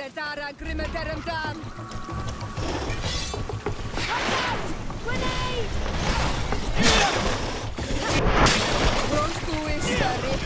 Dara Grimeterem Dam! Grenade! Prostu jest Sardet.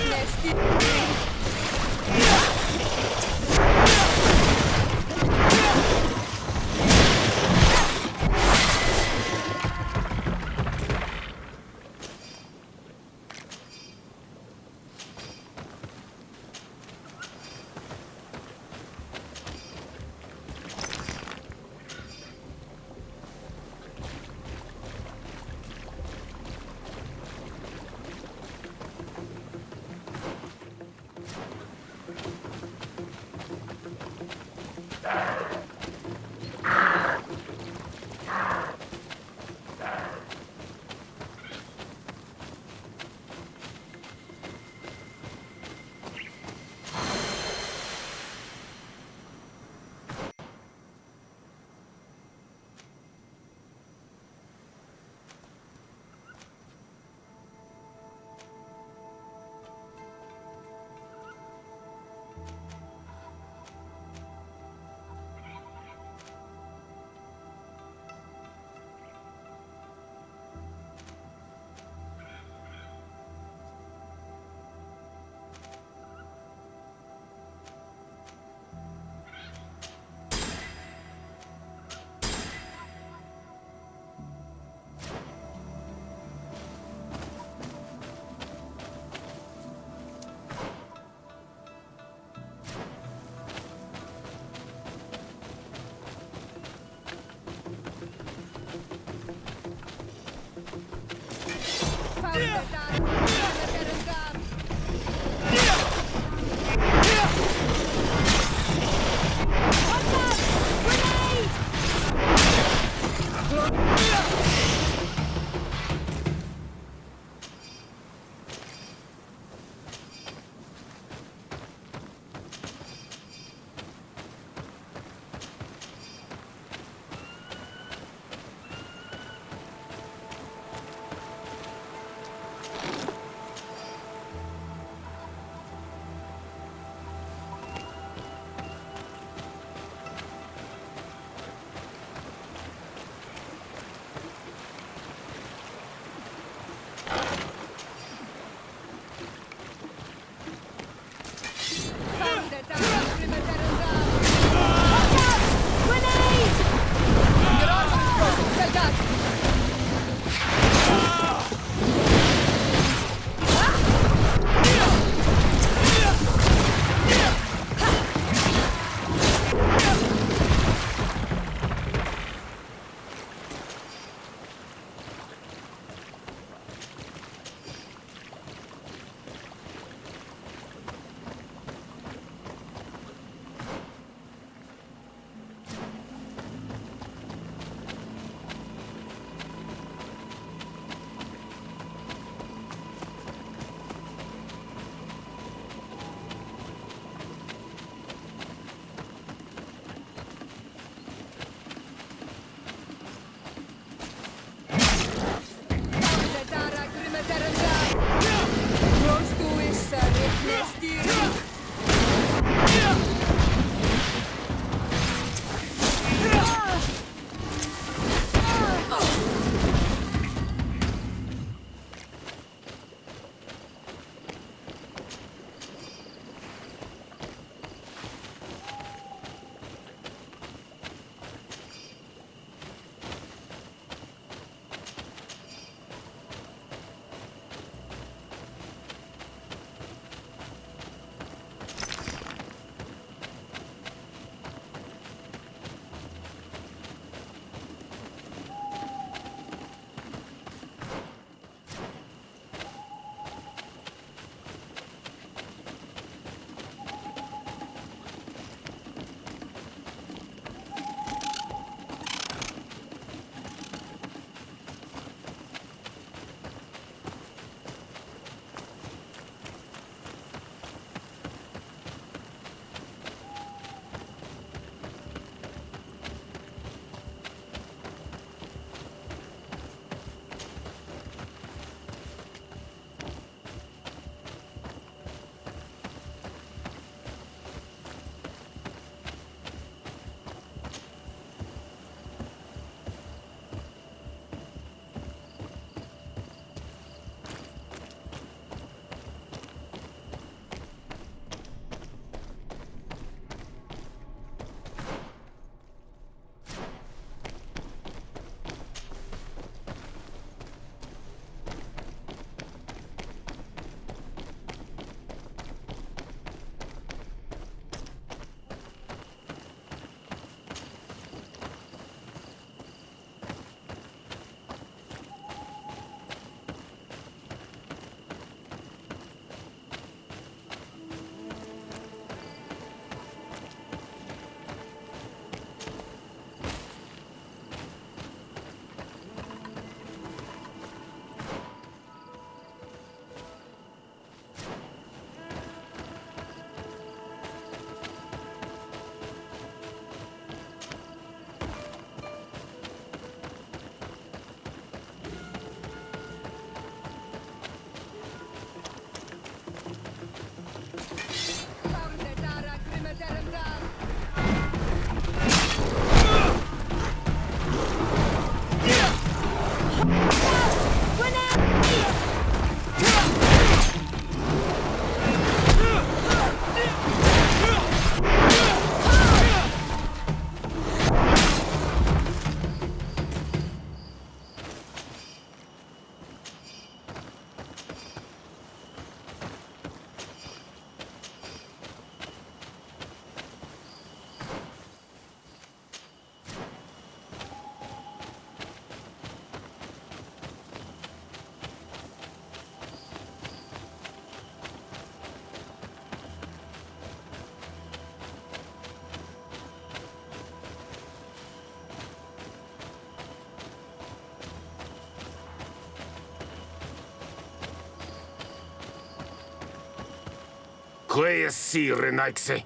Quiesci, Renaigse.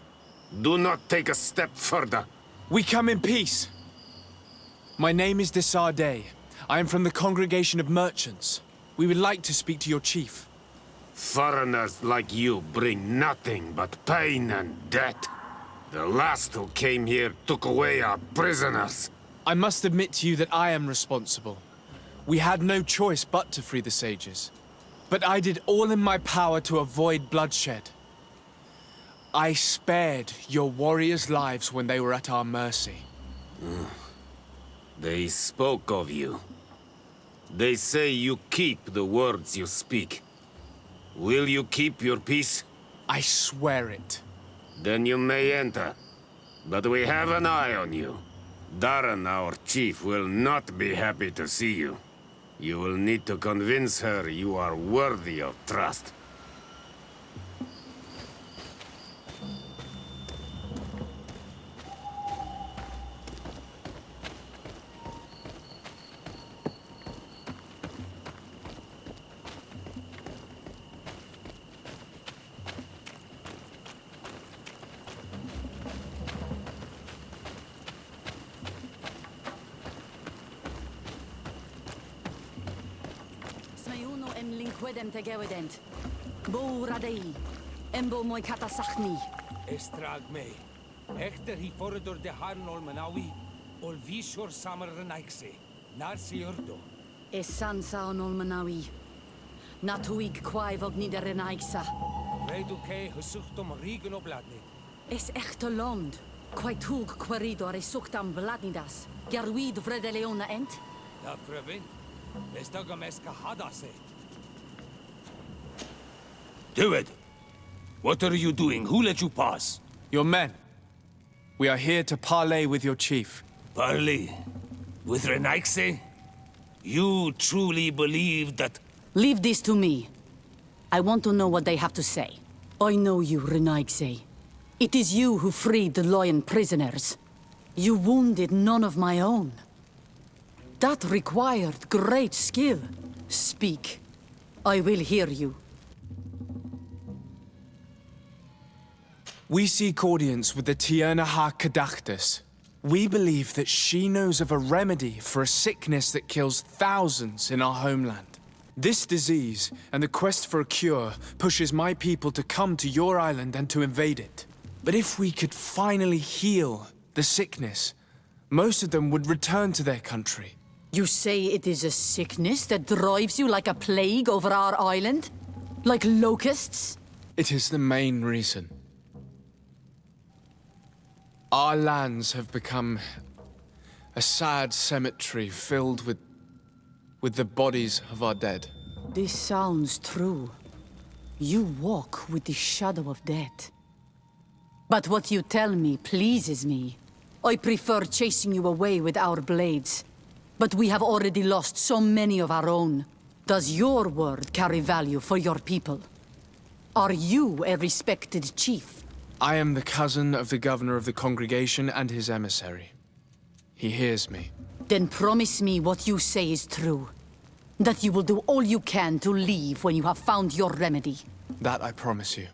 Do not take a step further. We come in peace. My name is Sardet. I am from the Congregation of Merchants. We would like to speak to your chief. Foreigners like you bring nothing but pain and death. The last who came here took away our prisoners. I must admit to you that I am responsible. We had no choice but to free the sages. But I did all in my power to avoid bloodshed. I spared your warriors' lives when they were at our mercy. They spoke of you. They say you keep the words you speak. Will you keep your peace? I swear it. Then you may enter. But we have an eye on you. Darren, our chief, will not be happy to see you. You will need to convince her you are worthy of trust. Quedem te gewedent. Bo radei. Embo moi katasachni. Estrag me. Echter hi forredor de Harh Manawi. Ol vishor samer renaikse. Narsi urdo. Sansa on Manawi. Natuig kwai vog ni de renaiksa. Redu ke gesuchtom rigen obladni. Echte land. Kwai tug queridor suchtam bladnidas. Gerwid vredeleona ent. Da previn. Estagames kahadase. Do it! What are you doing? Who let you pass? Your men. We are here to parley with your chief. Parley? With Renaigse? You truly believe that... Leave this to me. I want to know what they have to say. I know you, Renaigse. It is you who freed the lion prisoners. You wounded none of my own. That required great skill. Speak. I will hear you. We seek audience with the Tierna Cadachtas. We believe that she knows of a remedy for a sickness that kills thousands in our homeland. This disease, and the quest for a cure, pushes my people to come to your island and to invade it. But if we could finally heal the sickness, most of them would return to their country. You say it is a sickness that drives you like a plague over our island? Like locusts? It is the main reason. Our lands have become a sad cemetery filled with the bodies of our dead. This sounds true. You walk with the shadow of death. But what you tell me pleases me. I prefer chasing you away with our blades. But we have already lost so many of our own. Does your word carry value for your people? Are you a respected chief? I am the cousin of the governor of the congregation and his emissary. He hears me. Then promise me what you say is true. That you will do all you can to leave when you have found your remedy. That I promise you.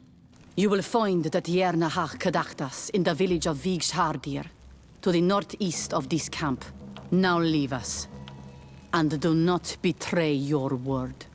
You will find the Tierna Cadachtas in the village of Harh, to the northeast of this camp. Now leave us. And do not betray your word.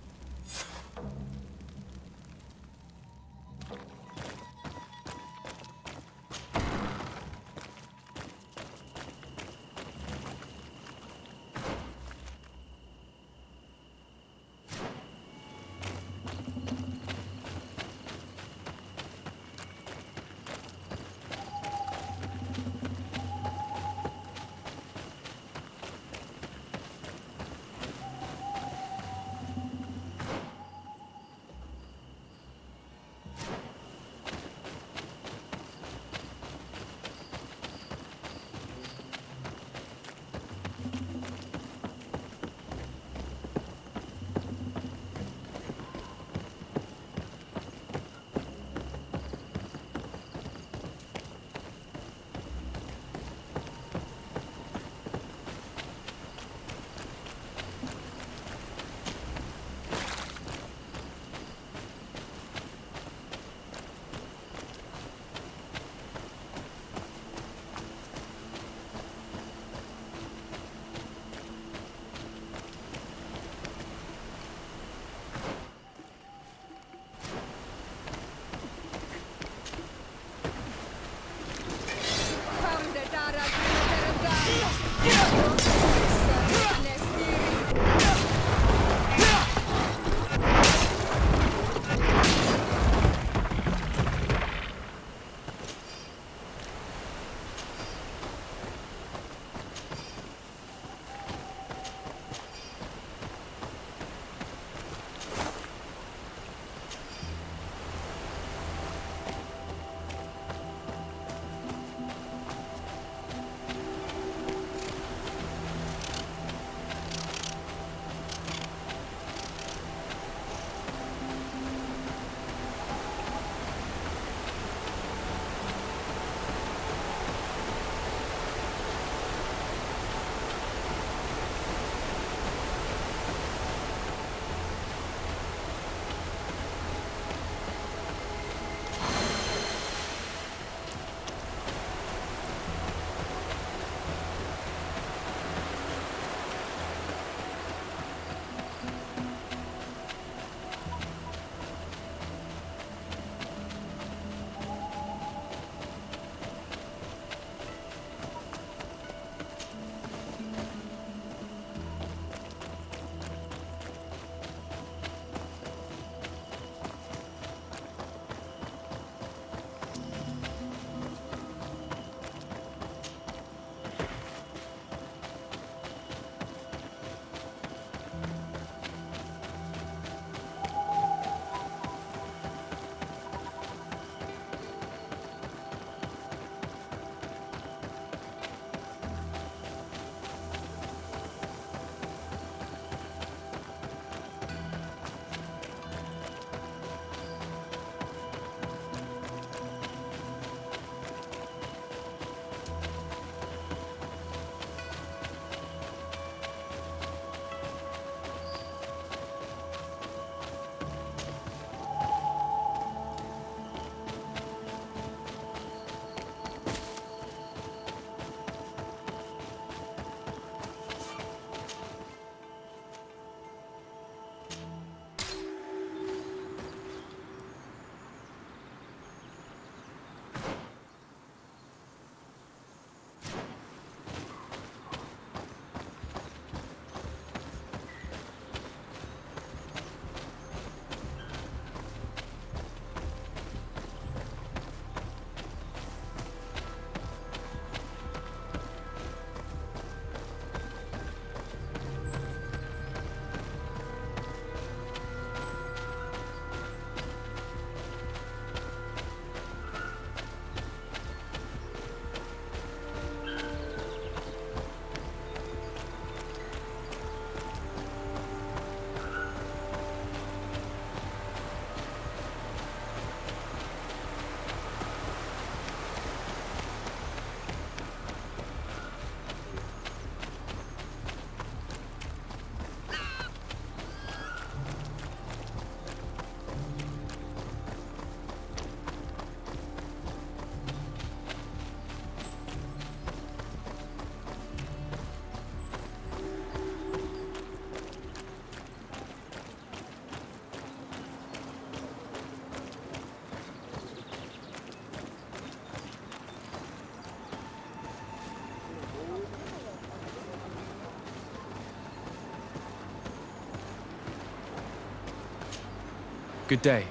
Good day.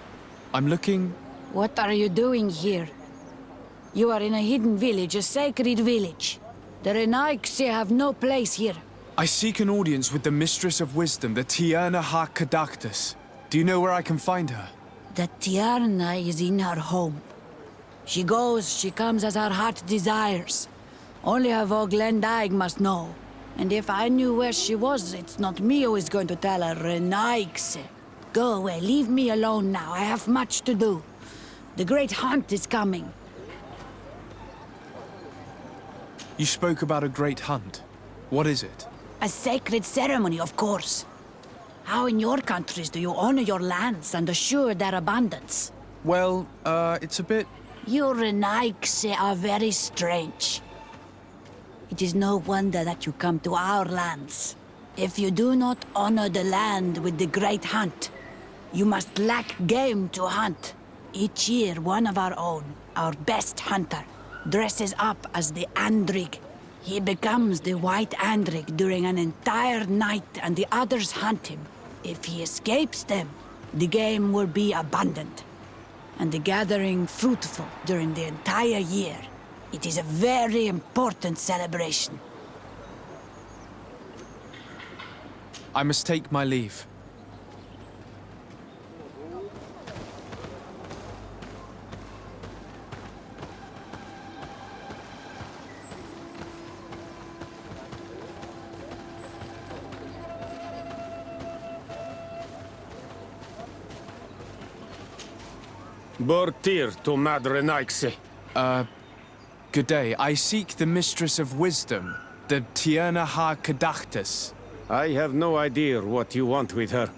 I'm looking... What are you doing here? You are in a hidden village, a sacred village. The Renaigse have no place here. I seek an audience with the Mistress of Wisdom, the Tierna Harh Cadachtas. Do you know where I can find her? The Tierna is in her home. She goes, she comes as her heart desires. Only her Voglendaig must know. And if I knew where she was, it's not me who is going to tell her, Renaigse. Go away, leave me alone now. I have much to do. The great hunt is coming. You spoke about a great hunt. What is it? A sacred ceremony, of course. How in your countries do you honor your lands and assure their abundance? Well, it's a bit... You Renaigse are very strange. It is no wonder that you come to our lands. If you do not honor the land with the great hunt, you must lack game to hunt. Each year, one of our own, our best hunter, dresses up as the Andrig. He becomes the White Andrig during an entire night and the others hunt him. If he escapes them, the game will be abundant, and the gathering fruitful during the entire year. It is a very important celebration. I must take my leave. Bortir to Mad Renaigse. Good day. I seek the Mistress of Wisdom, the Tierna Harh Cadachtas. I have no idea what you want with her,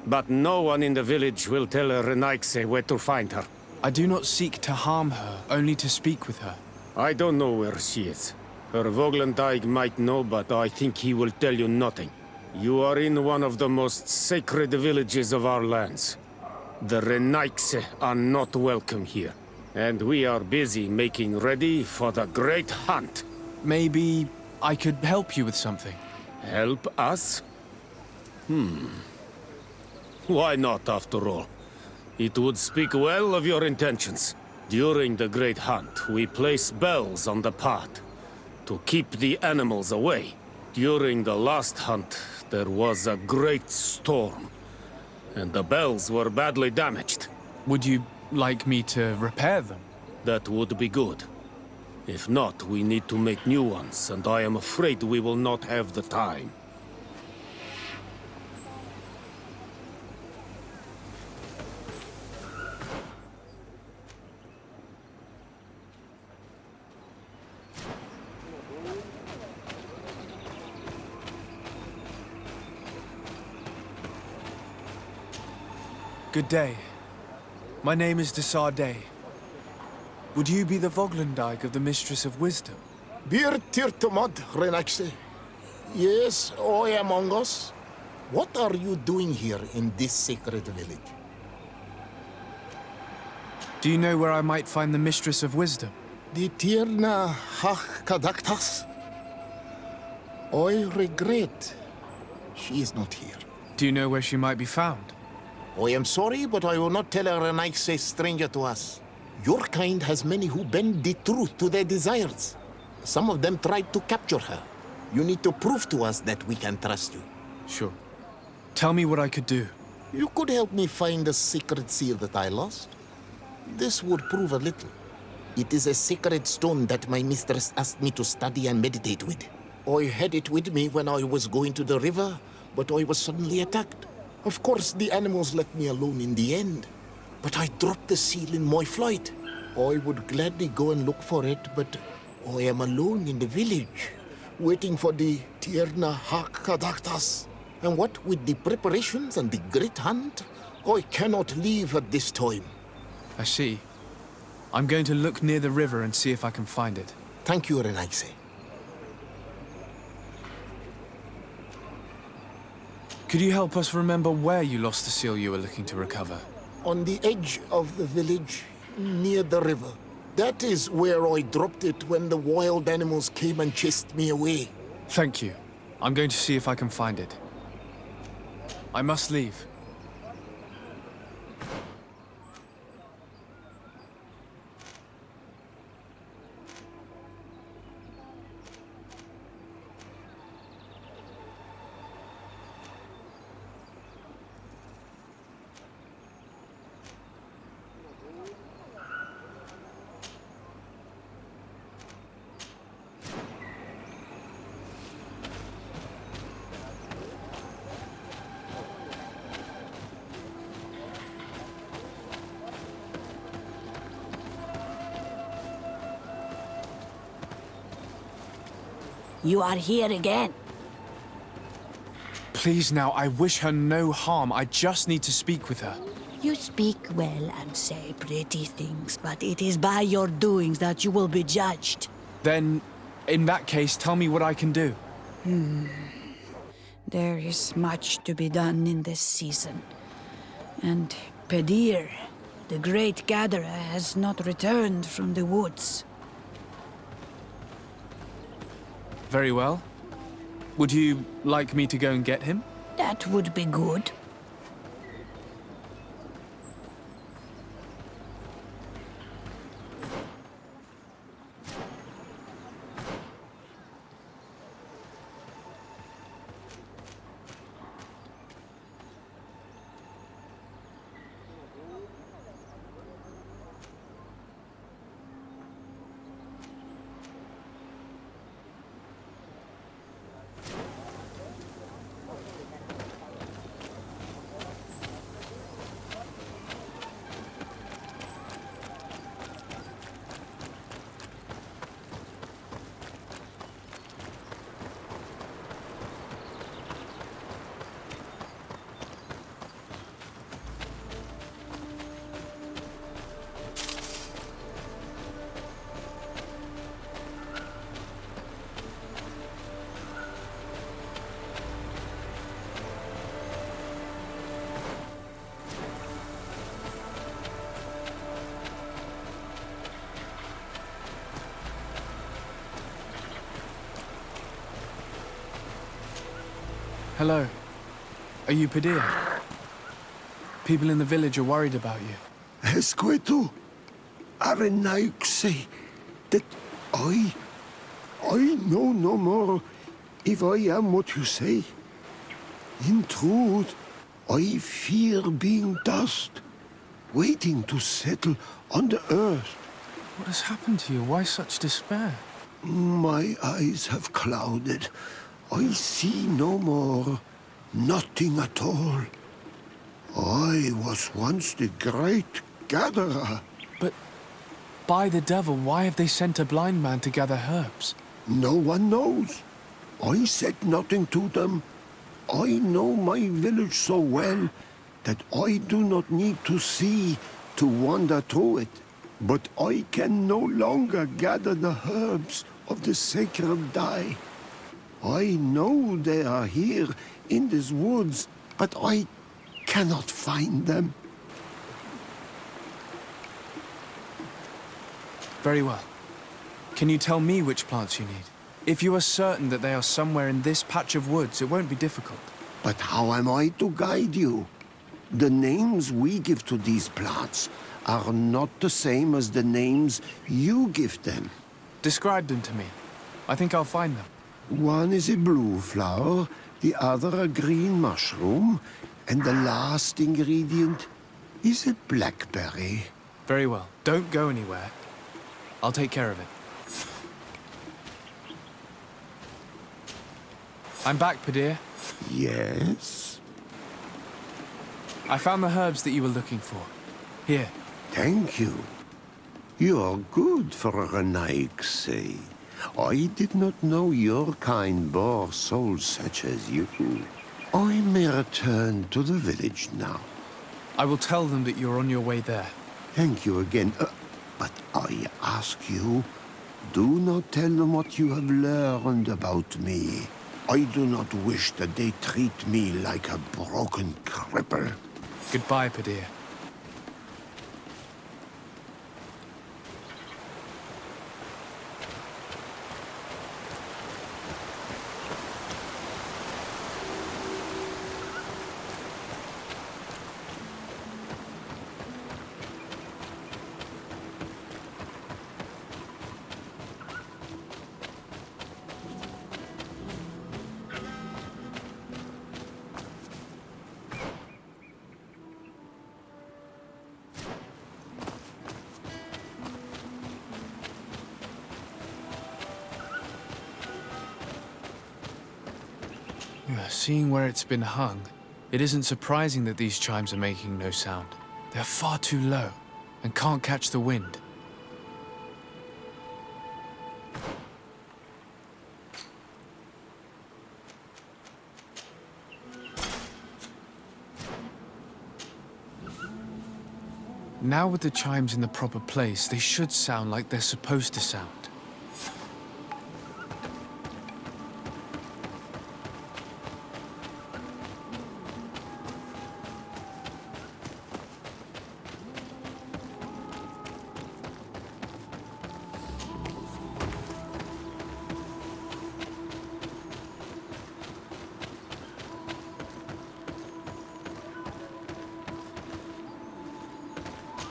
but no one in the village will tell Renaigse where to find her. I do not seek to harm her, only to speak with her. I don't know where she is. Her Voglendaig might know, but I think he will tell you nothing. You are in one of the most sacred villages of our lands. The Renaigse are not welcome here, and we are busy making ready for the great hunt. Maybe I could help you with something. Help us? Why not, after all? It would speak well of your intentions. During the great hunt, we place bells on the path to keep the animals away. During the last hunt, there was a great storm, and the bells were badly damaged. Would you like me to repair them? That would be good. If not, we need to make new ones, and I am afraid we will not have the time. Good day. My name is Sardet. Would you be the Voglendaig of the Mistress of Wisdom? Bir tirtumad, Renaigse. Yes, I am among us. What are you doing here in this sacred village? Do you know where I might find the Mistress of Wisdom? The Tierna Harh Cadachtas? I regret she is not here. Do you know where she might be found? I am sorry, but I will not tell a Renaigse stranger to us. Your kind has many who bend the truth to their desires. Some of them tried to capture her. You need to prove to us that we can trust you. Sure. Tell me what I could do. You could help me find the sacred seal that I lost. This would prove a little. It is a sacred stone that my mistress asked me to study and meditate with. I had it with me when I was going to the river, but I was suddenly attacked. Of course, the animals left me alone in the end. But I dropped the seal in my flight. I would gladly go and look for it, but I am alone in the village, waiting for the Tierna Harh Cadachtas. And what with the preparations and the great hunt, I cannot leave at this time. I see. I'm going to look near the river and see if I can find it. Thank you, Renaigse. Could you help us remember where you lost the seal you were looking to recover? On the edge of the village, near the river. That is where I dropped it when the wild animals came and chased me away. Thank you. I'm going to see if I can find it. I must leave. You are here again. Please now, I wish her no harm. I just need to speak with her. You speak well and say pretty things, but it is by your doings that you will be judged. Then, in that case, tell me what I can do. There is much to be done in this season. And Pedir, the great gatherer, has not returned from the woods. Very well. Would you like me to go and get him? That would be good. Hello. Are you Pedir? People in the village are worried about you. Esqueto, Arenaixi, that I know no more if I am what you say. In truth, I fear being dust, waiting to settle on the earth. What has happened to you? Why such despair? My eyes have clouded. I see no more, nothing at all. I was once the great gatherer. But by the devil, why have they sent a blind man to gather herbs? No one knows. I said nothing to them. I know my village so well that I do not need to see to wander through it. But I can no longer gather the herbs of the sacred dye. I know they are here in these woods, but I cannot find them. Very well. Can you tell me which plants you need? If you are certain that they are somewhere in this patch of woods, it won't be difficult. But how am I to guide you? The names we give to these plants are not the same as the names you give them. Describe them to me. I think I'll find them. One is a blue flower, the other a green mushroom, and the last ingredient is a blackberry. Very well. Don't go anywhere. I'll take care of it. I'm back, Pedir. Yes? I found the herbs that you were looking for. Here. Thank you. You are good for a Renaixi. I did not know your kind bore souls such as you. I may return to the village now. I will tell them that you're on your way there. Thank you again. But I ask you, do not tell them what you have learned about me. I do not wish that they treat me like a broken cripple. Goodbye, Pedir. Seeing where it's been hung, it isn't surprising that these chimes are making no sound. They're far too low and can't catch the wind. Now with the chimes in the proper place, they should sound like they're supposed to sound.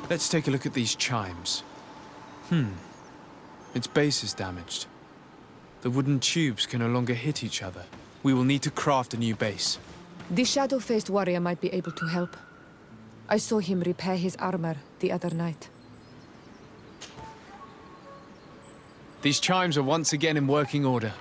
Let's take a look at these chimes. Its base is damaged. The wooden tubes can no longer hit each other. We will need to craft a new base. The shadow-faced warrior might be able to help. I saw him repair his armor the other night. These chimes are once again in working order.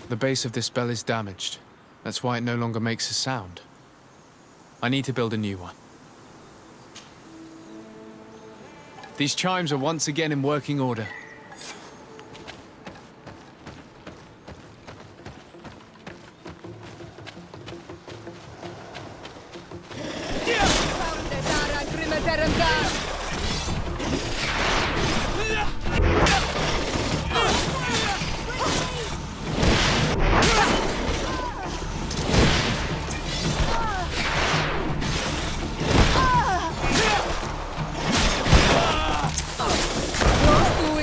The base of this bell is damaged. That's why it no longer makes a sound. I need to build a new one. These chimes are once again in working order.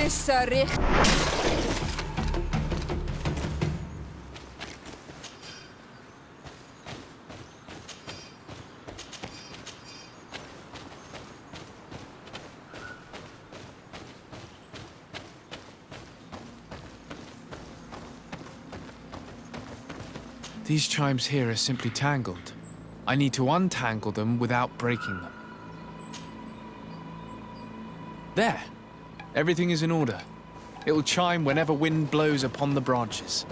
Sardet. These chimes here are simply tangled. I need to untangle them without breaking them. There! Everything is in order. It will chime whenever wind blows upon the branches.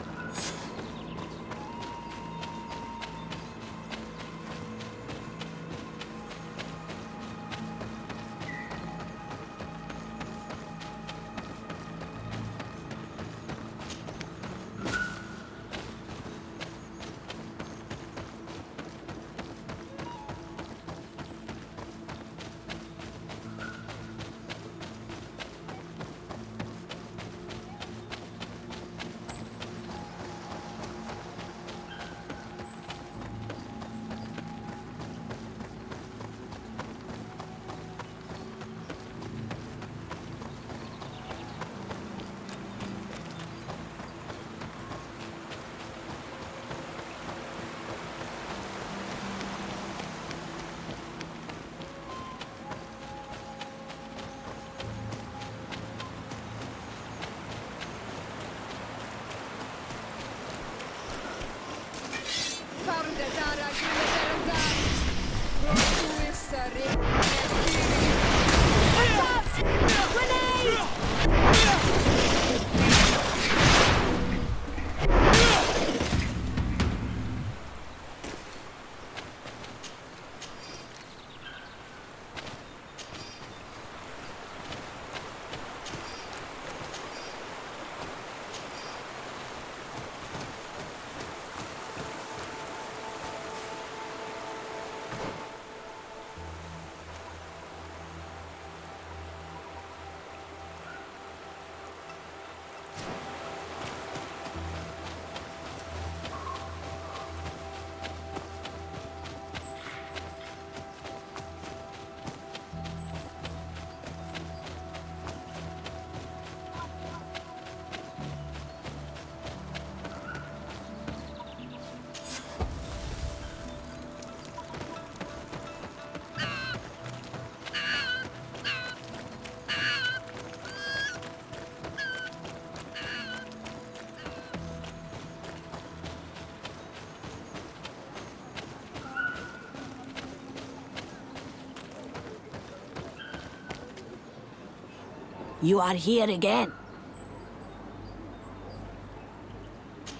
You are here again.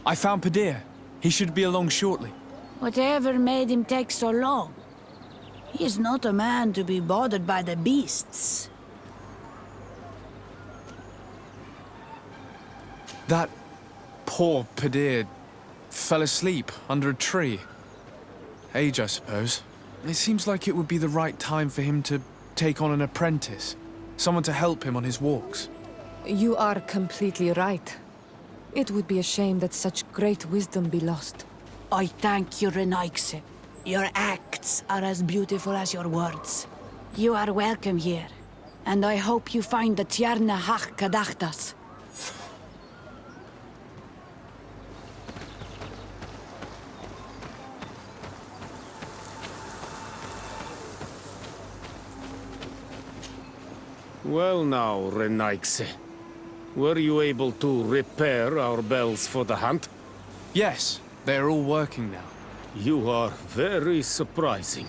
I found Panacea. He should be along shortly. Whatever made him take so long? He is not a man to be bothered by the beasts. That poor Panacea fell asleep under a tree. Age, I suppose. It seems like it would be the right time for him to take on an apprentice. Someone to help him on his walks. You are completely right. It would be a shame that such great wisdom be lost. I thank you, Renaigse. Your acts are as beautiful as your words. You are welcome here, and I hope you find the Tierna Harh Cadachtas. Well now, Renaigse. Were you able to repair our bells for the hunt? Yes, they're all working now. You are very surprising.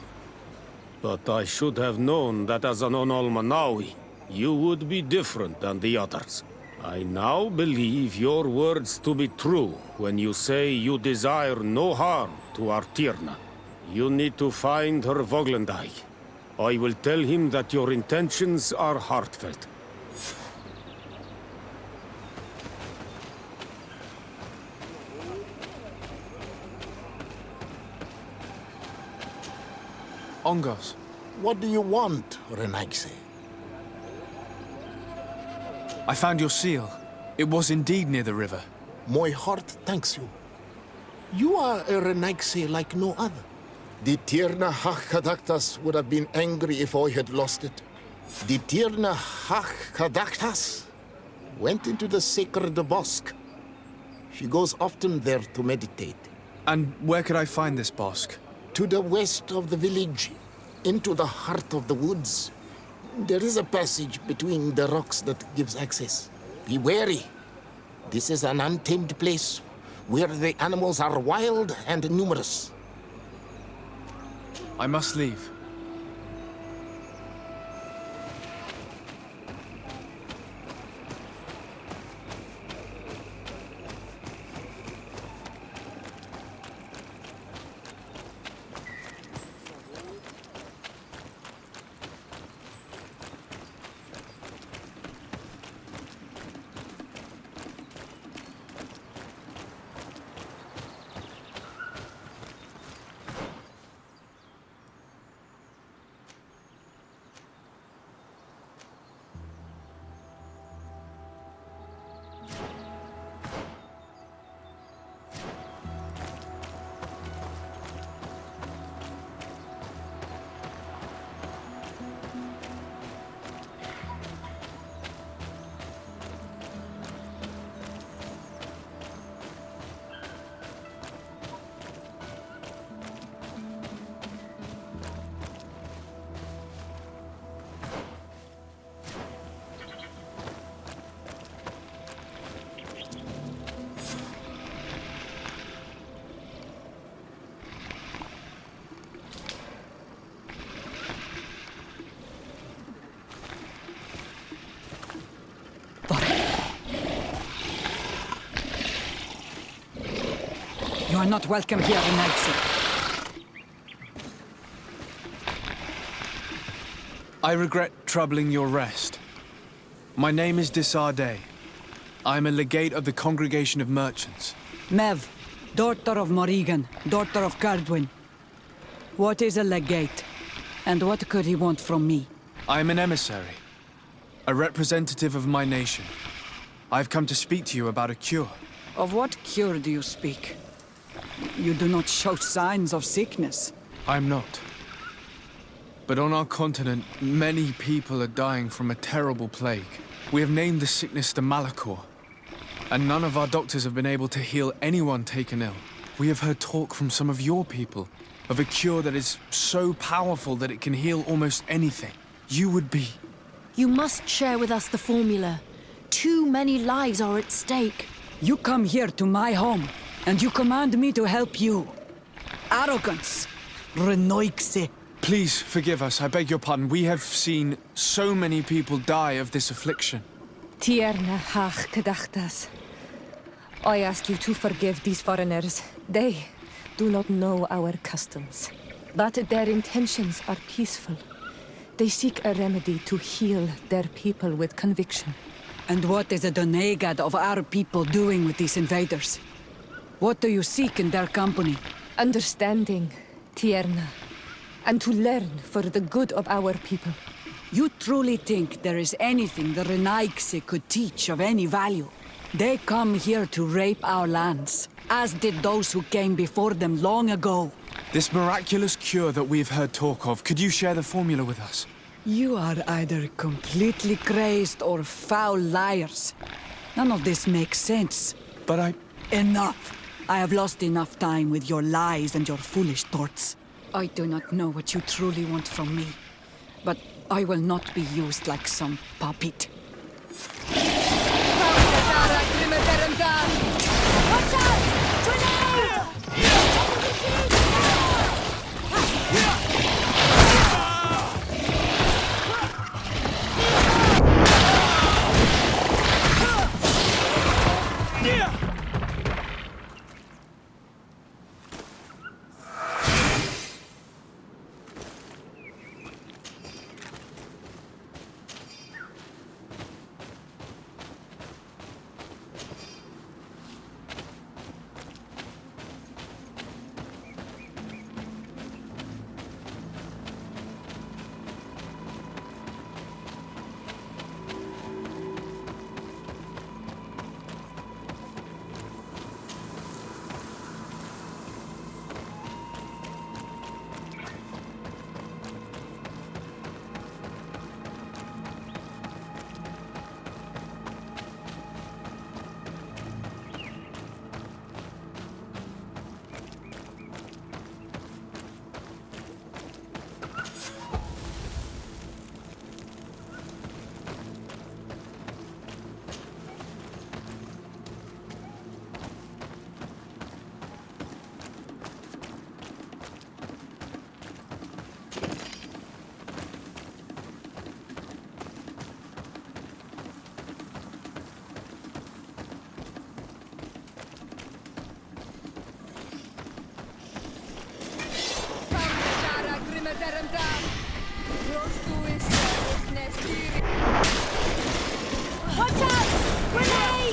But I should have known that as an Onolmanawi, you would be different than the others. I now believe your words to be true when you say you desire no harm to our Tierna. You need to find her Voglendai. I will tell him that your intentions are heartfelt. Ongos. What do you want, Renaigse? I found your seal. It was indeed near the river. My heart thanks you. You are a Renaigse like no other. The Tierna Harh Cadachtas would have been angry if I had lost it. The Tierna Harh Cadachtas went into the sacred bosque. She goes often there to meditate. And where could I find this bosque? To the west of the village, into the heart of the woods. There is a passage between the rocks that gives access. Be wary. This is an untamed place where the animals are wild and numerous. I must leave. You are not welcome here, Renaigse. I regret troubling your rest. My name is Sardet. I am a legate of the Congregation of Merchants. Mev, daughter of Morrigan, daughter of Cardwin. What is a legate? And what could he want from me? I am an emissary, a representative of my nation. I have come to speak to you about a cure. Of what cure do you speak? You do not show signs of sickness. I'm not. But on our continent, many people are dying from a terrible plague. We have named the sickness the Malachor, and none of our doctors have been able to heal anyone taken ill. We have heard talk from some of your people of a cure that is so powerful that it can heal almost anything. You would be... You must share with us the formula. Too many lives are at stake. You come here to my home, and you command me to help you. Arrogance. Renaigse. Please forgive us, I beg your pardon. We have seen so many people die of this affliction. Tierna, Harh, Cadachtas. I ask you to forgive these foreigners. They do not know our customs. But their intentions are peaceful. They seek a remedy to heal their people with conviction. And what is a donegad of our people doing with these invaders? What do you seek in their company? Understanding, Tierna, and to learn for the good of our people. You truly think there is anything the Renaigse could teach of any value? They come here to rape our lands, as did those who came before them long ago. This miraculous cure that we've heard talk of, could you share the formula with us? You are either completely crazed or foul liars. None of this makes sense. But Enough! I have lost enough time with your lies and your foolish thoughts. I do not know what you truly want from me, but I will not be used like some puppet. Watch out! Grenade! Watch out! Grenade!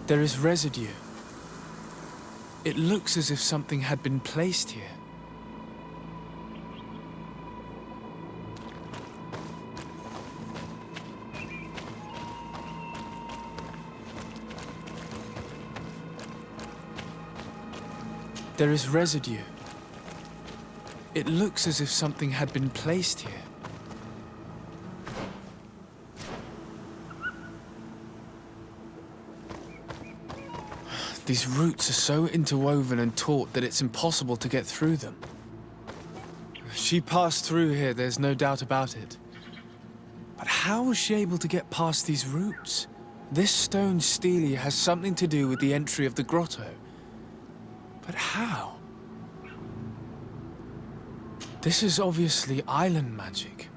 there is residue. It looks as if something had been placed here. There is residue. It looks as if something had been placed here. These roots are so interwoven and taut that it's impossible to get through them. She passed through here, there's no doubt about it. But how was she able to get past these roots? This stone stele has something to do with the entry of the grotto. But how? This is obviously island magic.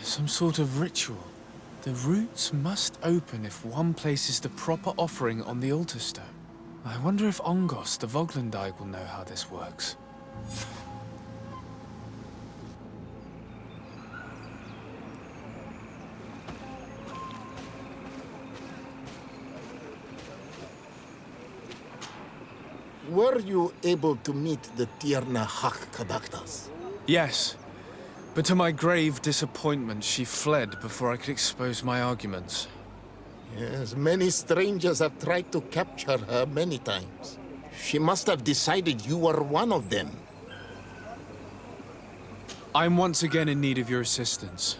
Some sort of ritual. The roots must open if one places the proper offering on the altar stone. I wonder if Ongos, the Voglandike, will know how this works. Were you able to meet the Tierna Cadachtas? Yes, but to my grave disappointment, she fled before I could expose my arguments. Yes, many strangers have tried to capture her many times. She must have decided you were one of them. I'm once again in need of your assistance.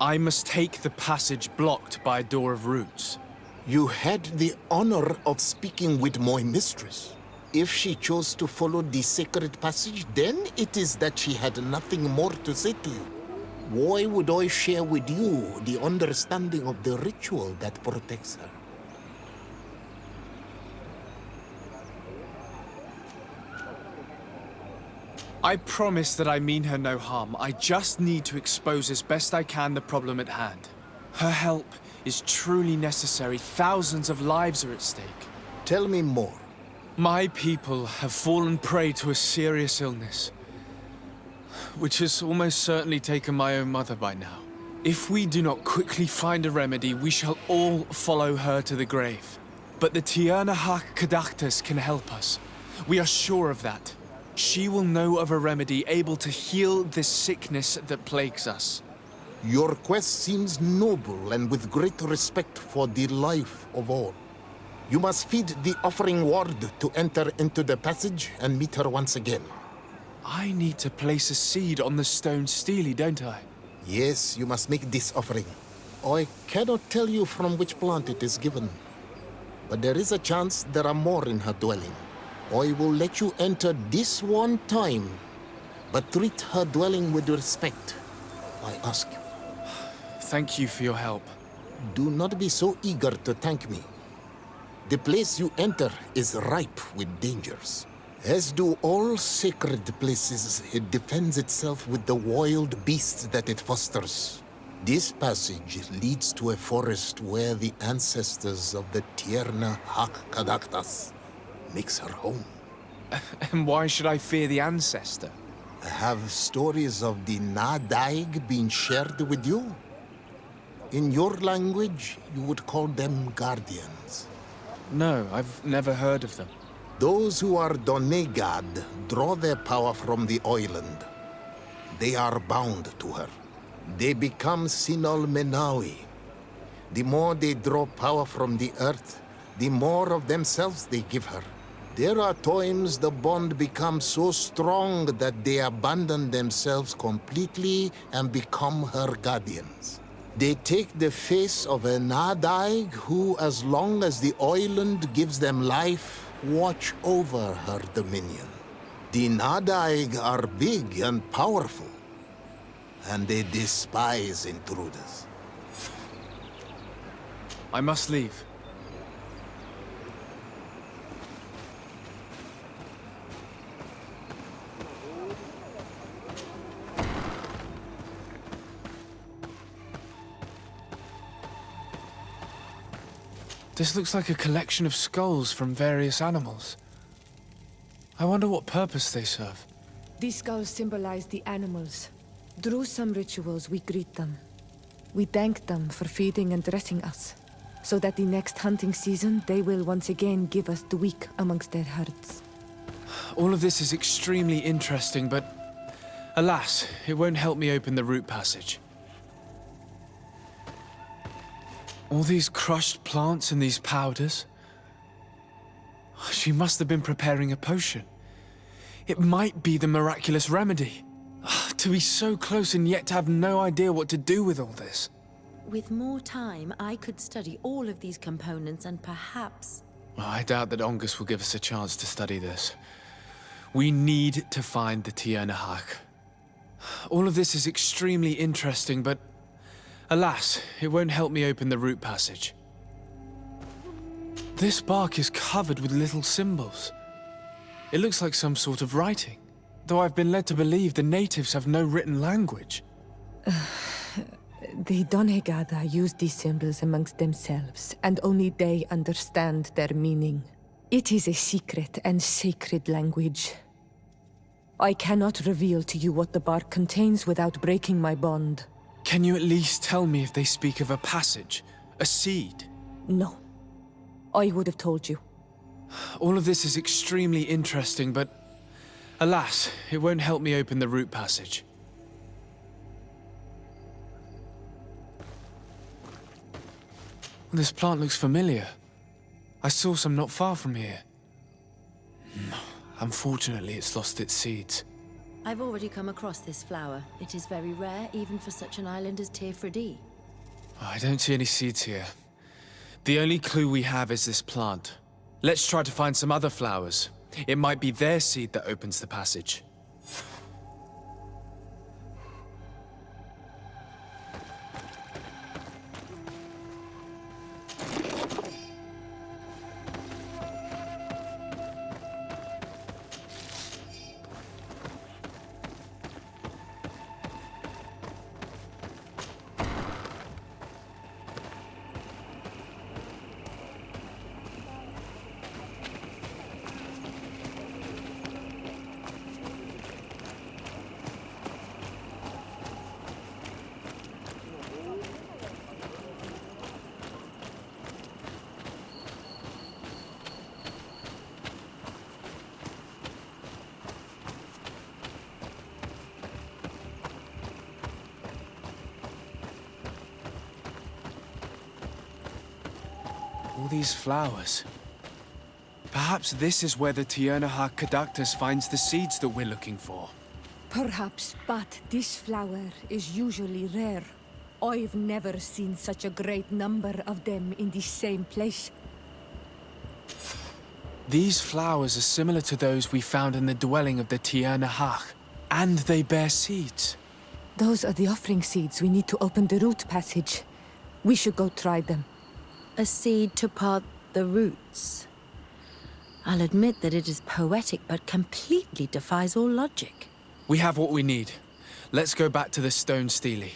I must take the passage blocked by a door of roots. You had the honor of speaking with my mistress. If she chose to follow the sacred passage, then it is that she had nothing more to say to you. Why would I share with you the understanding of the ritual that protects her? I promise that I mean her no harm. I just need to expose as best I can the problem at hand. Her help is truly necessary. Thousands of lives are at stake. Tell me more. My people have fallen prey to a serious illness, which has almost certainly taken my own mother by now. If we do not quickly find a remedy, we shall all follow her to the grave. But the Tierna Cadachtas can help us. We are sure of that. She will know of a remedy able to heal this sickness that plagues us. Your quest seems noble and with great respect for the life of all. You must feed the offering ward to enter into the passage and meet her once again. I need to place a seed on the stone stele, don't I? Yes, you must make this offering. I cannot tell you from which plant it is given, but there is a chance there are more in her dwelling. I will let you enter this one time, but treat her dwelling with respect, I ask you. Thank you for your help. Do not be so eager to thank me. The place you enter is ripe with dangers. As do all sacred places, it defends itself with the wild beasts that it fosters. This passage leads to a forest where the ancestors of the Tierna Cadachtas makes her home. And why should I fear the ancestor? Have stories of the Nadaig been shared with you? In your language, you would call them guardians. No, I've never heard of them. Those who are Donegad draw their power from the island. They are bound to her. They become Sinal Menawi. The more they draw power from the earth, the more of themselves they give her. There are times the bond becomes so strong that they abandon themselves completely and become her guardians. They take the face of a Nadaig who, as long as the island gives them life, watch over her dominion. The Nadaig are big and powerful, and they despise intruders. I must leave. This looks like a collection of skulls from various animals. I wonder what purpose they serve. These skulls symbolize the animals. Through some rituals, we greet them. We thank them for feeding and dressing us, so that the next hunting season, they will once again give us the weak amongst their herds. All of this is extremely interesting, but alas, it won't help me open the root passage. All these crushed plants and these powders. She must have been preparing a potion. It might be the miraculous remedy. To be so close and yet to have no idea what to do with all this. With more time, I could study all of these components and perhaps... Well, I doubt that Ongus will give us a chance to study this. We need to find the Tierna. All of this is extremely interesting, but alas, it won't help me open the root passage. This bark is covered with little symbols. It looks like some sort of writing, though I've been led to believe the natives have no written language. The Donegada use these symbols amongst themselves, and only they understand their meaning. It is a secret and sacred language. I cannot reveal to you what the bark contains without breaking my bond. Can you at least tell me if they speak of a passage, a seed? No. I would have told you. All of this is extremely interesting, but alas, it won't help me open the root passage. This plant looks familiar. I saw some not far from here. Unfortunately, it's lost its seeds. I've already come across this flower. It is very rare, even for such an island as Tierna. I don't see any seeds here. The only clue we have is this plant. Let's try to find some other flowers. It might be their seed that opens the passage. All these flowers. Perhaps this is where the Tierna Cadachtas finds the seeds that we're looking for. Perhaps, but this flower is usually rare. I've never seen such a great number of them in the same place. These flowers are similar to those we found in the dwelling of the Tierna Harh, and they bear seeds. Those are the offering seeds we need to open the root passage. We should go try them. A seed to part the roots. I'll admit that it is poetic, but completely defies all logic. We have what we need. Let's go back to the stone stele.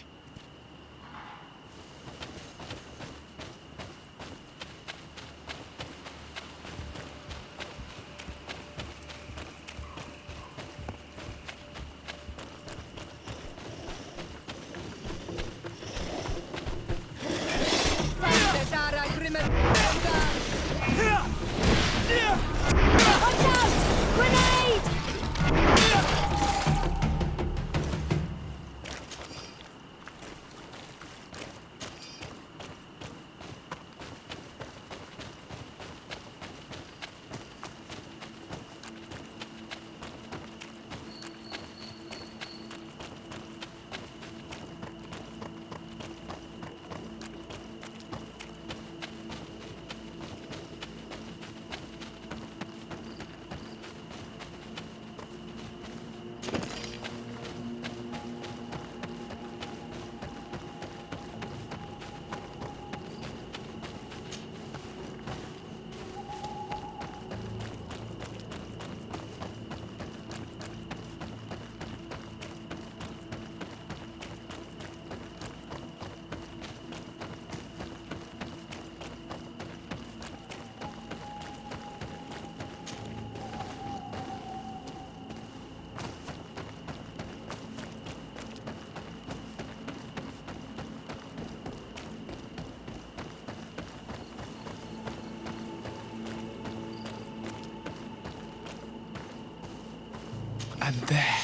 And there.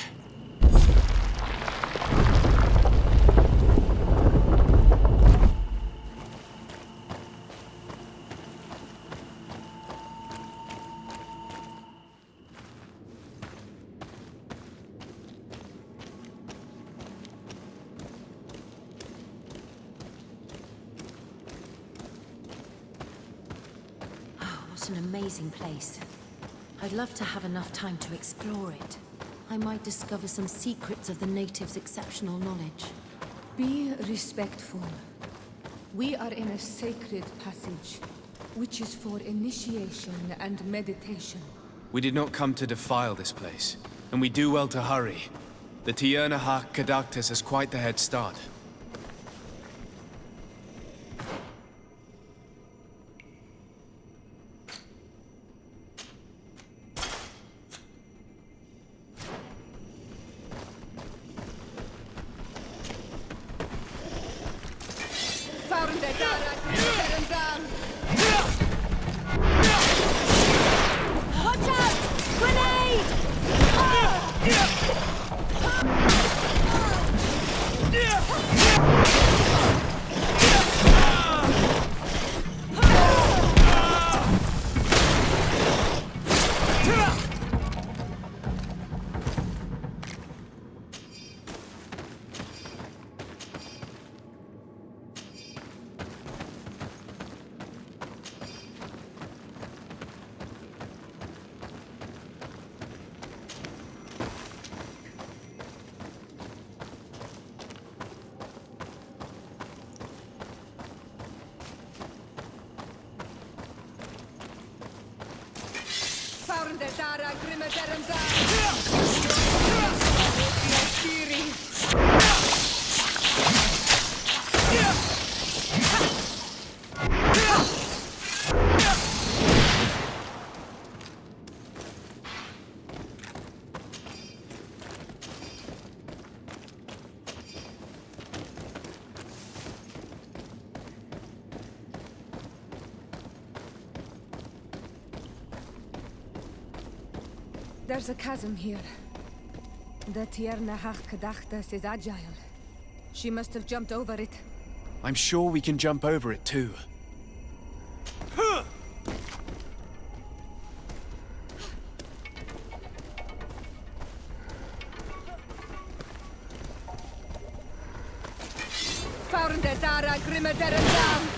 What an amazing place. I'd love to have enough time to explore it. I might discover some secrets of the natives' exceptional knowledge. Be respectful. We are in a sacred passage, which is for initiation and meditation. We did not come to defile this place, and we do well to hurry. The Tierna Cadachtas has quite the head start. Watch out! Grenade! There's a chasm here. The Tierna Cadachtas is agile. She must have jumped over it. I'm sure we can jump over it too. Found the Dara Grimmaderendam!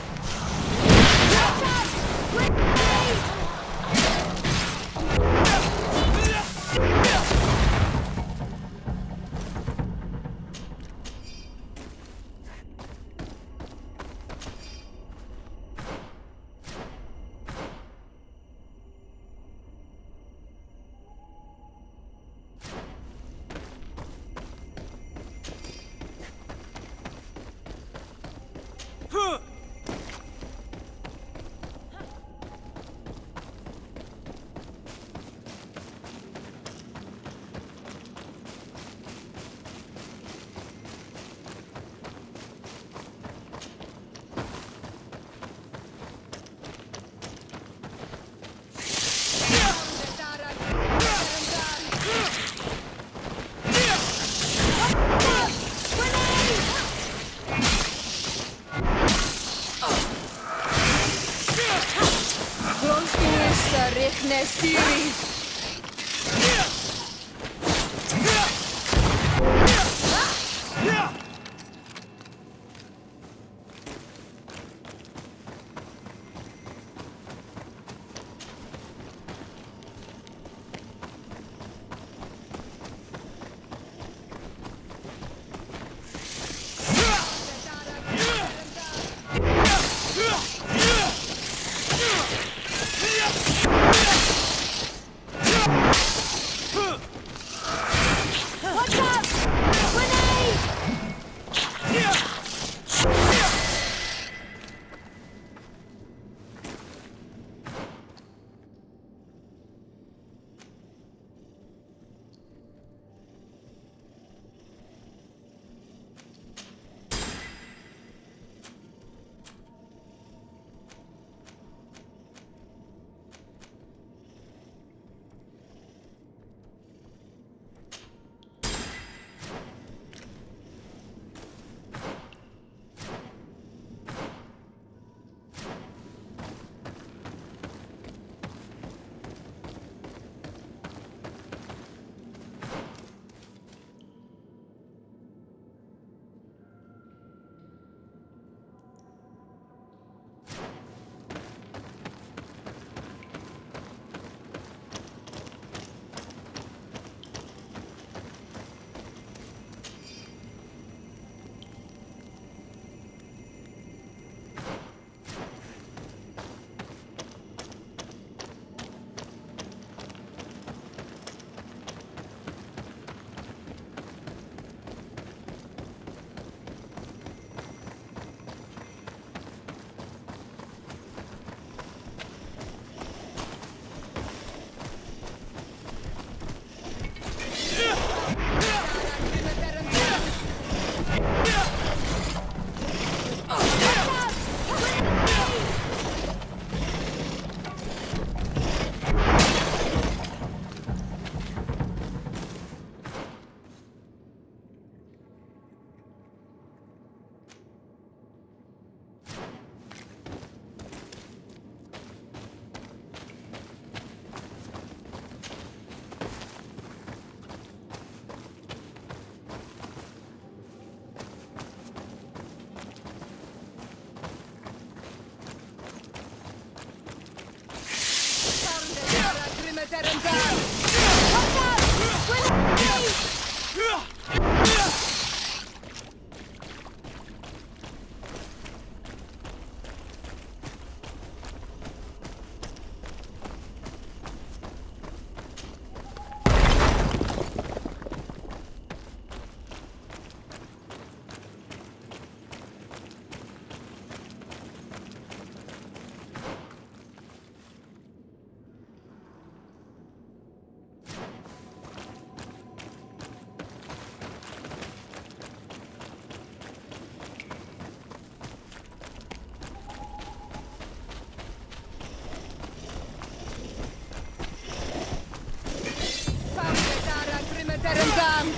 some!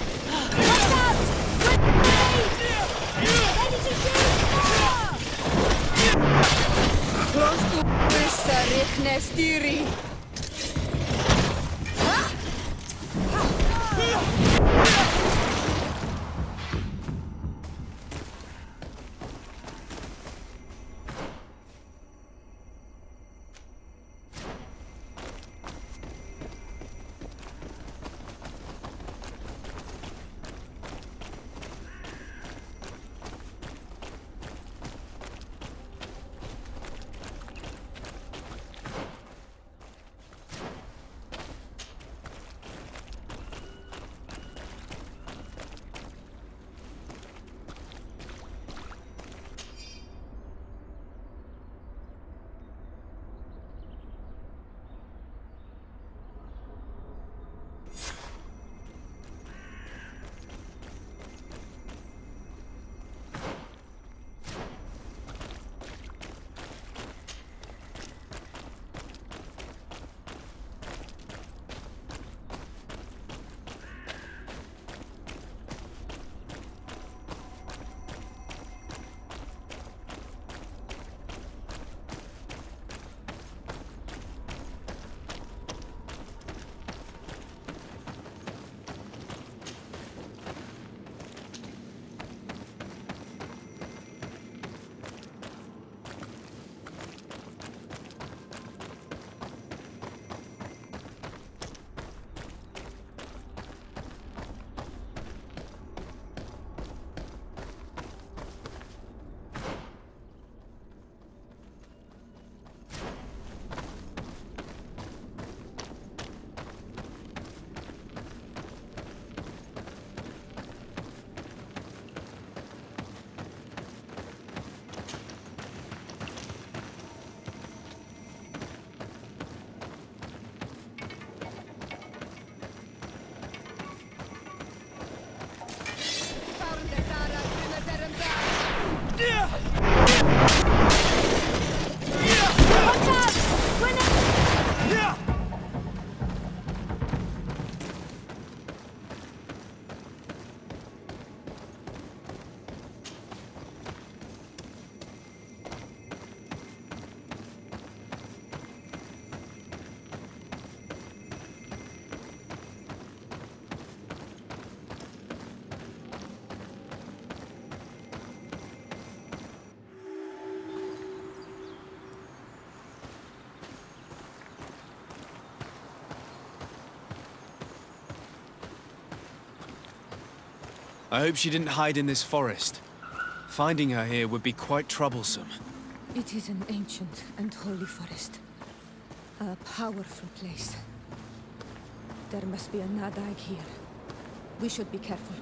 Watch out! Ready to shoot! Close to Prissa Richnestiri! I hope she didn't hide in this forest. Finding her here would be quite troublesome. It is an ancient and holy forest. A powerful place. There must be a Nadag here. We should be careful.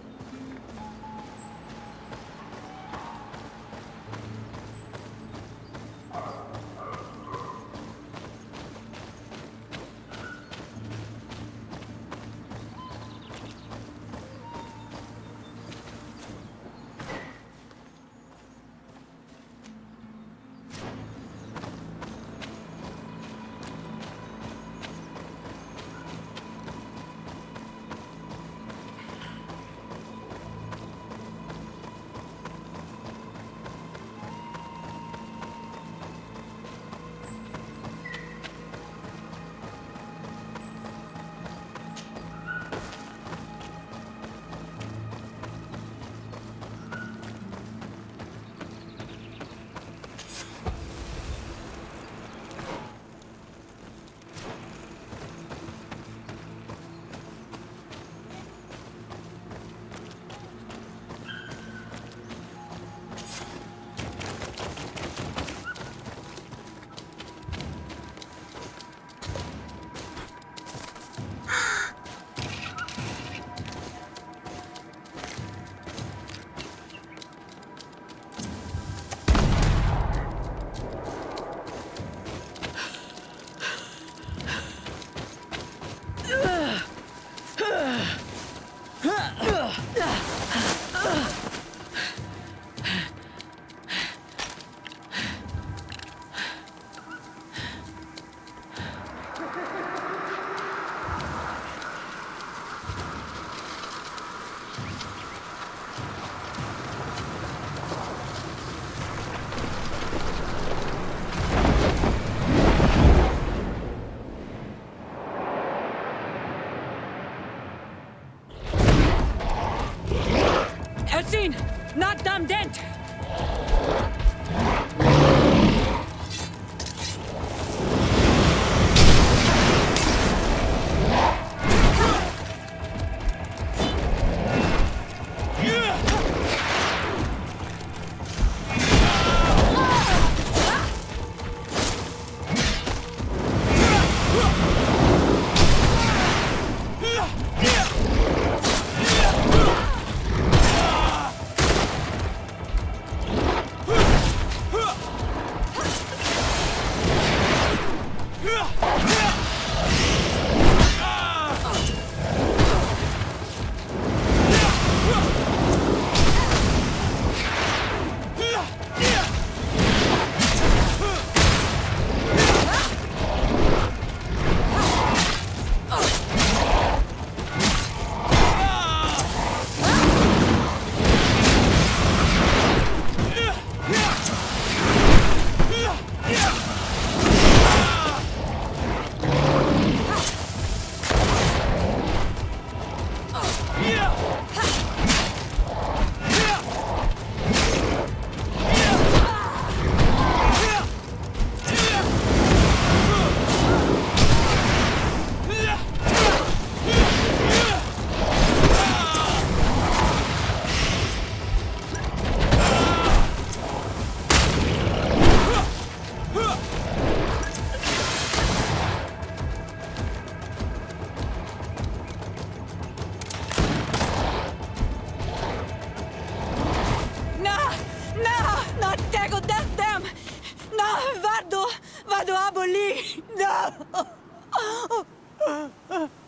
Oli! No!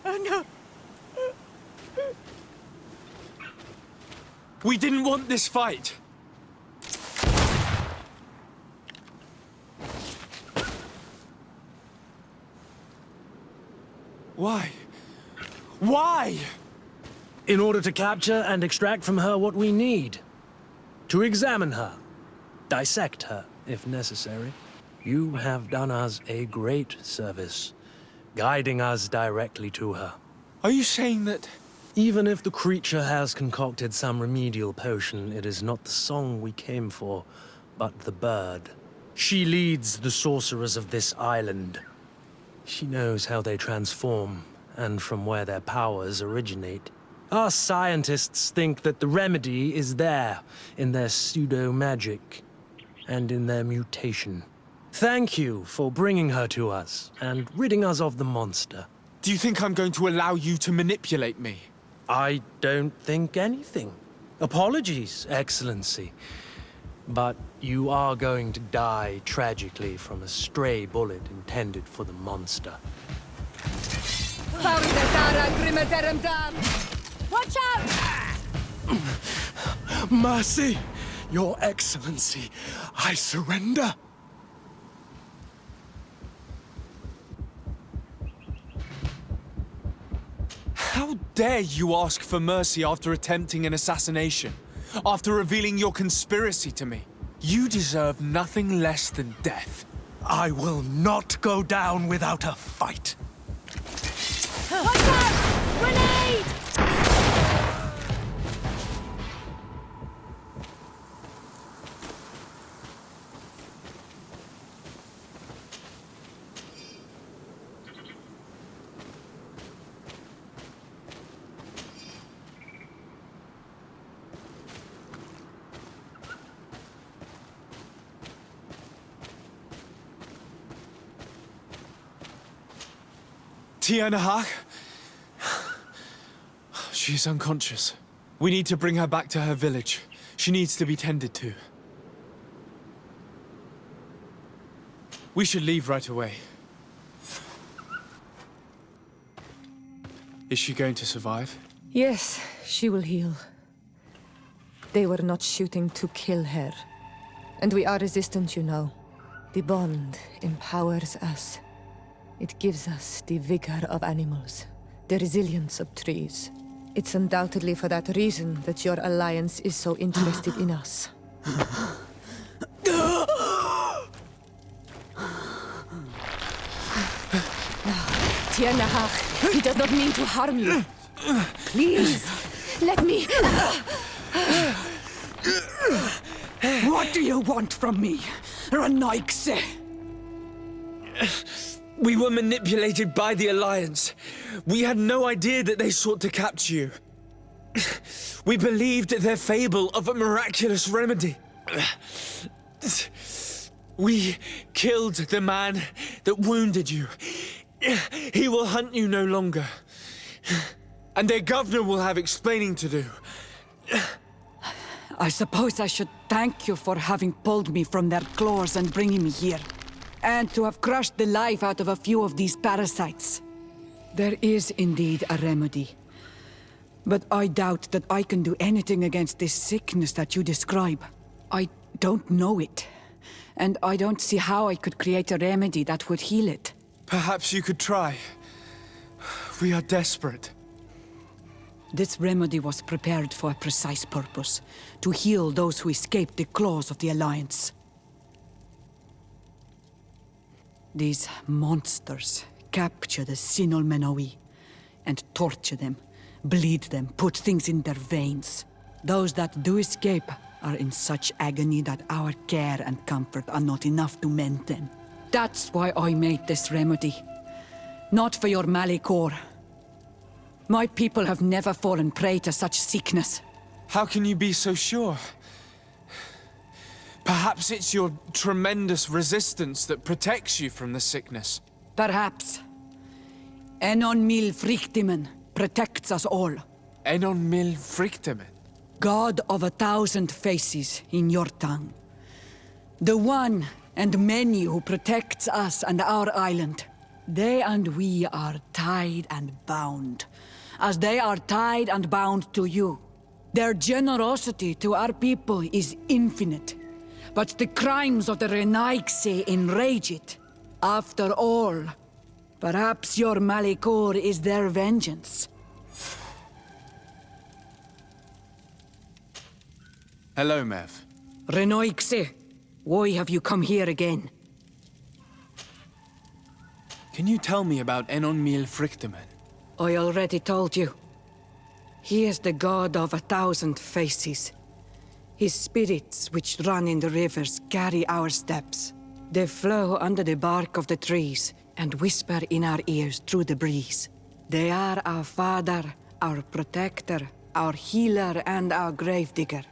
No. We didn't want this fight. Why? Why? In order to capture and extract from her what we need. To examine her. Dissect her, if necessary. You have done us a great service, guiding us directly to her. Are you saying that... Even if the creature has concocted some remedial potion, it is not the song we came for, but the bird. She leads the sorcerers of this island. She knows how they transform, and from where their powers originate. Our scientists think that the remedy is there, in their pseudo-magic, and in their mutation. Thank you for bringing her to us, and ridding us of the monster. Do you think I'm going to allow you to manipulate me? I don't think anything. Apologies, Excellency. But you are going to die tragically from a stray bullet intended for the monster. Watch out! Mercy! Your Excellency, I surrender. How dare you ask for mercy after attempting an assassination? After revealing your conspiracy to me? You deserve nothing less than death. I will not go down without a fight. Watch out! Grenade! Tierna Harh? She's unconscious. We need to bring her back to her village. She needs to be tended to. We should leave right away. Is she going to survive? Yes, she will heal. They were not shooting to kill her. And we are resistant, you know. The bond empowers us. It gives us the vigor of animals, the resilience of trees. It's undoubtedly for that reason that your alliance is so interested in us. Tierna Harh, he does not mean to harm you. Please, let me... What do you want from me, Ranaikse? We were manipulated by the Alliance. We had no idea that they sought to capture you. We believed their fable of a miraculous remedy. We killed the man that wounded you. He will hunt you no longer. And their governor will have explaining to do. I suppose I should thank you for having pulled me from their claws and bringing me here. And to have crushed the life out of a few of these parasites. There is indeed a remedy. But I doubt that I can do anything against this sickness that you describe. I don't know it. And I don't see how I could create a remedy that would heal it. Perhaps you could try. We are desperate. This remedy was prepared for a precise purpose. To heal those who escaped the claws of the Alliance. These monsters capture the Sinol Menawi and torture them, bleed them, put things in their veins. Those that do escape are in such agony that our care and comfort are not enough to mend them. That's why I made this remedy. Not for your Malikor. My people have never fallen prey to such sickness. How can you be so sure? Perhaps it's your tremendous resistance that protects you from the sickness. Perhaps. Enon mil frictimen protects us all. Enon mil frictimen? God of 1,000 faces in your tongue. The one and many who protects us and our island. They and we are tied and bound, as they are tied and bound to you. Their generosity to our people is infinite, but the crimes of the Renaigse enrage it. After all, perhaps your Malikor is their vengeance. Hello, Mev. Renaigse, why have you come here again? Can you tell me about Enon Mil Frichteman? I already told you. He is the god of 1,000 faces. His spirits, which run in the rivers, carry our steps. They flow under the bark of the trees and whisper in our ears through the breeze. They are our father, our protector, our healer, and our gravedigger.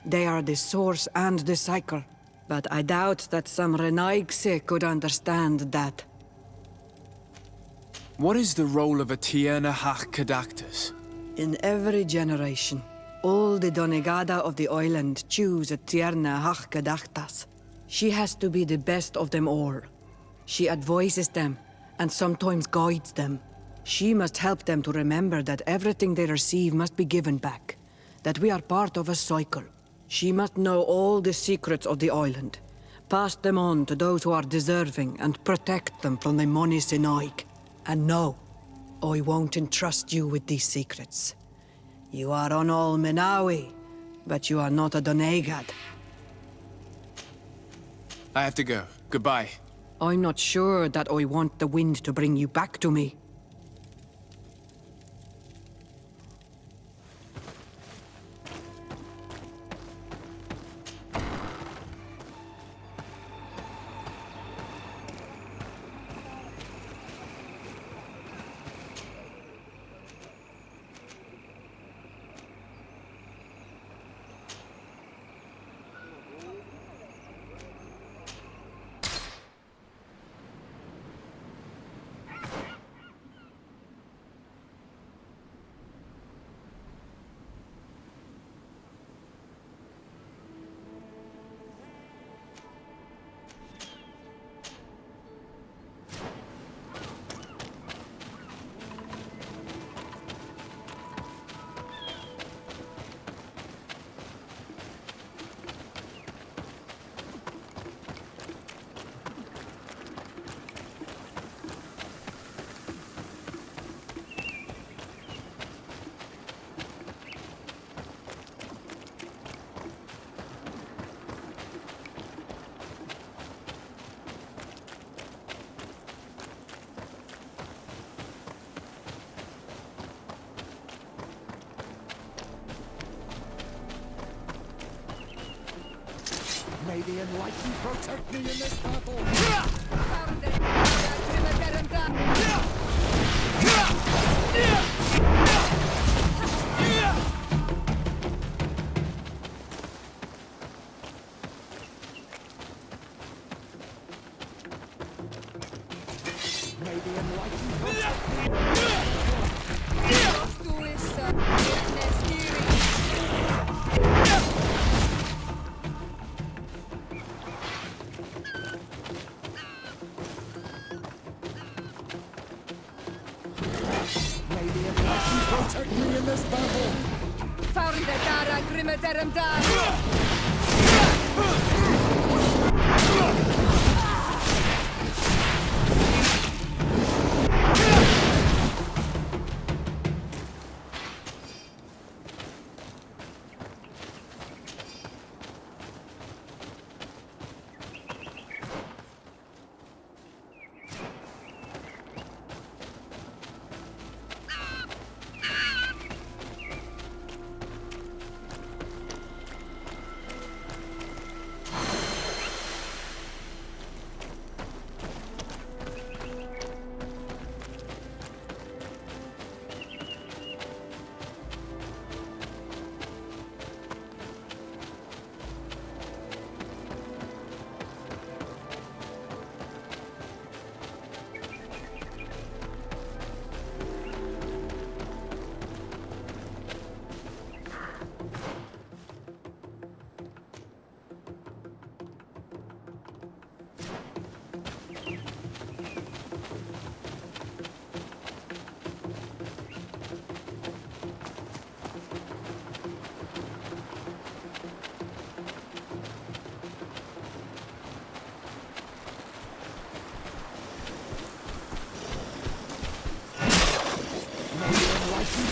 They are the source and the cycle. But I doubt that some Renaigse could understand that. What is the role of a Tierna Harh Cadachtas? In every generation, all the Donegada of the island choose a Tierna Harh Cadachtas. She has to be the best of them all. She advises them, and sometimes guides them. She must help them to remember that everything they receive must be given back, that we are part of a cycle. She must know all the secrets of the island, pass them on to those who are deserving, and protect them from the Moni Sinaig. And no, I won't entrust you with these secrets. You are on all Menawi, but you are not a Donegad. I have to go. Goodbye. I'm not sure that I want the wind to bring you back to me. May the enlightened protect me in this battle! May the enlightened protect me! Protect me in this battle!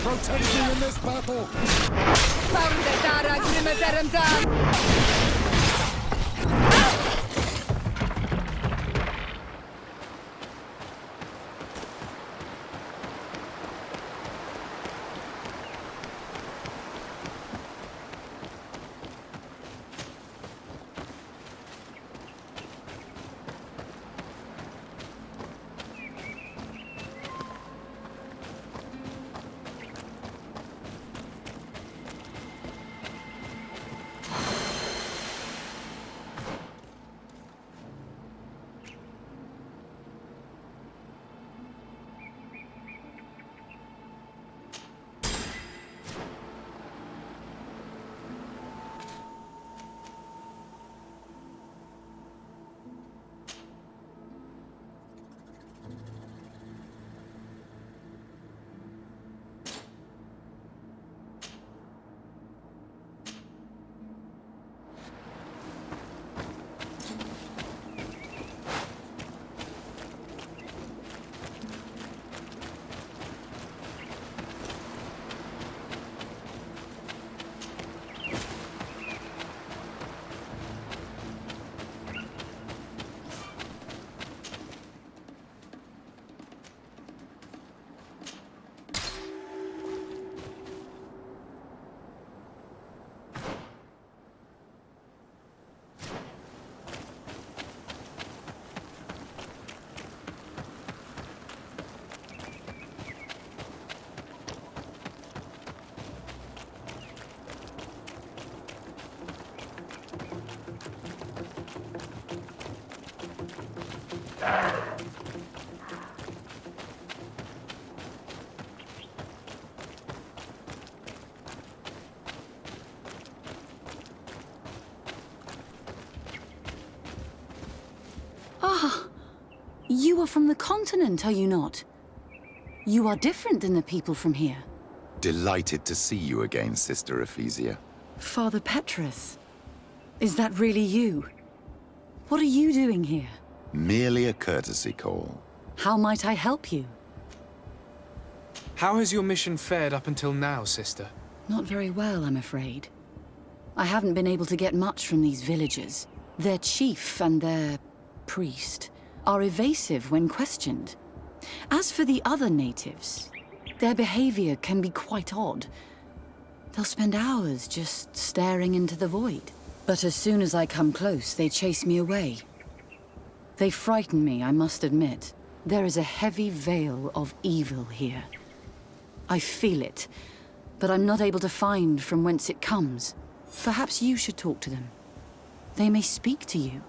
protect you in this battle! Found the Dara Grimadaramdam! Ah, you are from the continent, are you not? You are different than the people from here. Delighted to see you again, Sister Ephesia. Father Petrus, is that really you? What are you doing here? Merely a courtesy call. How might I help you? How has your mission fared up until now, sister? Not very well, I'm afraid. I haven't been able to get much from these villagers. Their chief and their priest are evasive when questioned. As for the other natives, their behavior can be quite odd. They'll spend hours just staring into the void. But as soon as I come close, they chase me away. They frighten me, I must admit. There is a heavy veil of evil here. I feel it, but I'm not able to find from whence it comes. Perhaps you should talk to them. They may speak to you.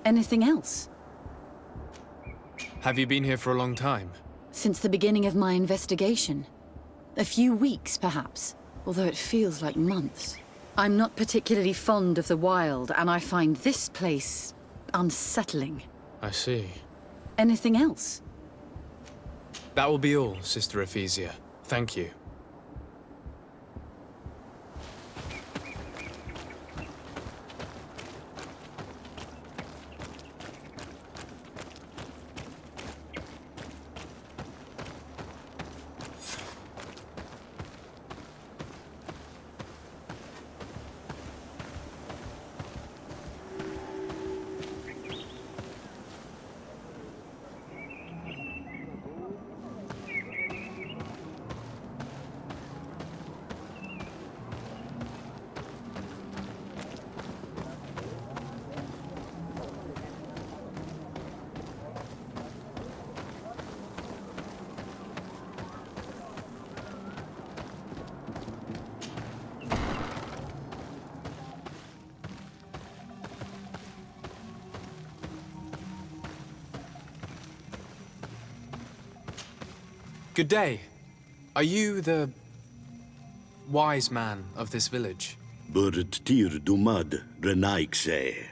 Anything else? Have you been here for a long time? Since the beginning of my investigation. A few weeks, perhaps, although it feels like months. I'm not particularly fond of the wild, and I find this place unsettling. I see. Anything else? That will be all, Sister Ephesia. Thank you. Good day. Are you the wise man of this village? Burt tir dumad renaikse.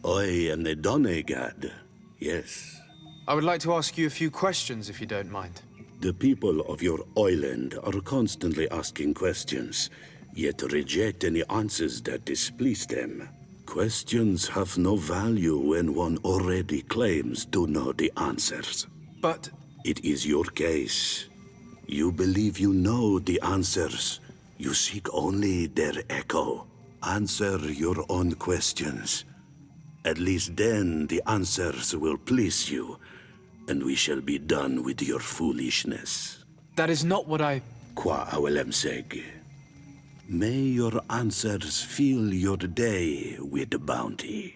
I am the Donegad, yes. I would like to ask you a few questions, if you don't mind. The people of your island are constantly asking questions, yet reject any answers that displease them. Questions have no value when one already claims to know the answers. But it is your case. You believe you know the answers. You seek only their echo. Answer your own questions. At least then the answers will please you, and we shall be done with your foolishness. That is not what I... Qua awelemseg. May your answers fill your day with bounty.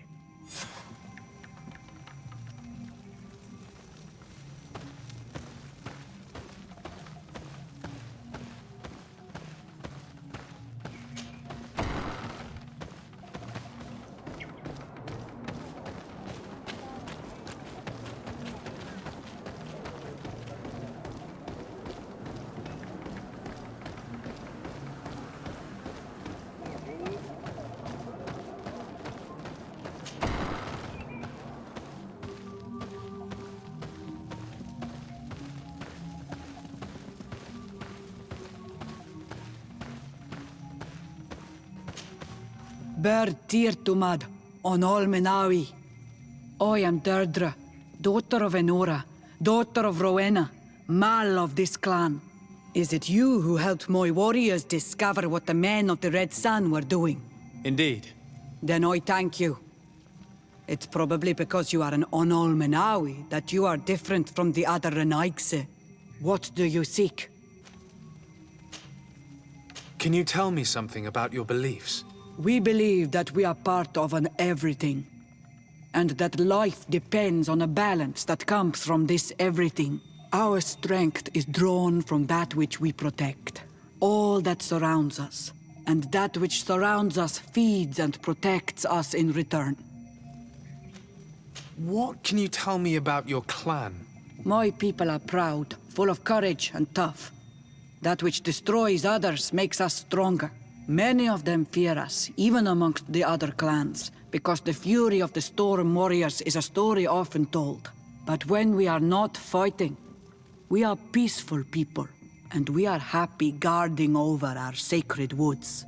Ber Tirtumad, on all Menawi. I am Deirdre, daughter of Enora, daughter of Rowena, Mal of this clan. Is it you who helped my warriors discover what the men of the Red Sun were doing? Indeed. Then I thank you. It's probably because you are an Onol Menawi that you are different from the other Renaigse. What do you seek? Can you tell me something about your beliefs? We believe that we are part of an everything, and that life depends on a balance that comes from this everything. Our strength is drawn from that which we protect, all that surrounds us, and that which surrounds us feeds and protects us in return. What can you tell me about your clan? My people are proud, full of courage and tough. That which destroys others makes us stronger. Many of them fear us, even amongst the other clans, because the fury of the Storm Warriors is a story often told. But when we are not fighting, we are peaceful people, and we are happy guarding over our sacred woods.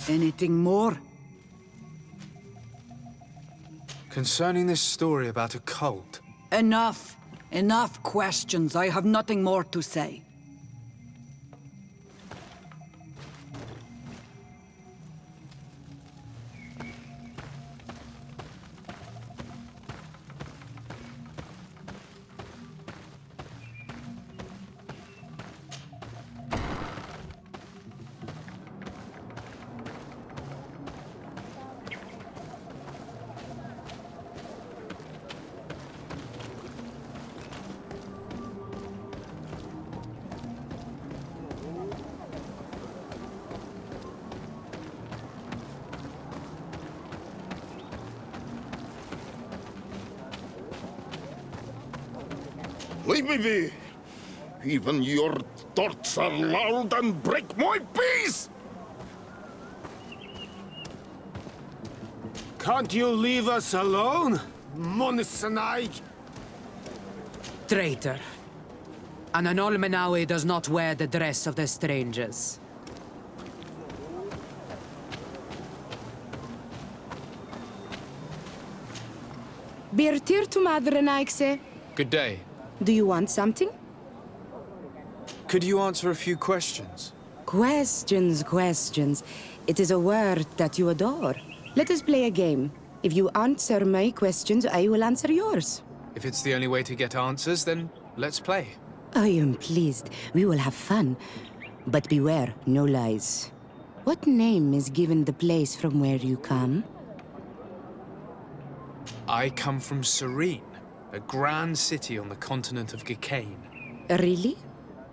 Anything more? Concerning this story about a cult... Enough! Enough questions. I have nothing more to say. Leave me be! Even your thoughts are loud and break my peace! Can't you leave us alone, Monisanaig? Traitor. An Onol Menawi does not wear the dress of the strangers. Birtir to Madre Naikse. Good day. Do you want something? Could you answer a few questions? Questions. It is a word that you adore. Let us play a game. If you answer my questions, I will answer yours. If it's the only way to get answers, then let's play. I am pleased. We will have fun. But beware, no lies. What name is given the place from where you come? I come from Serene, a grand city on the continent of Gicane. Really?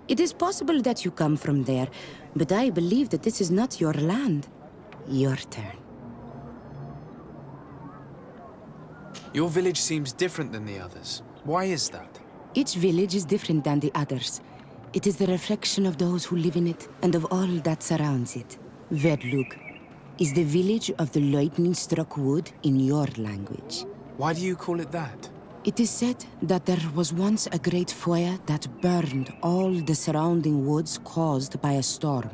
It is possible that you come from there, but I believe that this is not your land. Your turn. Your village seems different than the others. Why is that? Each village is different than the others. It is the reflection of those who live in it and of all that surrounds it. Verdlug is the village of the lightning-struck wood in your language. Why do you call it that? It is said that there was once a great fire that burned all the surrounding woods caused by a storm.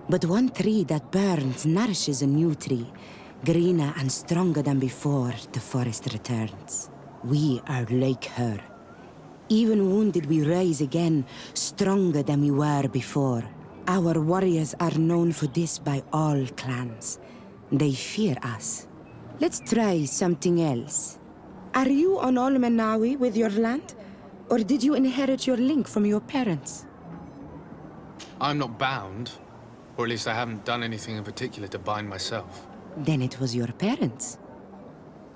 But one tree that burns nourishes a new tree. Greener and stronger than before, the forest returns. We are like her. Even wounded, we rise again, stronger than we were before. Our warriors are known for this by all clans. They fear us. Let's try something else. Are you on Olmenawi with your land? Or did you inherit your link from your parents? I'm not bound. Or at least I haven't done anything in particular to bind myself. Then it was your parents.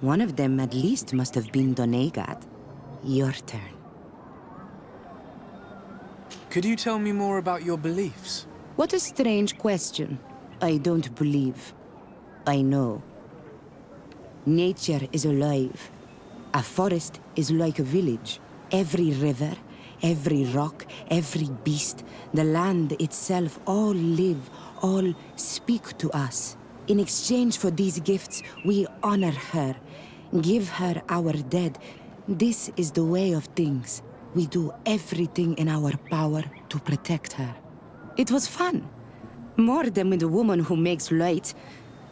One of them at least must have been Donegad. Your turn. Could you tell me more about your beliefs? What a strange question. I don't believe. I know. Nature is alive. A forest is like a village. Every river, every rock, every beast, the land itself, all live, all speak to us. In exchange for these gifts, we honor her, give her our dead. This is the way of things. We do everything in our power to protect her. It was fun. More than with the woman who makes light.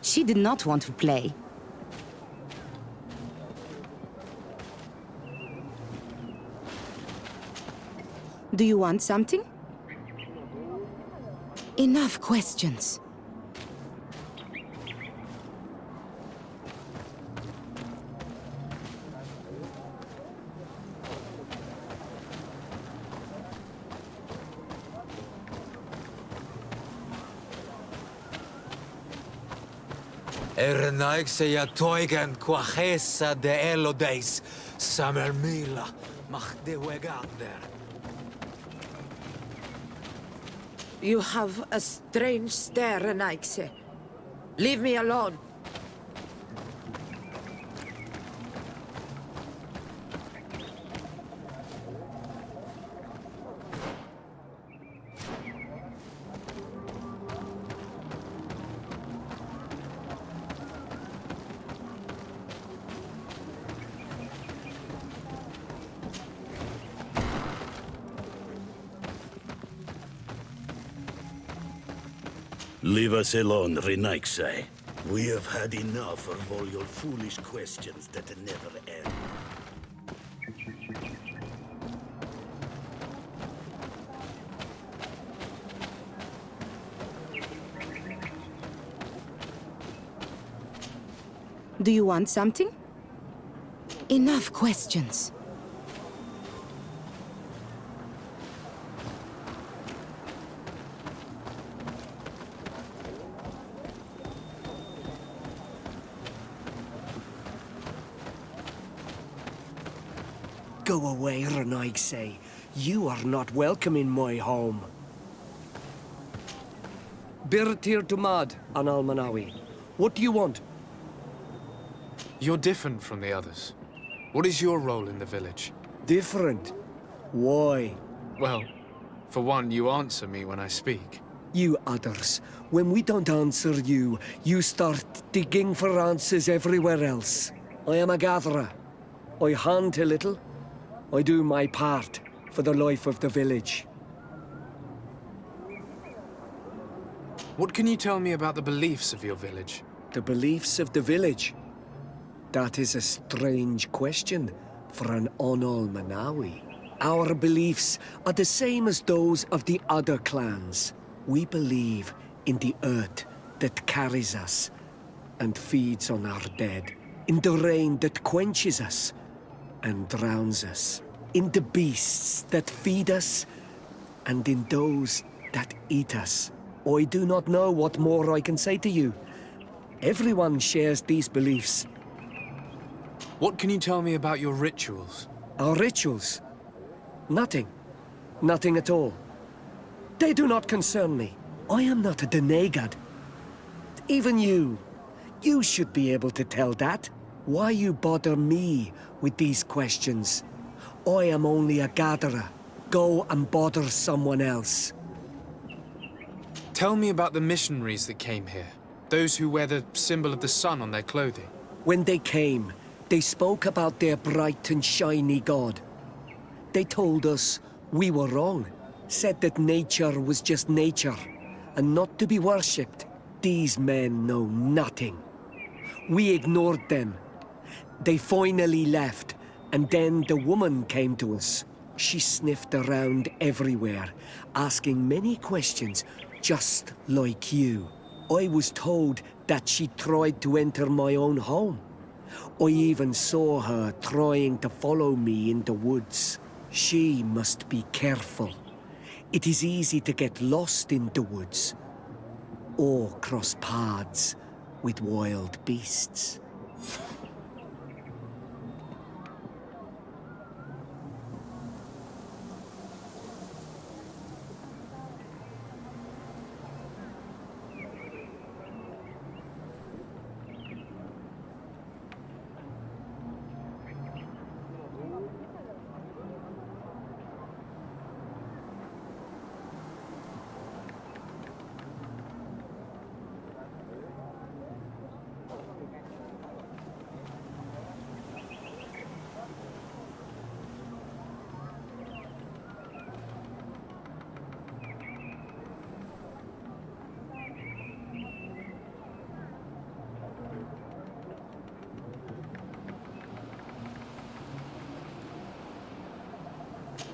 She did not want to play. Do you want something? Enough questions. Ernaixia toigen quachesa de elodeis, samermila, mach de wegander. You have a strange stare, Renaixe. Leave me alone. Leave us alone, Renaixe. We have had enough of all your foolish questions that never end. Do you want something? Enough questions. Go away, Renaixe. You are not welcome in my home. Birtir Dumad, an Almanawi. What do you want? You're different from the others. What is your role in the village? Different? Why? Well, for one, you answer me when I speak. You others, when we don't answer you, you start digging for answers everywhere else. I am a gatherer. I hunt a little. I do my part for the life of the village. What can you tell me about the beliefs of your village? The beliefs of the village? That is a strange question for an Onol-Manawi. Our beliefs are the same as those of the other clans. We believe in the earth that carries us and feeds on our dead, in the rain that quenches us and drowns us, in the beasts that feed us, and in those that eat us. I do not know what more I can say to you. Everyone shares these beliefs. What can you tell me about your rituals? Our rituals? Nothing. Nothing at all. They do not concern me. I am not a Donegad. Even you. You should be able to tell that. Why you bother me with these questions? I am only a gatherer. Go and bother someone else. Tell me about the missionaries that came here. Those who wear the symbol of the sun on their clothing. When they came, they spoke about their bright and shiny god. They told us we were wrong. Said that nature was just nature, and not to be worshipped. These men know nothing. We ignored them. They finally left, and then the woman came to us. She sniffed around everywhere, asking many questions, just like you. I was told that she tried to enter my own home. I even saw her trying to follow me in the woods. She must be careful. It is easy to get lost in the woods, or cross paths with wild beasts.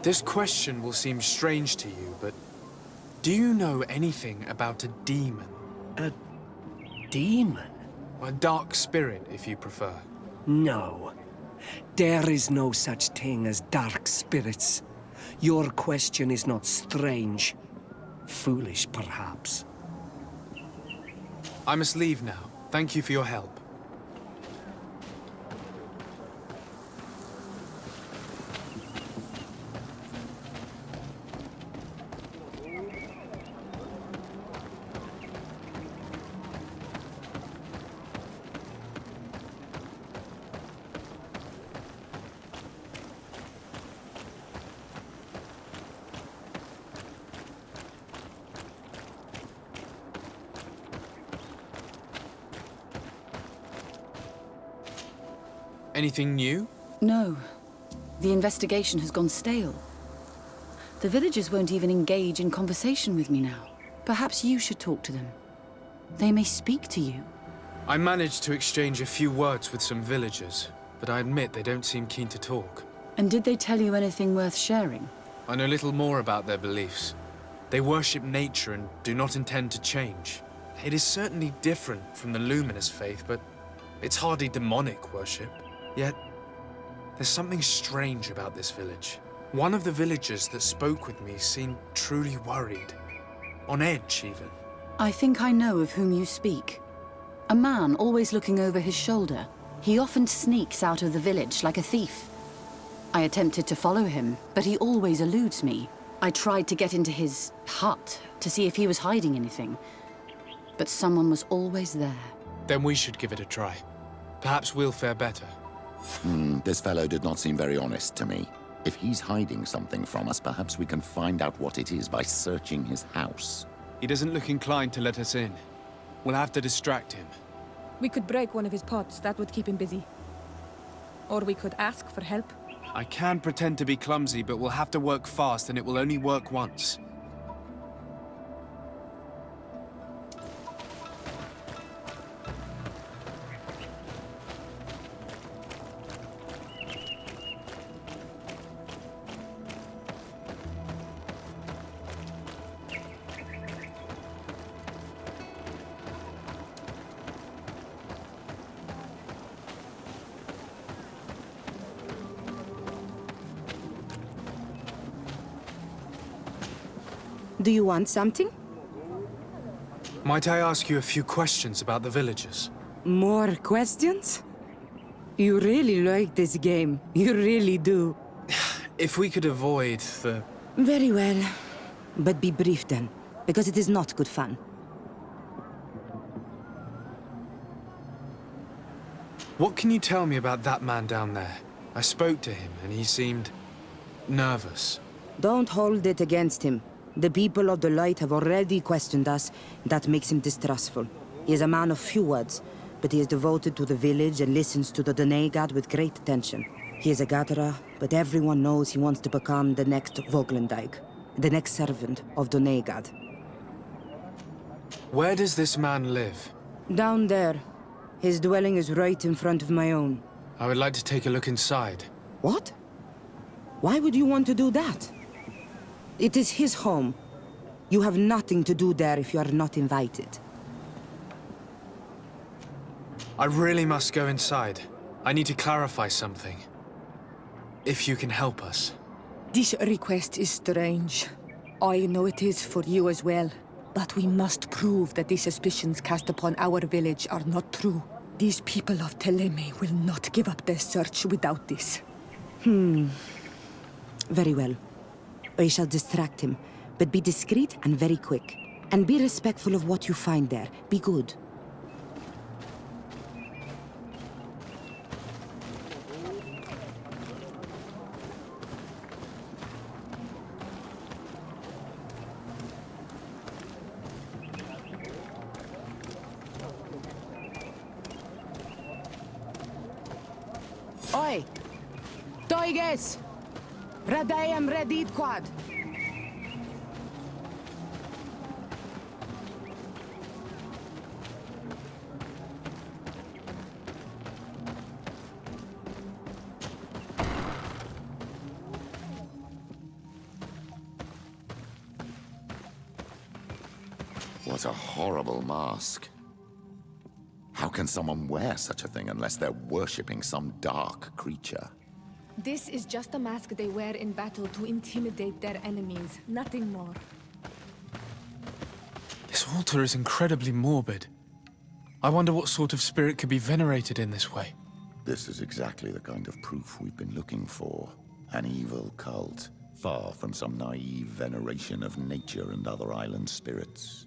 This question will seem strange to you, but do you know anything about a demon? A demon? A dark spirit, if you prefer. No. There is no such thing as dark spirits. Your question is not strange. Foolish, perhaps. I must leave now. Thank you for your help. Anything new? No. The investigation has gone stale. The villagers won't even engage in conversation with me now. Perhaps you should talk to them. They may speak to you. I managed to exchange a few words with some villagers, but I admit they don't seem keen to talk. And did they tell you anything worth sharing? I know little more about their beliefs. They worship nature and do not intend to change. It is certainly different from the luminous faith, but it's hardly demonic worship. Yet, there's something strange about this village. One of the villagers that spoke with me seemed truly worried. On edge, even. I think I know of whom you speak. A man always looking over his shoulder. He often sneaks out of the village like a thief. I attempted to follow him, but he always eludes me. I tried to get into his hut to see if he was hiding anything, but someone was always there. Then we should give it a try. Perhaps we'll fare better. This fellow did not seem very honest to me. If he's hiding something from us, perhaps we can find out what it is by searching his house. He doesn't look inclined to let us in. We'll have to distract him. We could break one of his pots. That would keep him busy. Or we could ask for help. I can pretend to be clumsy, but we'll have to work fast, and it will only work once. Do you want something? Might I ask you a few questions about the villagers? More questions? You really like this game. You really do. If we could avoid the... Very well. But be brief then, because it is not good fun. What can you tell me about that man down there? I spoke to him, and he seemed... nervous. Don't hold it against him. The people of the light have already questioned us. That makes him distrustful. He is a man of few words, but he is devoted to the village and listens to the Donegad with great attention. He is a gatherer, but everyone knows he wants to become the next Voglandijk, the next servant of Donegad. Where does this man live? Down there. His dwelling is right in front of my own. I would like to take a look inside. What? Why would you want to do that? It is his home. You have nothing to do there if you are not invited. I really must go inside. I need to clarify something. If you can help us. This request is strange. I know it is for you as well. But we must prove that the suspicions cast upon our village are not true. These people of Teleme will not give up their search without this. Very well. I shall distract him, but be discreet and very quick. And be respectful of what you find there. Be good. Oi! Toiges! Radayam redid quad! What a horrible mask. How can someone wear such a thing unless they're worshipping some dark creature? This is just a mask they wear in battle to intimidate their enemies, nothing more. This altar is incredibly morbid. I wonder what sort of spirit could be venerated in this way. This is exactly the kind of proof we've been looking for. An evil cult, far from some naive veneration of nature and other island spirits.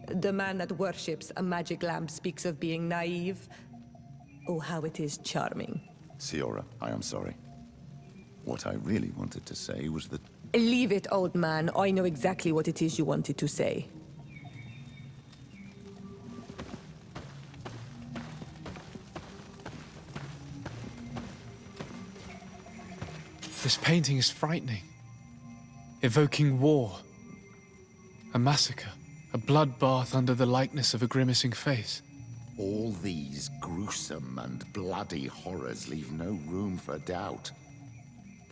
The man that worships a magic lamp speaks of being naive. Oh, how it is charming. Siora, I am sorry. What I really wanted to say was that... Leave it, old man. I know exactly what it is you wanted to say. This painting is frightening. Evoking war. A massacre. A bloodbath under the likeness of a grimacing face. All these gruesome and bloody horrors leave no room for doubt.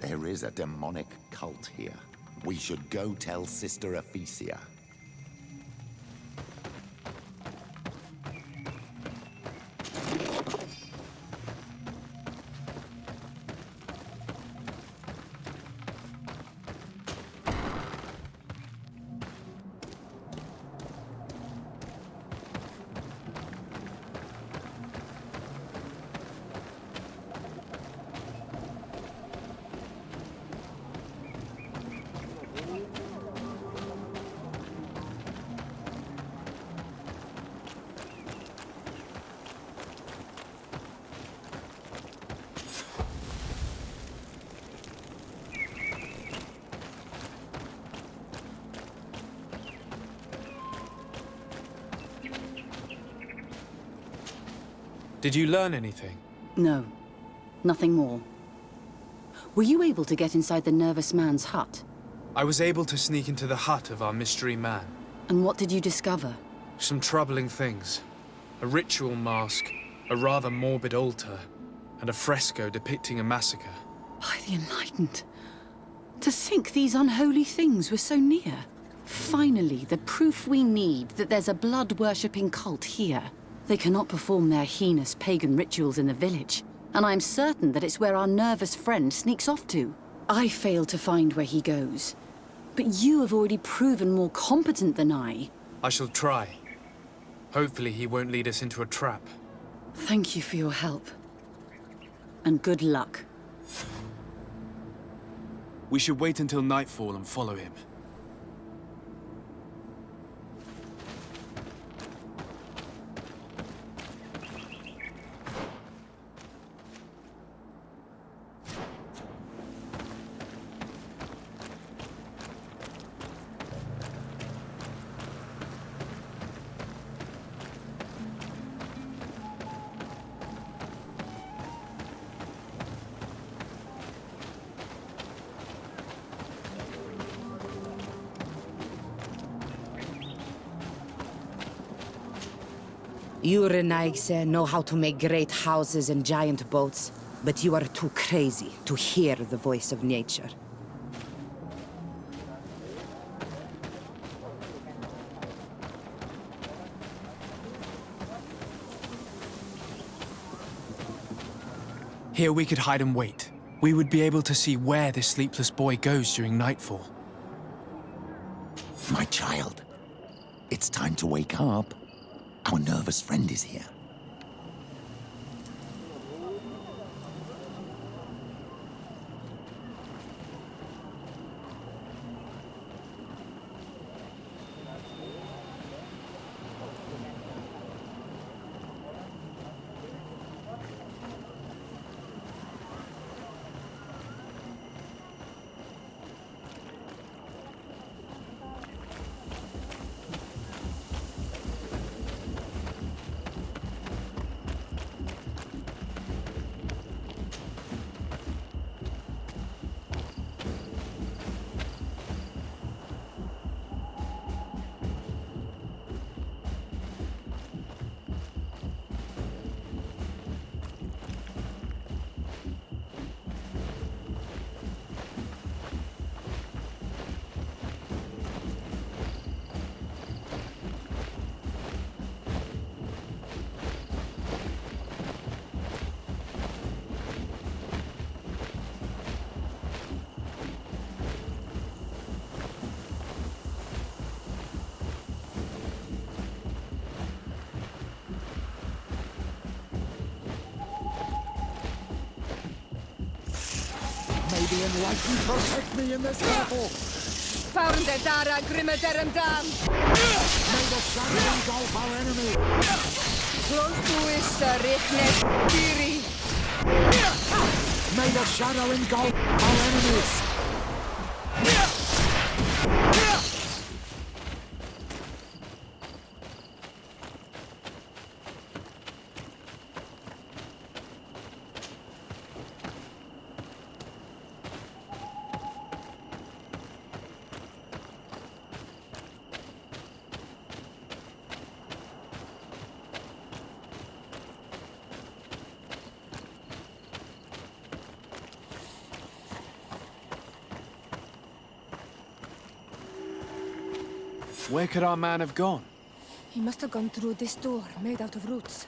There is a demonic cult here. We should go tell Sister Ephesia. Did you learn anything? No. Nothing more. Were you able to get inside the nervous man's hut? I was able to sneak into the hut of our mystery man. And what did you discover? Some troubling things. A ritual mask, a rather morbid altar, and a fresco depicting a massacre. By the Enlightened. To think these unholy things were so near. Finally, the proof we need that there's a blood-worshipping cult here. They cannot perform their heinous pagan rituals in the village, and I'm certain that it's where our nervous friend sneaks off to. I failed to find where he goes, but you have already proven more competent than I. I shall try. Hopefully he won't lead us into a trap. Thank you for your help. And good luck. We should wait until nightfall and follow him. You Renaigse know how to make great houses and giant boats. But you are too crazy to hear the voice of nature. Here we could hide and wait. We would be able to see where this sleepless boy goes during nightfall. My child, it's time to wake up. Our nervous friend is here. May the enlightened protect me in this battle! Found the Dara Grimmaderum Dam! May the shadow engulf our enemy! Close to is Richnet Kiri! May the shadow engulf our enemies! Where could our man have gone? He must have gone through this door, made out of roots.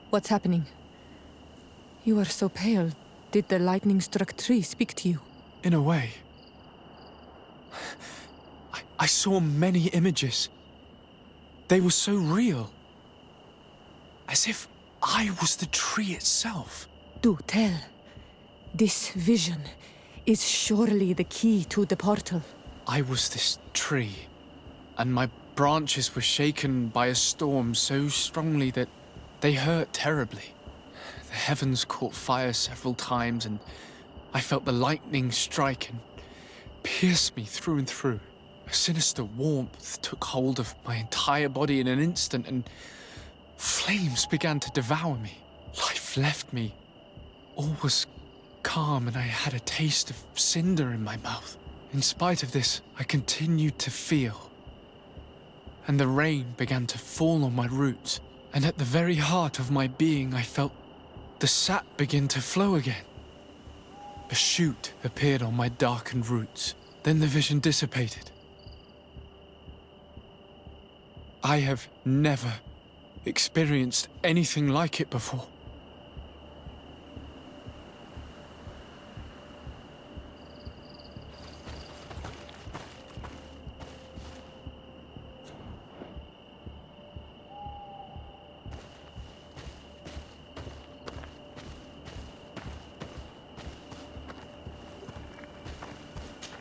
What's happening? You are so pale. Did the lightning-struck tree speak to you? In a way. I saw many images. They were so real. As if I was the tree itself. Do tell. This vision is surely the key to the portal. I was this tree, and my branches were shaken by a storm so strongly that they hurt terribly. The heavens caught fire several times, and I felt the lightning strike and pierce me through and through. A sinister warmth took hold of my entire body in an instant, and flames began to devour me. Life left me. All was calm, and I had a taste of cinder in my mouth. In spite of this, I continued to feel. And the rain began to fall on my roots. And at the very heart of my being, I felt the sap begin to flow again. A shoot appeared on my darkened roots. Then the vision dissipated. I have never experienced anything like it before.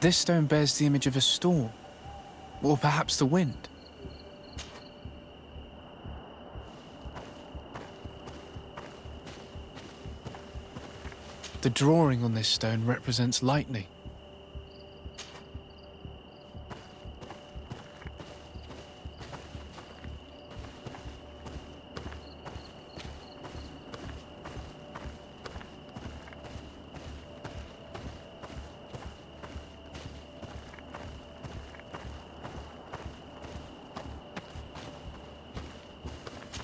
This stone bears the image of a storm, or perhaps the wind. The drawing on this stone represents lightning.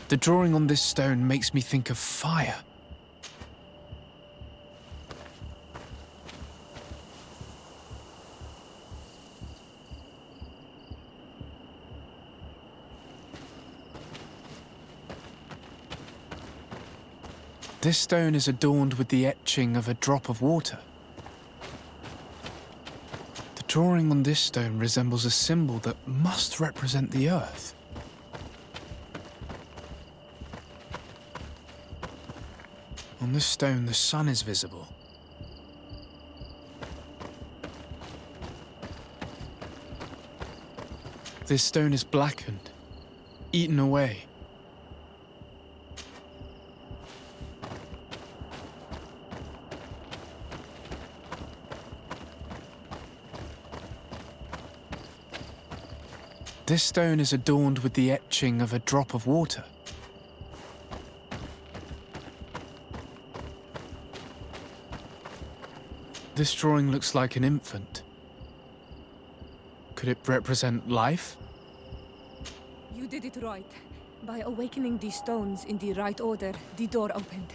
The drawing on this stone makes me think of fire. This stone is adorned with the etching of a drop of water. The drawing on this stone resembles a symbol that must represent the earth. On this stone, the sun is visible. This stone is blackened, eaten away. This stone is adorned with the etching of a drop of water. This drawing looks like an infant. Could it represent life? You did it right. By awakening these stones in the right order, the door opened.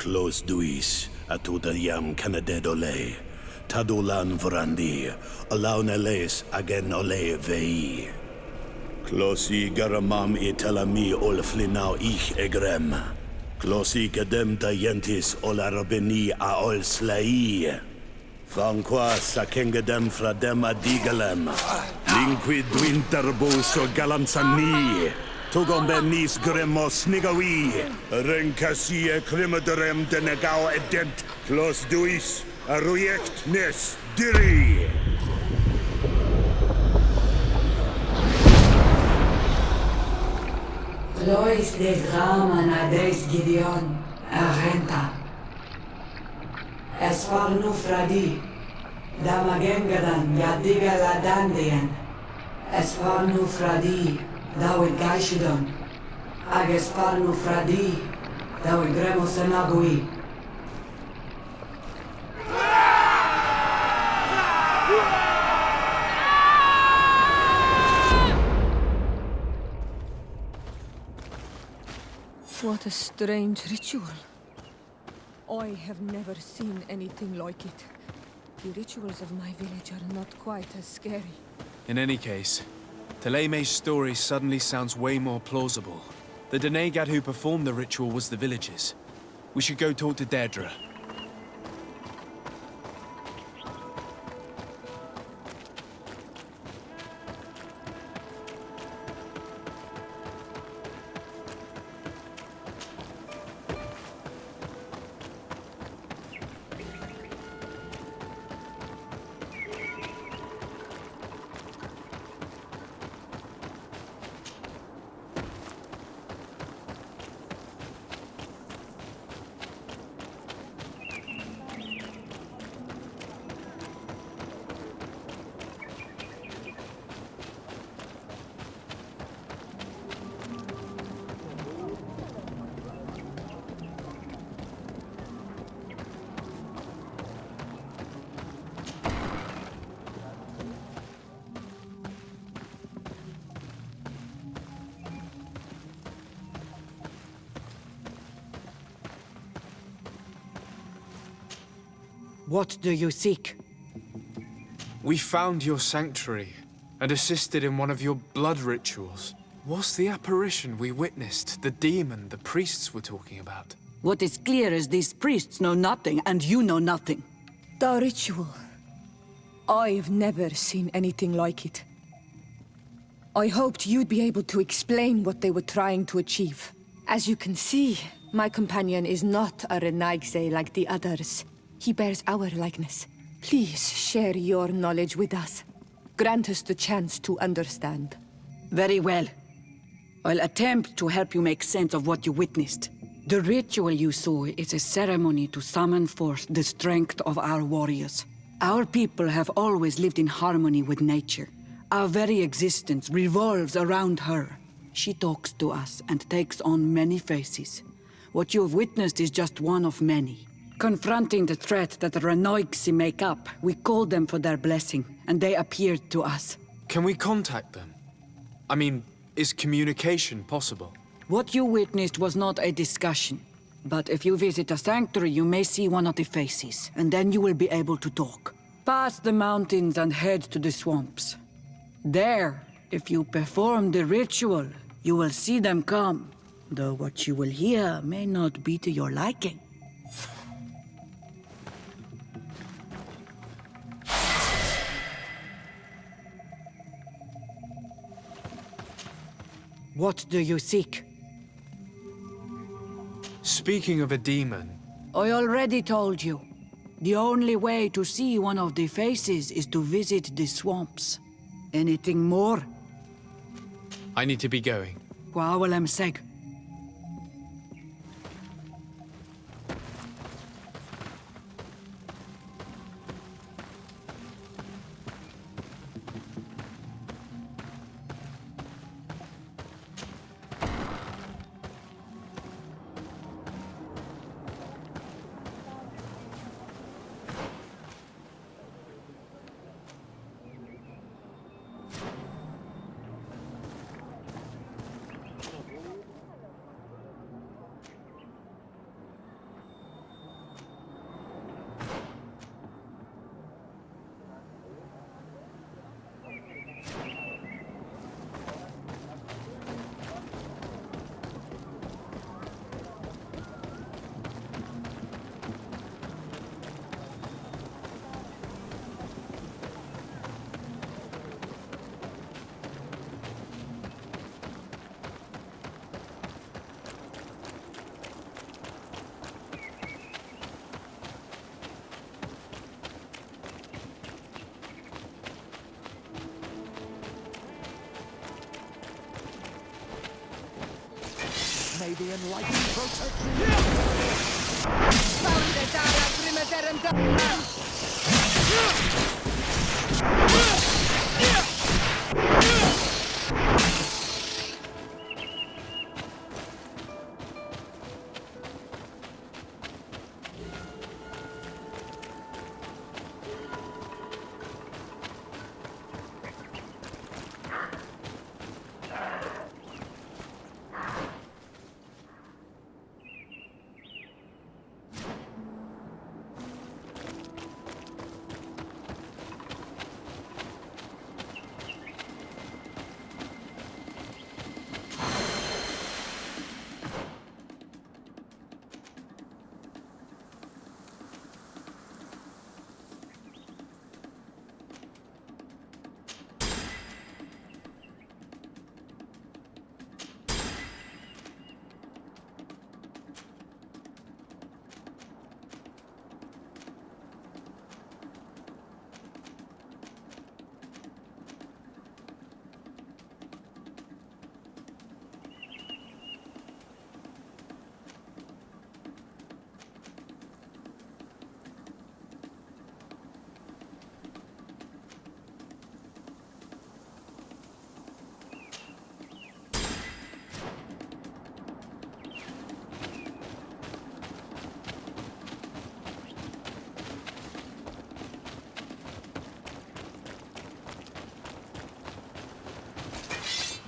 Close duis, atuda yam canadedole, tadulan vrandi, alauneles agen ole vei. Closi garamam itelami olflinau ich egrem. Closi gedem tayentis olarabeni a ol slai. Vanqua sakengedem fradem adigalem. Linquid winterbus o galamsani. Tugom benis gremos nigawi. Renkasie krimaderem denegau edent. Clos duis, a ruject nes diri. Lois de drama na des Gideon, Arenta. Esfarnu fradi, damagengadan yadiga la dandian. Esfarnu fradi, dawid gaishidon. Agesfarnu fradi, dawid gremos enagui. What a strange ritual. I have never seen anything like it. The rituals of my village are not quite as scary. In any case, Teleme's story suddenly sounds way more plausible. The Denegad who performed the ritual was the villagers. We should go talk to Deirdre. What do you seek? We found your sanctuary and assisted in one of your blood rituals. Was the apparition we witnessed the demon the priests were talking about? What is clear is these priests know nothing, and you know nothing. The ritual. I've never seen anything like it. I hoped you'd be able to explain what they were trying to achieve. As you can see, my companion is not a Renaigse like the others. He bears our likeness. Please share your knowledge with us. Grant us the chance to understand. Very well. I'll attempt to help you make sense of what you witnessed. The ritual you saw is a ceremony to summon forth the strength of our warriors. Our people have always lived in harmony with nature. Our very existence revolves around her. She talks to us and takes on many faces. What you have witnessed is just one of many. Confronting the threat that the Renoigsi make up, we called them for their blessing, and they appeared to us. Can we contact them? I mean, is communication possible? What you witnessed was not a discussion. But if you visit a sanctuary, you may see one of the faces, and then you will be able to talk. Pass the mountains and head to the swamps. There, if you perform the ritual, you will see them come. Though what you will hear may not be to your liking. What do you seek? Speaking of a demon... I already told you. The only way to see one of the faces is to visit the swamps. Anything more? I need to be going. Quawalem seg. May the enlightened protect me.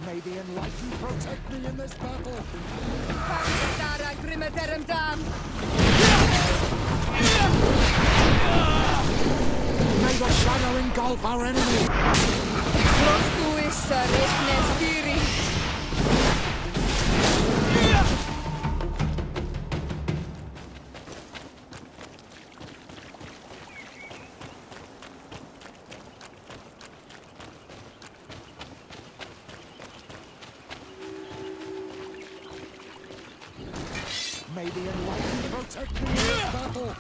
May the enlightened protect me in this battle. May the shadow engulf our enemy! May the enlightened protect me in this battle!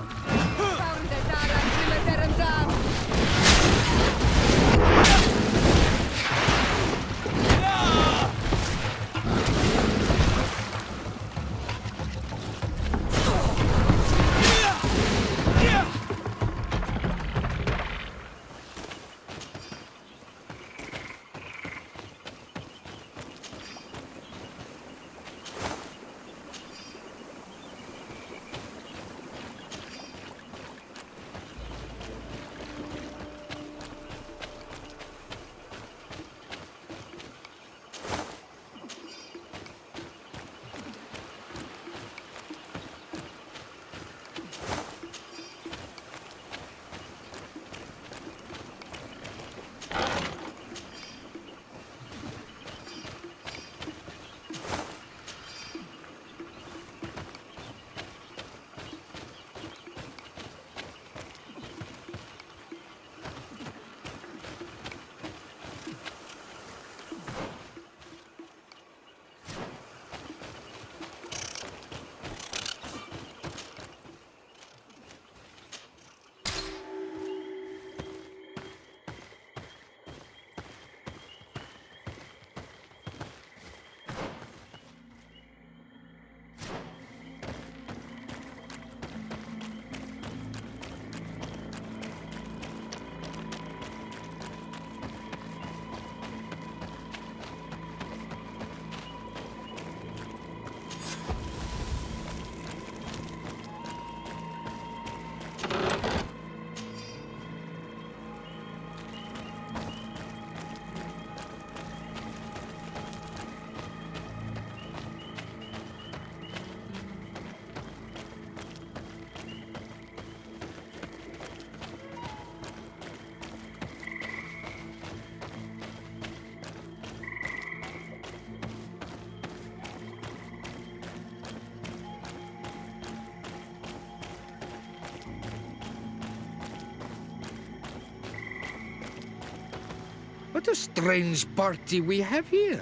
What a strange party we have here.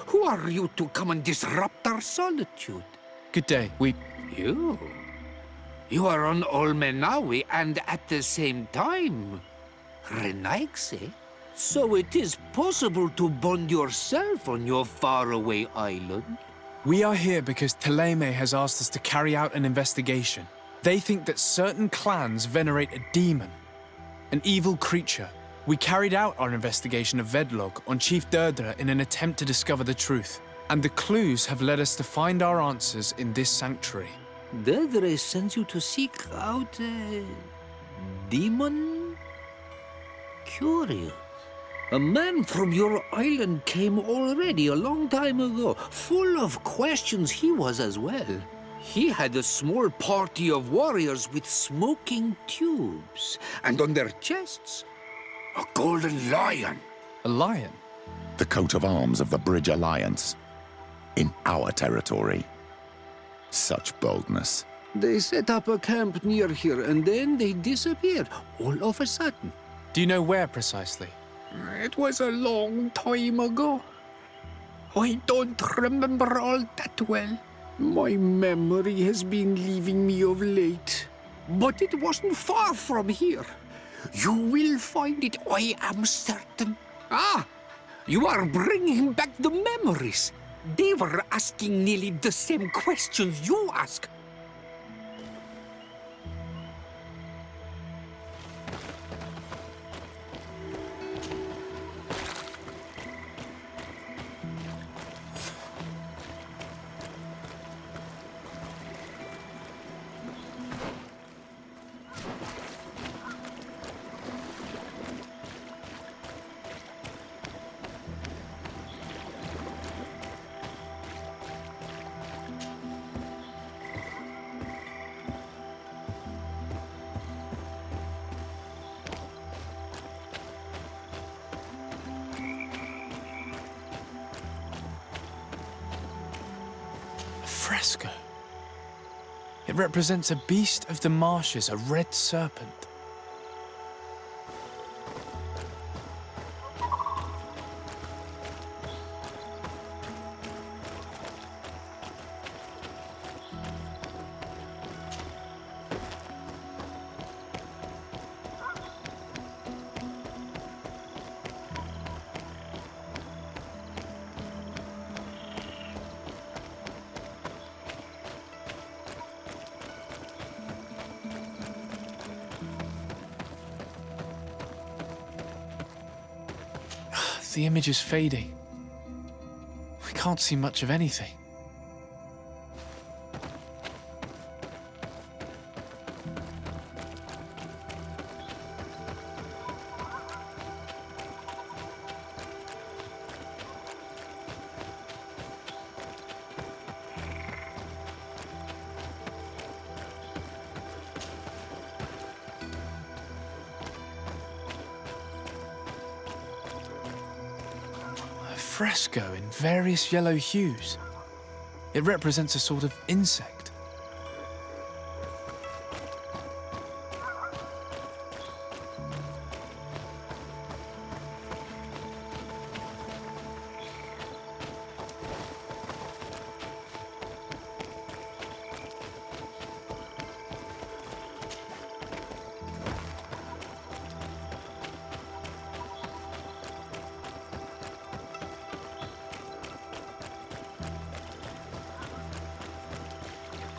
Who are you to come and disrupt our solitude? Good day. You? You are on Olmenawi and at the same time, Renaigse? So it is possible to bond yourself on your faraway island? We are here because Thélème has asked us to carry out an investigation. They think that certain clans venerate a demon, an evil creature. We carried out our investigation of Vedlog on Chief Deirdre in an attempt to discover the truth, and the clues have led us to find our answers in this sanctuary. Deirdre sends you to seek out a demon? Curious. A man from your island came already a long time ago. Full of questions he was as well. He had a small party of warriors with smoking tubes, and on their chests, a golden lion. A lion? The coat of arms of the Bridge Alliance. In our territory. Such boldness. They set up a camp near here, and then they disappeared, all of a sudden. Do you know where precisely? It was a long time ago. I don't remember all that well. My memory has been leaving me of late. But it wasn't far from here. You will find it, I am certain. Ah, you are bringing back the memories. They were asking nearly the same questions you ask. fresco. It represents a beast of the marshes, a red serpent. The image is fading. We can't see much of anything. Fresco in various yellow hues. It represents a sort of insect.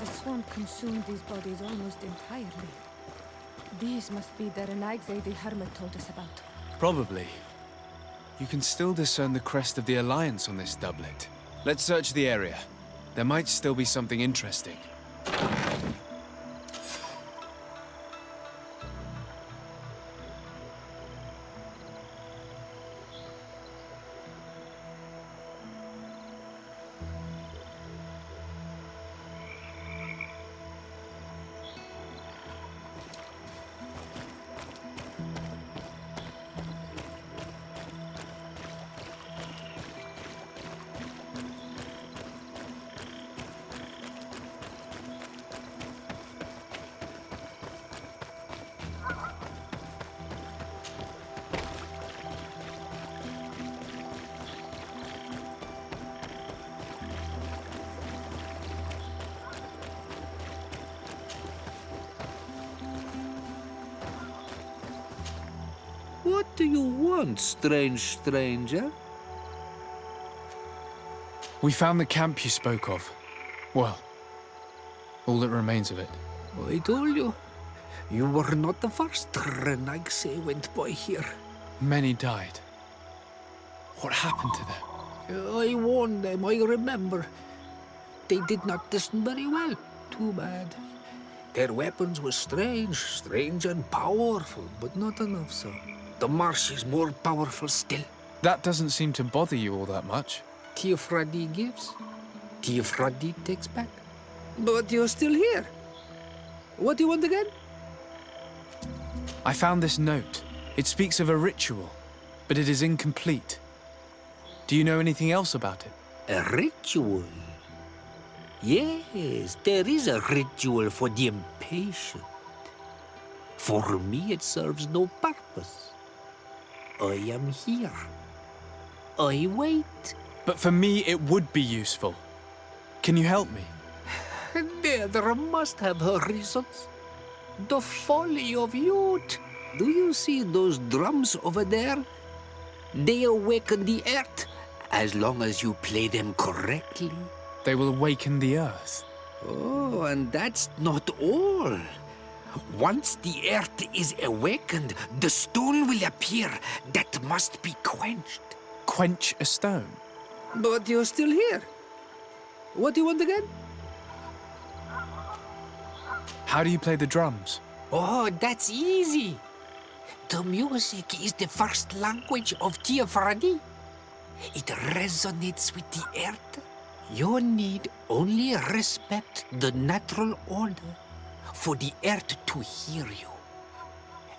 The swamp consumed these bodies almost entirely. These must be the Renaigse the Hermit told us about. Probably. You can still discern the crest of the Alliance on this doublet. Let's search the area. There might still be something interesting. What do you want, strange stranger? We found the camp you spoke of. Well, all that remains of it. I told you. You were not the first Renaigse went by here. Many died. What happened to them? I warned them, I remember. They did not listen very well. Too bad. Their weapons were strange and powerful, but not enough so. The marsh is more powerful still. That doesn't seem to bother you all that much. Tiefradi gives, Tiefradi takes back. But you're still here. What do you want again? I found this note. It speaks of a ritual, but it is incomplete. Do you know anything else about it? A ritual? Yes, there is a ritual for the impatient. For me, it serves no purpose. I am here. I wait. But for me, it would be useful. Can you help me? There must have her reasons. The folly of youth. Do you see those drums over there? They awaken the earth, as long as you play them correctly. They will awaken the earth. Oh, and that's not all. Once the earth is awakened, the stone will appear that must be quenched. Quench a stone? But you're still here. What do you want again? How do you play the drums? Oh, that's easy. The music is the first language of Tiefradi. It resonates with the earth. You need only respect the natural order for the earth to hear you.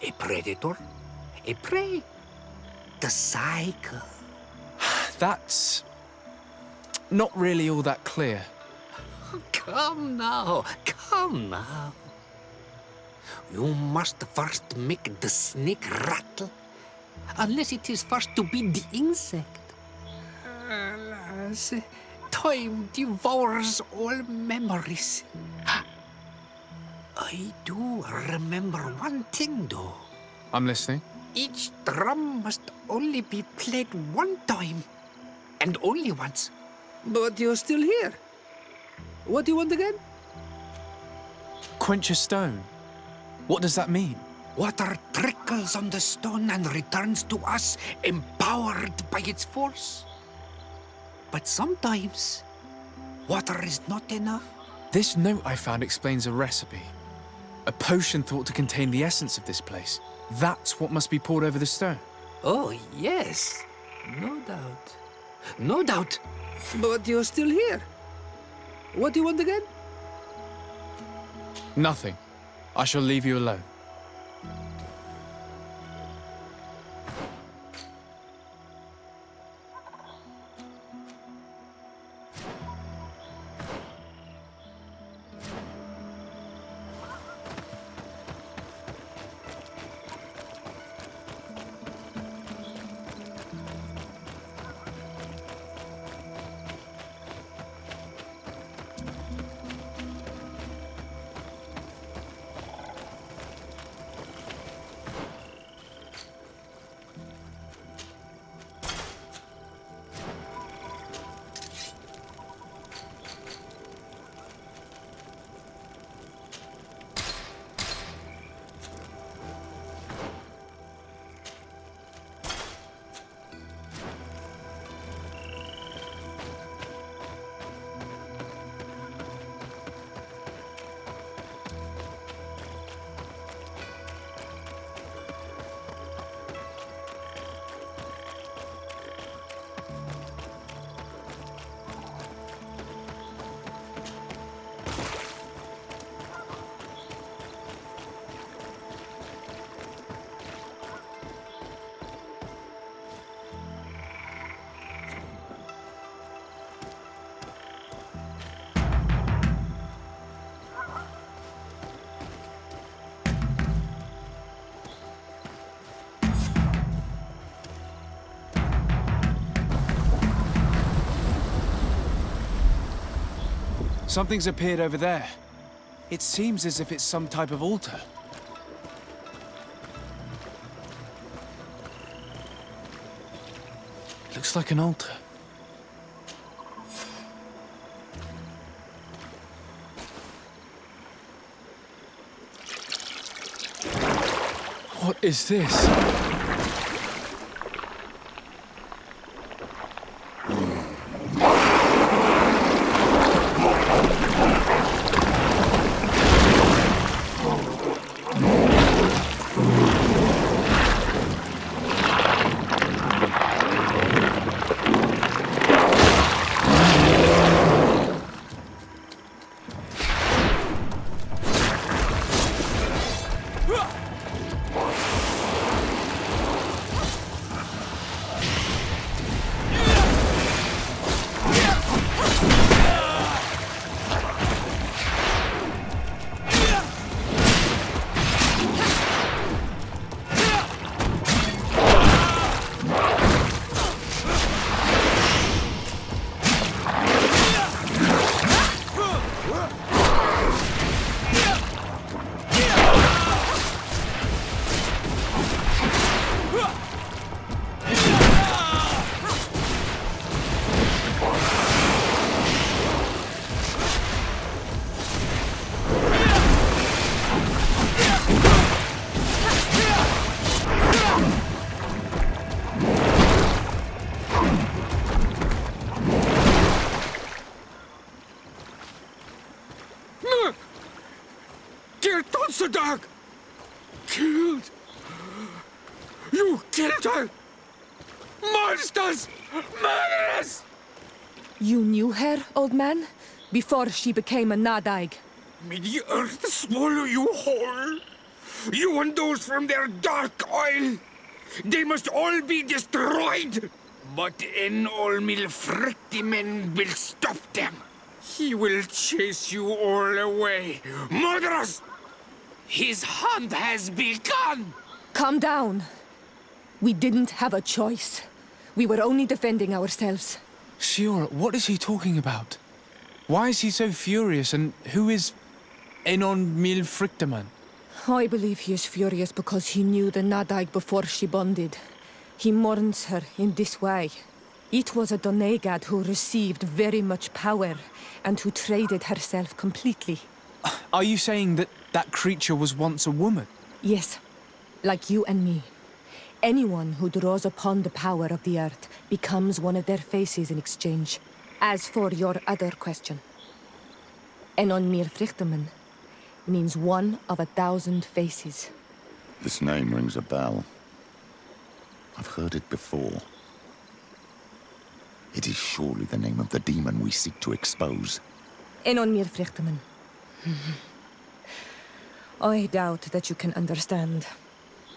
A predator, a prey. The cycle. That's not really all that clear. Come now, come now. You must first make the snake rattle, unless it is first to be the insect. Alas, time devours all memories. I do remember one thing, though. I'm listening. Each drum must only be played one time, and only once. But you're still here. What do you want again? Quench a stone. What does that mean? Water trickles on the stone and returns to us, empowered by its force. But sometimes, water is not enough. This note I found explains a recipe. A potion thought to contain the essence of this place. That's what must be poured over the stone. Oh, yes. No doubt. No doubt. But you're still here. What do you want again? Nothing. I shall leave you alone. Something's appeared over there. It seems as if it's some type of altar. Looks like an altar. What is this? Killed! You killed her! Monsters! Murderers! You knew her, old man? Before she became a Nadaig? May the earth swallow you whole! You and those from their dark oil! They must all be destroyed! But en all mil frikti men will stop them! He will chase you all away. Murderers! His hunt has begun! Calm down. We didn't have a choice. We were only defending ourselves. Siora, what is he talking about? Why is he so furious, and who is Enon Mil Frichteman? I believe he is furious because he knew the Nadaig before she bonded. He mourns her in this way. It was a Donegad who received very much power, and who traded herself completely. Are you saying that that creature was once a woman? Yes, like you and me. Anyone who draws upon the power of the earth becomes one of their faces in exchange. As for your other question, Enon Mir Frichteman means one of 1,000 faces. This name rings a bell. I've heard it before. It is surely the name of the demon we seek to expose. Enon Mir Frichteman. I doubt that you can understand.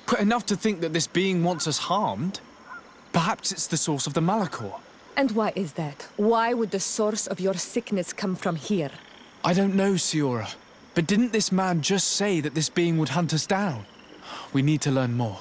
But enough to think that this being wants us harmed? Perhaps it's the source of the Malachor. And why is that? Why would the source of your sickness come from here? I don't know, Siora. But didn't this man just say that this being would hunt us down? We need to learn more.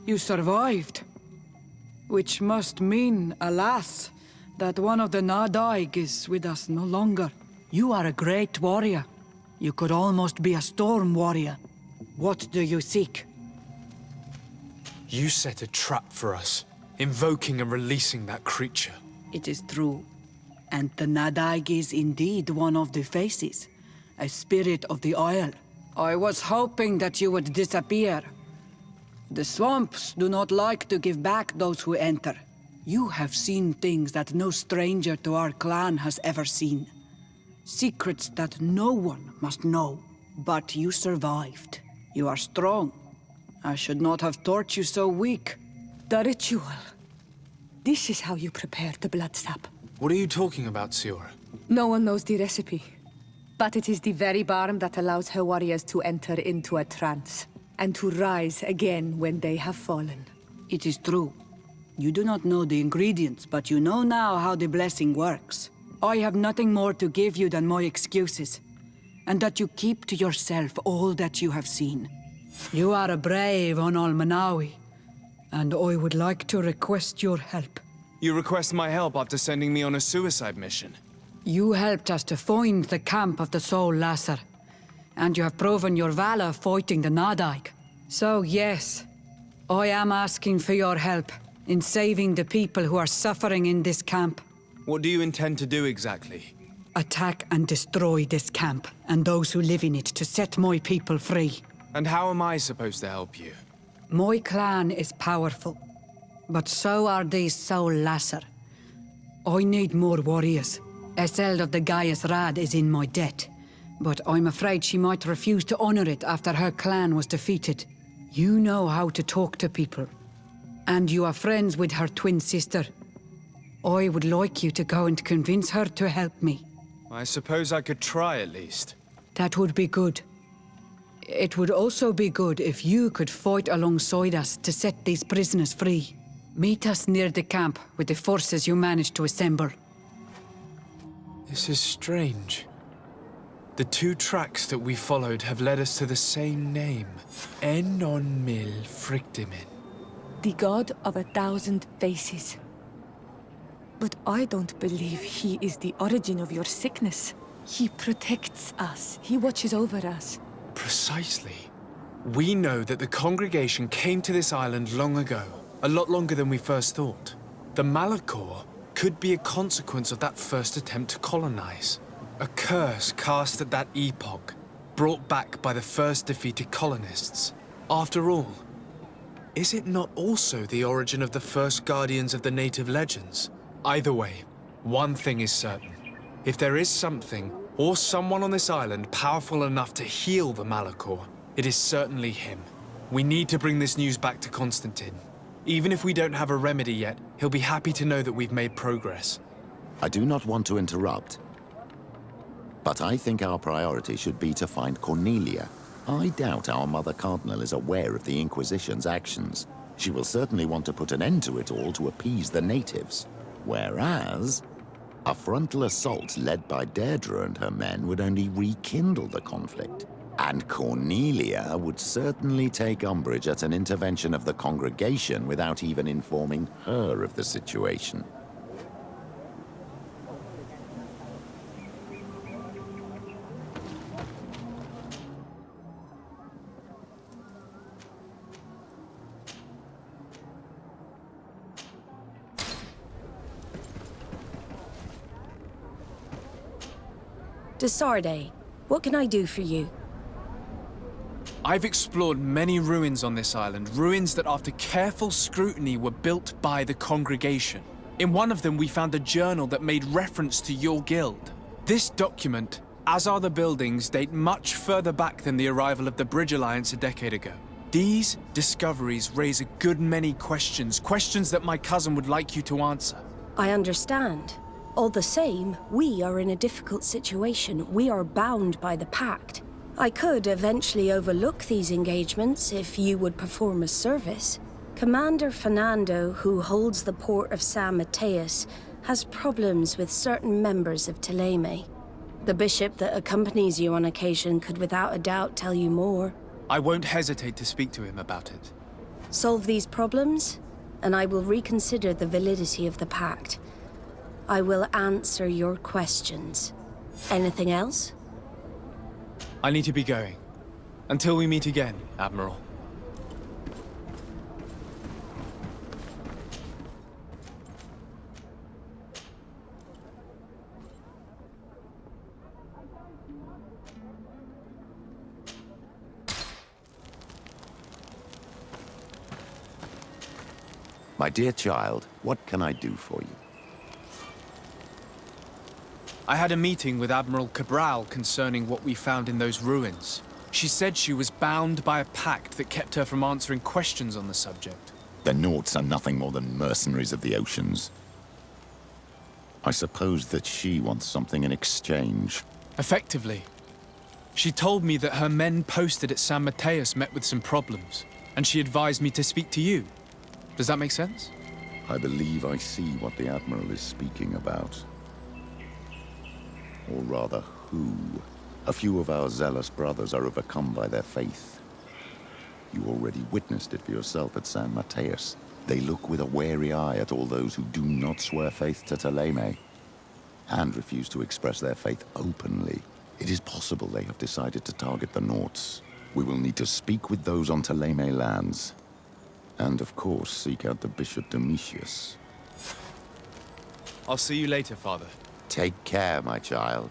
You survived. Which must mean, alas, that one of the Nadaig is with us no longer. You are a great warrior. You could almost be a storm warrior. What do you seek? You set a trap for us, invoking and releasing that creature. It is true. And the Nadaig is indeed one of the faces. A spirit of the Isle. I was hoping that you would disappear. The swamps do not like to give back those who enter. You have seen things that no stranger to our clan has ever seen. Secrets that no one must know. But you survived. You are strong. I should not have thought you so weak. The ritual. This is how you prepare the blood sap. What are you talking about, Siora? No one knows the recipe. But it is the very balm that allows her warriors to enter into a trance. And to rise again when they have fallen. It is true. You do not know the ingredients, but you know now how the blessing works. I have nothing more to give you than my excuses, and that you keep to yourself all that you have seen. You are a brave Onol Manawi, and I would like to request your help. You request my help after sending me on a suicide mission? You helped us to find the camp of the Soul Lasser. And you have proven your valor fighting the Nadaig. So yes, I am asking for your help in saving the people who are suffering in this camp. What do you intend to do exactly? Attack and destroy this camp, and those who live in it, to set my people free. And how am I supposed to help you? My clan is powerful, but so are these Soul Lasser. I need more warriors. Eseld of the Gaius Rad is in my debt. But I'm afraid she might refuse to honor it after her clan was defeated. You know how to talk to people. And you are friends with her twin sister. I would like you to go and convince her to help me. I suppose I could try at least. That would be good. It would also be good if you could fight alongside us to set these prisoners free. Meet us near the camp with the forces you managed to assemble. This is strange. The two tracks that we followed have led us to the same name. Enon Mil Frichteman. The god of 1,000 faces. But I don't believe he is the origin of your sickness. He protects us. He watches over us. Precisely. We know that the congregation came to this island long ago, a lot longer than we first thought. The Malachor could be a consequence of that first attempt to colonize. A curse cast at that epoch, brought back by the first defeated colonists. After all, is it not also the origin of the first guardians of the native legends? Either way, one thing is certain. If there is something, or someone on this island powerful enough to heal the Malachor, it is certainly him. We need to bring this news back to Constantine. Even if we don't have a remedy yet, he'll be happy to know that we've made progress. I do not want to interrupt, but I think our priority should be to find Cornelia. I doubt our Mother Cardinal is aware of the Inquisition's actions. She will certainly want to put an end to it all to appease the natives. Whereas, a frontal assault led by Deirdre and her men would only rekindle the conflict. And Cornelia would certainly take umbrage at an intervention of the congregation without even informing her of the situation. To Sardet, what can I do for you? I've explored many ruins on this island, ruins that after careful scrutiny were built by the congregation. In one of them we found a journal that made reference to your guild. This document, as are the buildings, date much further back than the arrival of the Bridge Alliance a decade ago. These discoveries raise a good many questions, questions that my cousin would like you to answer. I understand. All the same, we are in a difficult situation. We are bound by the Pact. I could eventually overlook these engagements if you would perform a service. Commander Fernando, who holds the port of San Mateus, has problems with certain members of Thélème. The bishop that accompanies you on occasion could without a doubt tell you more. I won't hesitate to speak to him about it. Solve these problems, and I will reconsider the validity of the Pact. I will answer your questions. Anything else? I need to be going. Until we meet again, Admiral. My dear child, what can I do for you? I had a meeting with Admiral Cabral concerning what we found in those ruins. She said she was bound by a pact that kept her from answering questions on the subject. The Nauts are nothing more than mercenaries of the oceans. I suppose that she wants something in exchange. Effectively. She told me that her men posted at San Mateus met with some problems, and she advised me to speak to you. Does that make sense? I believe I see what the Admiral is speaking about. Or rather, who. A few of our zealous brothers are overcome by their faith. You already witnessed it for yourself at San Mateus. They look with a wary eye at all those who do not swear faith to Thélème, and refuse to express their faith openly. It is possible they have decided to target the Nauts. We will need to speak with those on Thélème lands. And of course, seek out the Bishop Domitius. I'll see you later, Father. Take care, my child.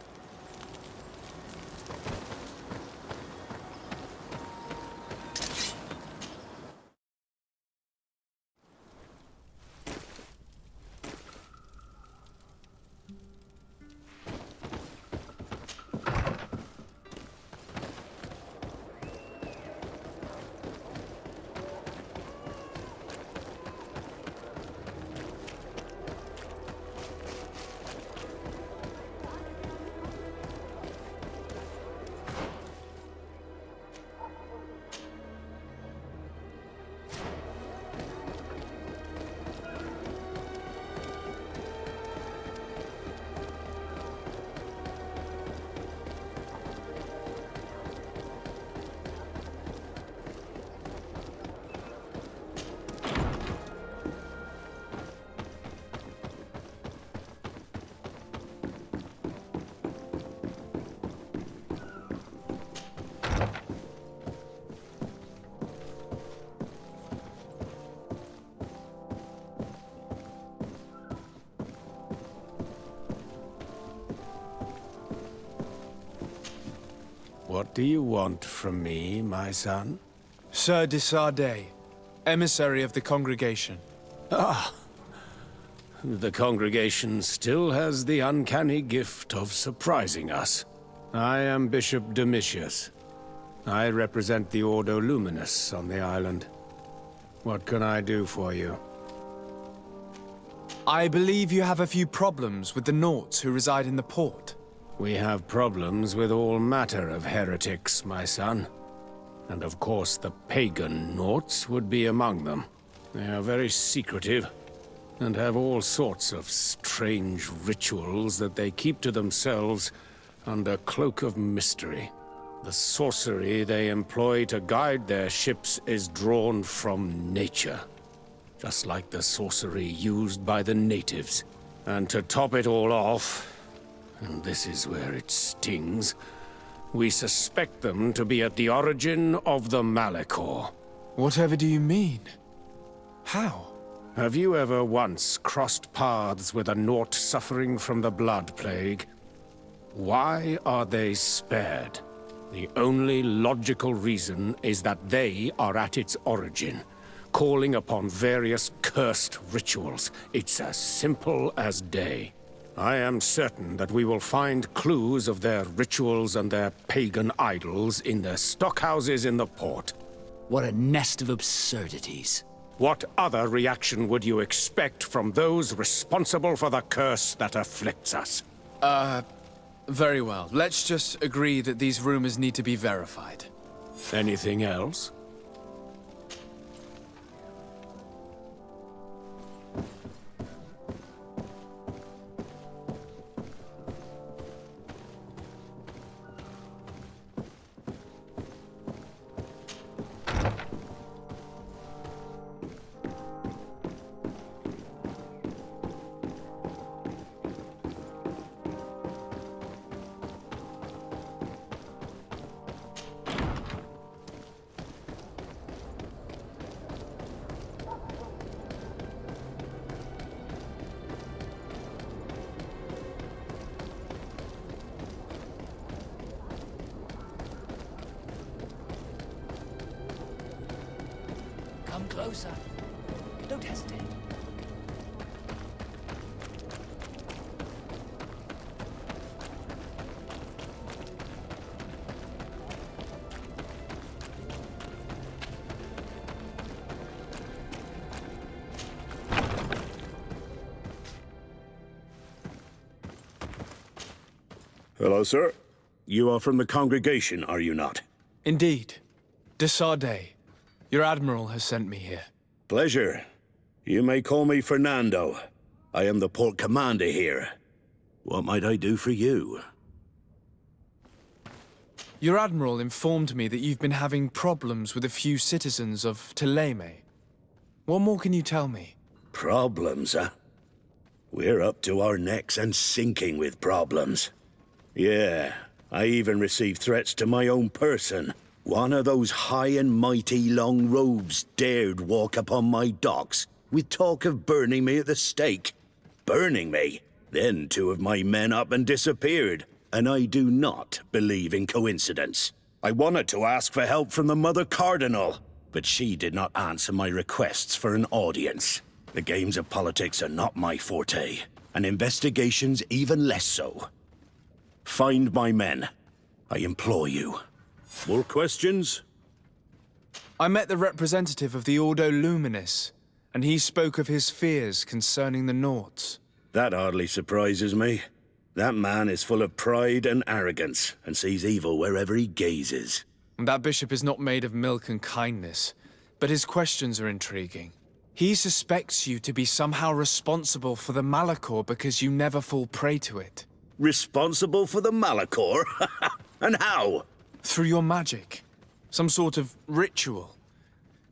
What do you want from me, my son? Sir de Sardet, emissary of the congregation. Ah, the congregation still has the uncanny gift of surprising us. I am Bishop Domitius. I represent the Ordo Luminous on the island. What can I do for you? I believe you have a few problems with the Nauts who reside in the port. We have problems with all matter of heretics, my son. And of course the pagan Nauts would be among them. They are very secretive, and have all sorts of strange rituals that they keep to themselves under cloak of mystery. The sorcery they employ to guide their ships is drawn from nature, just like the sorcery used by the natives. And to top it all off, and this is where it stings, we suspect them to be at the origin of the Malachor. Whatever do you mean? How? Have you ever once crossed paths with a Naut suffering from the Blood Plague? Why are they spared? The only logical reason is that they are at its origin, calling upon various cursed rituals. It's as simple as day. I am certain that we will find clues of their rituals and their pagan idols in their stockhouses in the port. What a nest of absurdities. What other reaction would you expect from those responsible for the curse that afflicts us? Very well. Let's just agree that these rumors need to be verified. Anything else? Come closer. Don't hesitate. Hello, sir. You are from the congregation, are you not? Indeed. De Sardet, your admiral has sent me here. Pleasure. You may call me Fernando. I am the port commander here. What might I do for you? Your admiral informed me that you've been having problems with a few citizens of Tierna. What more can you tell me? Problems, huh? We're up to our necks and sinking with problems. Yeah, I even received threats to my own person. One of those high and mighty long robes dared walk upon my docks with talk of burning me at the stake. Burning me? Then two of my men up and disappeared, and I do not believe in coincidence. I wanted to ask for help from the Mother Cardinal, but she did not answer my requests for an audience. The games of politics are not my forte, and investigations even less so. Find my men. I implore you. More questions? I met the representative of the Ordo Luminous, and he spoke of his fears concerning the Nauts. That hardly surprises me. That man is full of pride and arrogance, and sees evil wherever he gazes. That bishop is not made of milk and kindness, but his questions are intriguing. He suspects you to be somehow responsible for the Malachor because you never fall prey to it. Responsible for the Malachor? And how? Through your magic. Some sort of ritual.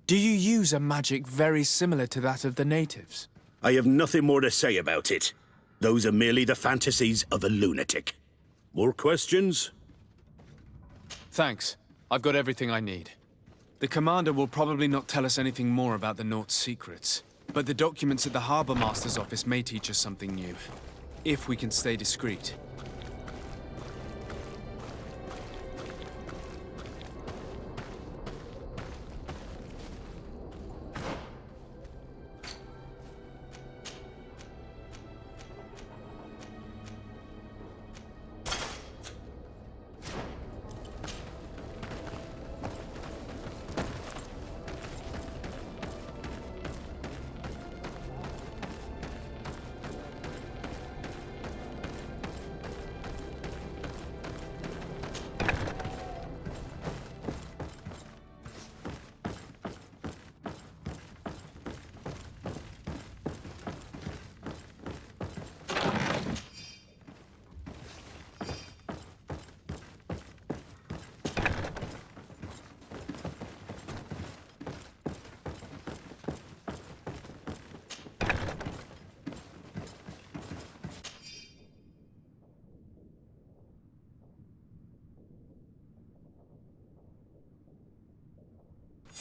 Do you use a magic very similar to that of the natives? I have nothing more to say about it. Those are merely the fantasies of a lunatic. More questions? Thanks. I've got everything I need. The commander will probably not tell us anything more about the Naut's secrets, but the documents at the Harbour Master's office may teach us something new, if we can stay discreet.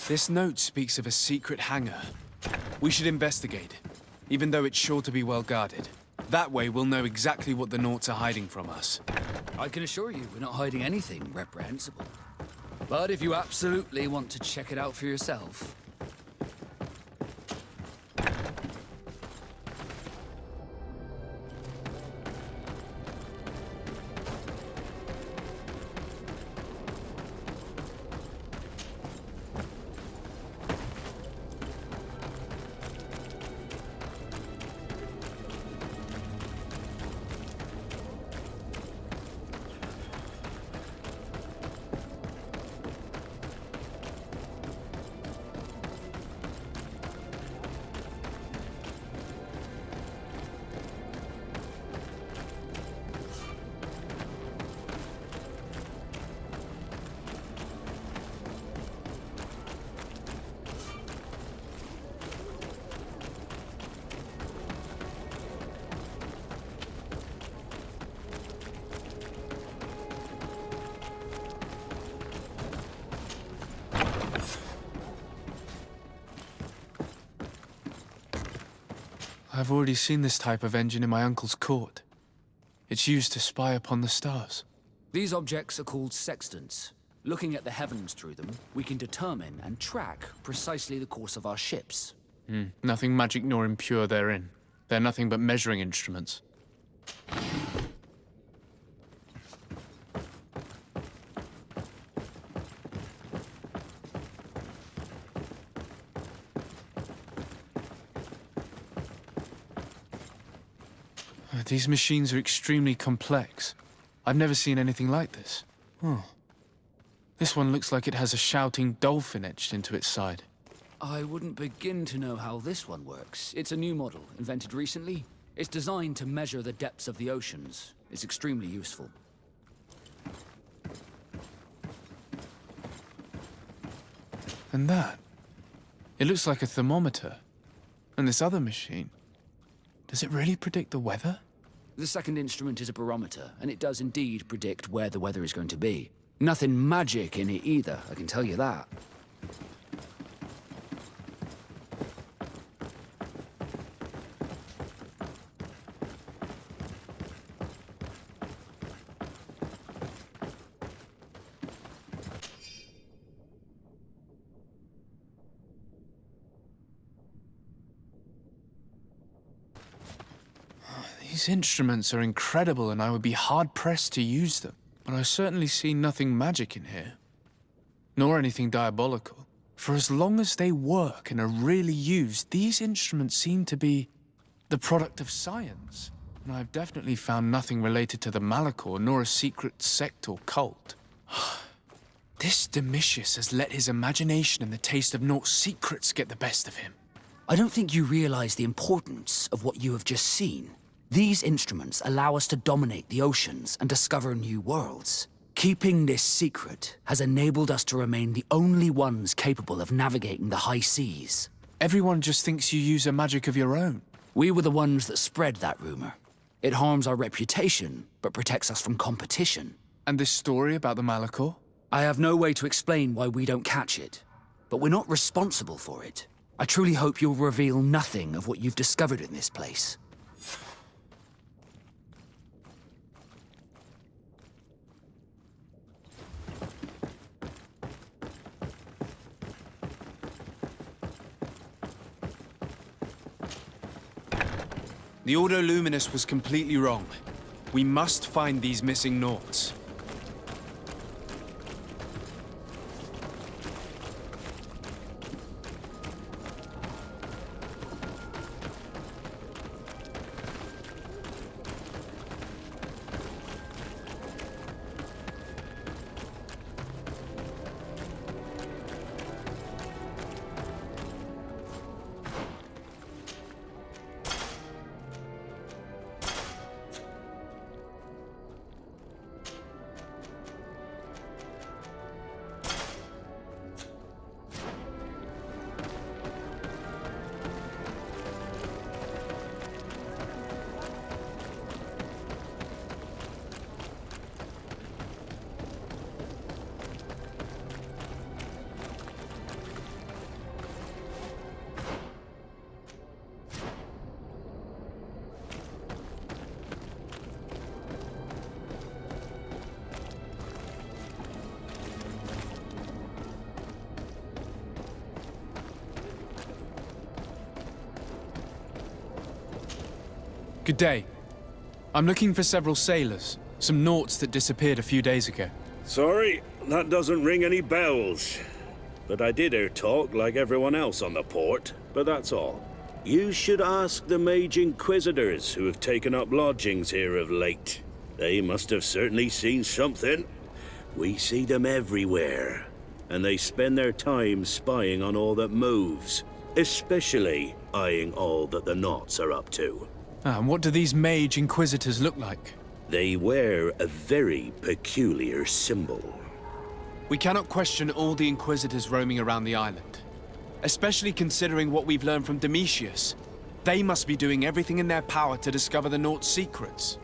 This note speaks of a secret hangar. We should investigate, even though it's sure to be well guarded. That way we'll know exactly what the Naughts are hiding from us. I can assure you we're not hiding anything reprehensible. But if you absolutely want to check it out for yourself... I've already seen this type of engine in my uncle's court. It's used to spy upon the stars. These objects are called sextants. Looking at the heavens through them, we can determine and track precisely the course of our ships. Nothing magic nor impure therein. They're nothing but measuring instruments. These machines are extremely complex. I've never seen anything like this. This one looks like it has a shouting dolphin etched into its side. I wouldn't begin to know how this one works. It's a new model, invented recently. It's designed to measure the depths of the oceans. It's extremely useful. And that? It looks like a thermometer. And this other machine, does it really predict the weather? The second instrument is a barometer, and it does indeed predict where the weather is going to be. Nothing magic in it either, I can tell you that. These instruments are incredible, and I would be hard-pressed to use them. But I certainly see nothing magic in here. Nor anything diabolical. For as long as they work and are really used, these instruments seem to be the product of science. And I've definitely found nothing related to the Malachor, nor a secret sect or cult. This Domitius has let his imagination and the taste of Naught's secrets get the best of him. I don't think you realize the importance of what you have just seen. These instruments allow us to dominate the oceans and discover new worlds. Keeping this secret has enabled us to remain the only ones capable of navigating the high seas. Everyone just thinks you use a magic of your own. We were the ones that spread that rumor. It harms our reputation, but protects us from competition. And this story about the Malachor? I have no way to explain why we don't catch it, but we're not responsible for it. I truly hope you'll reveal nothing of what you've discovered in this place. The Ordo Luminous was completely wrong. We must find these missing Naughts. Good day. I'm looking for several sailors. Some naughts that disappeared a few days ago. Sorry, that doesn't ring any bells. But I did hear talk like everyone else on the port, but that's all. You should ask the Mage Inquisitors who have taken up lodgings here of late. They must have certainly seen something. We see them everywhere, and they spend their time spying on all that moves, especially eyeing all that the Naughts are up to. And what do these Mage Inquisitors look like? They wear a very peculiar symbol. We cannot question all the Inquisitors roaming around the island. Especially considering what we've learned from Demetius. They must be doing everything in their power to discover the Naught's secrets.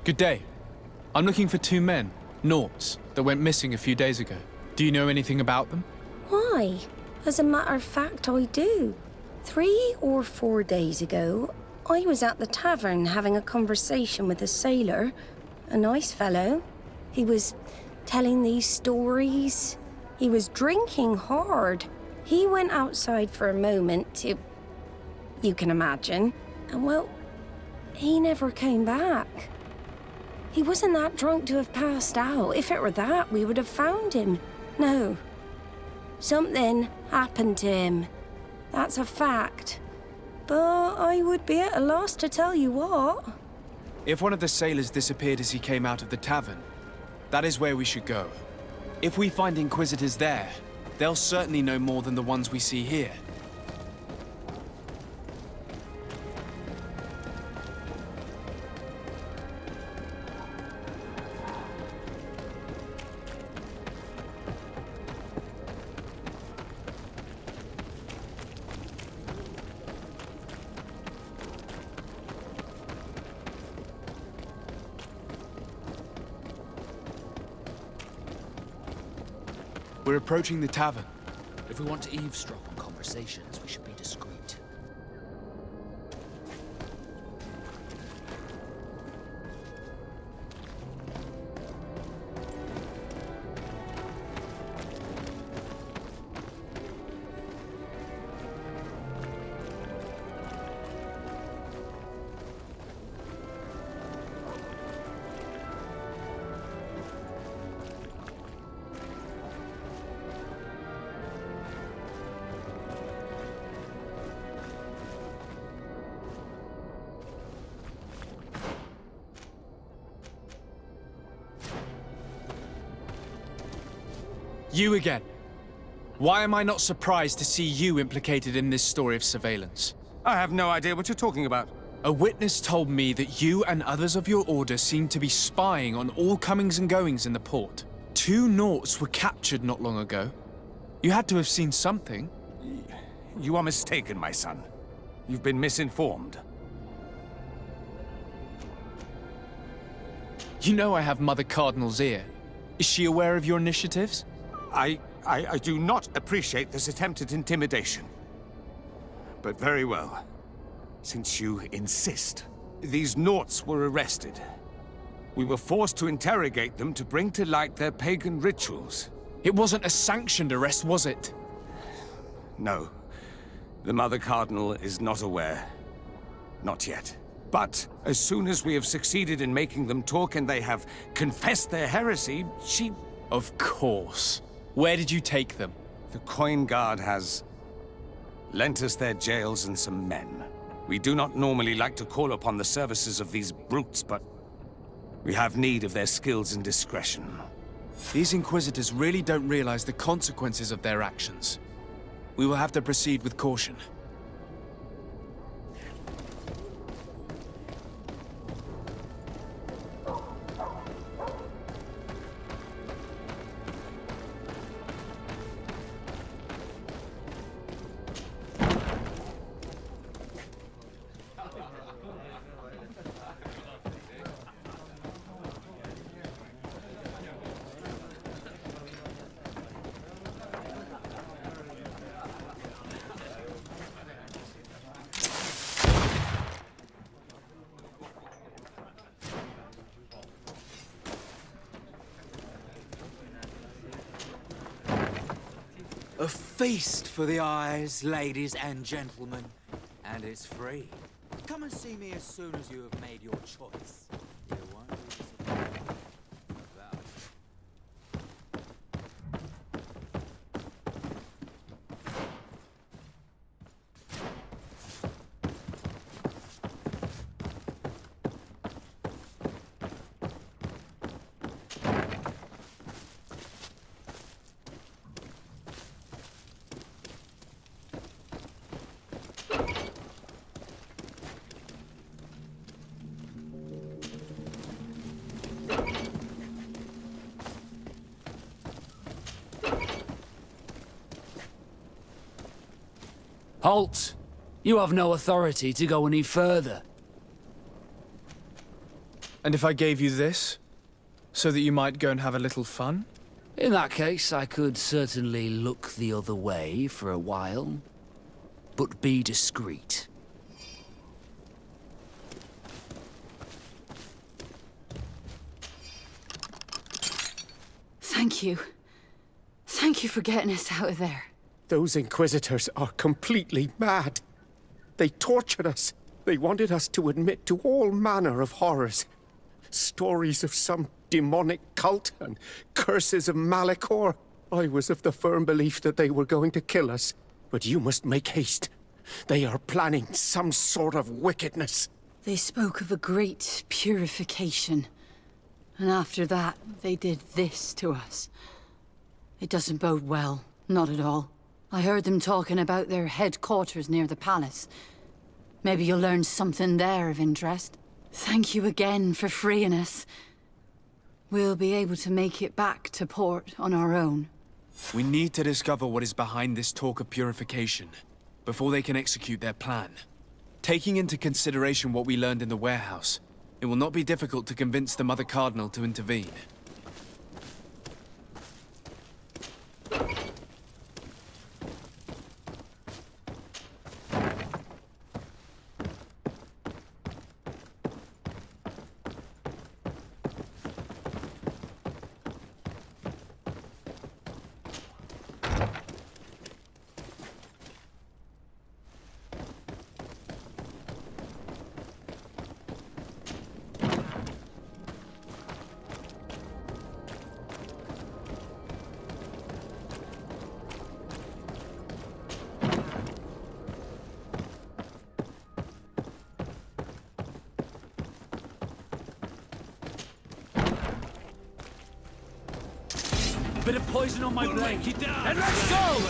Good day. I'm looking for 2 men, Naughts, that went missing a few days ago. Do you know anything about them? Why? As a matter of fact, I do. 3 or 4 days ago, I was at the tavern having a conversation with a sailor, a nice fellow. He was telling these stories. He was drinking hard. He went outside for a moment to... you can imagine. And well, he never came back. He wasn't that drunk to have passed out. If it were that, we would have found him. No. Something happened to him. That's a fact. But I would be at a loss to tell you what. If one of the sailors disappeared as he came out of the tavern, that is where we should go. If we find Inquisitors there, they'll certainly know more than the ones we see here. We're approaching the tavern. If we want to eavesdrop on conversations, we should be discreet. You again. Why am I not surprised to see you implicated in this story of surveillance? I have no idea what you're talking about. A witness told me that you and others of your order seem to be spying on all comings and goings in the port. 2 Naughts were captured not long ago. You had to have seen something. You are mistaken, my son. You've been misinformed. You know I have Mother Cardinal's ear. Is she aware of your initiatives? I do not appreciate this attempt at intimidation. But very well. Since you insist, these Naughts were arrested. We were forced to interrogate them to bring to light their pagan rituals. It wasn't a sanctioned arrest, was it? No. The Mother Cardinal is not aware. Not yet. But as soon as we have succeeded in making them talk and they have confessed their heresy, she... Of course. Where did you take them? The Coin Guard has lent us their jails and some men. We do not normally like to call upon the services of these brutes, but we have need of their skills and discretion. These Inquisitors really don't realize the consequences of their actions. We will have to proceed with caution. A feast for the eyes, ladies and gentlemen. And it's free. Come and see me as soon as you have made your choice. You won't be disappointed. Halt! You have no authority to go any further. And if I gave you this, so that you might go and have a little fun? In that case, I could certainly look the other way for a while. But be discreet. Thank you. Thank you for getting us out of there. Those Inquisitors are completely mad. They tortured us. They wanted us to admit to all manner of horrors. Stories of some demonic cult and curses of Malachor. I was of the firm belief that they were going to kill us. But you must make haste. They are planning some sort of wickedness. They spoke of a great purification. And after that, they did this to us. It doesn't bode well. Not at all. I heard them talking about their headquarters near the palace. Maybe you'll learn something there of interest. Thank you again for freeing us. We'll be able to make it back to port on our own. We need to discover what is behind this talk of purification, before they can execute their plan. Taking into consideration what we learned in the warehouse, it will not be difficult to convince the Mother Cardinal to intervene. Bit of poison on my blade. And let's go!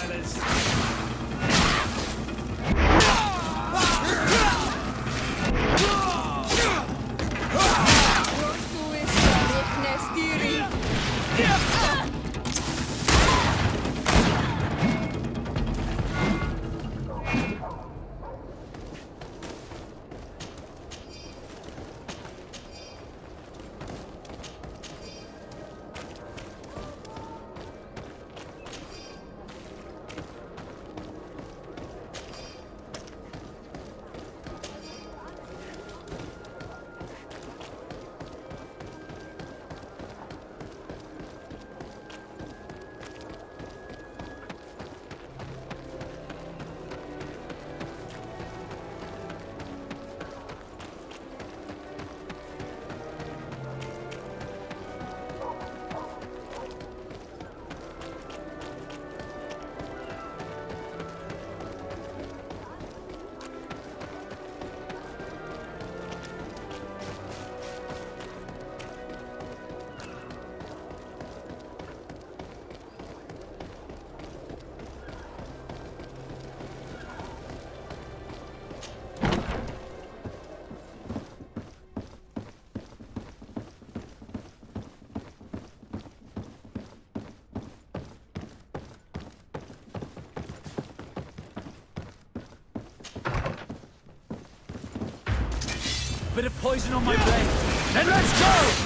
Bit of poison on my blade. Then let's go!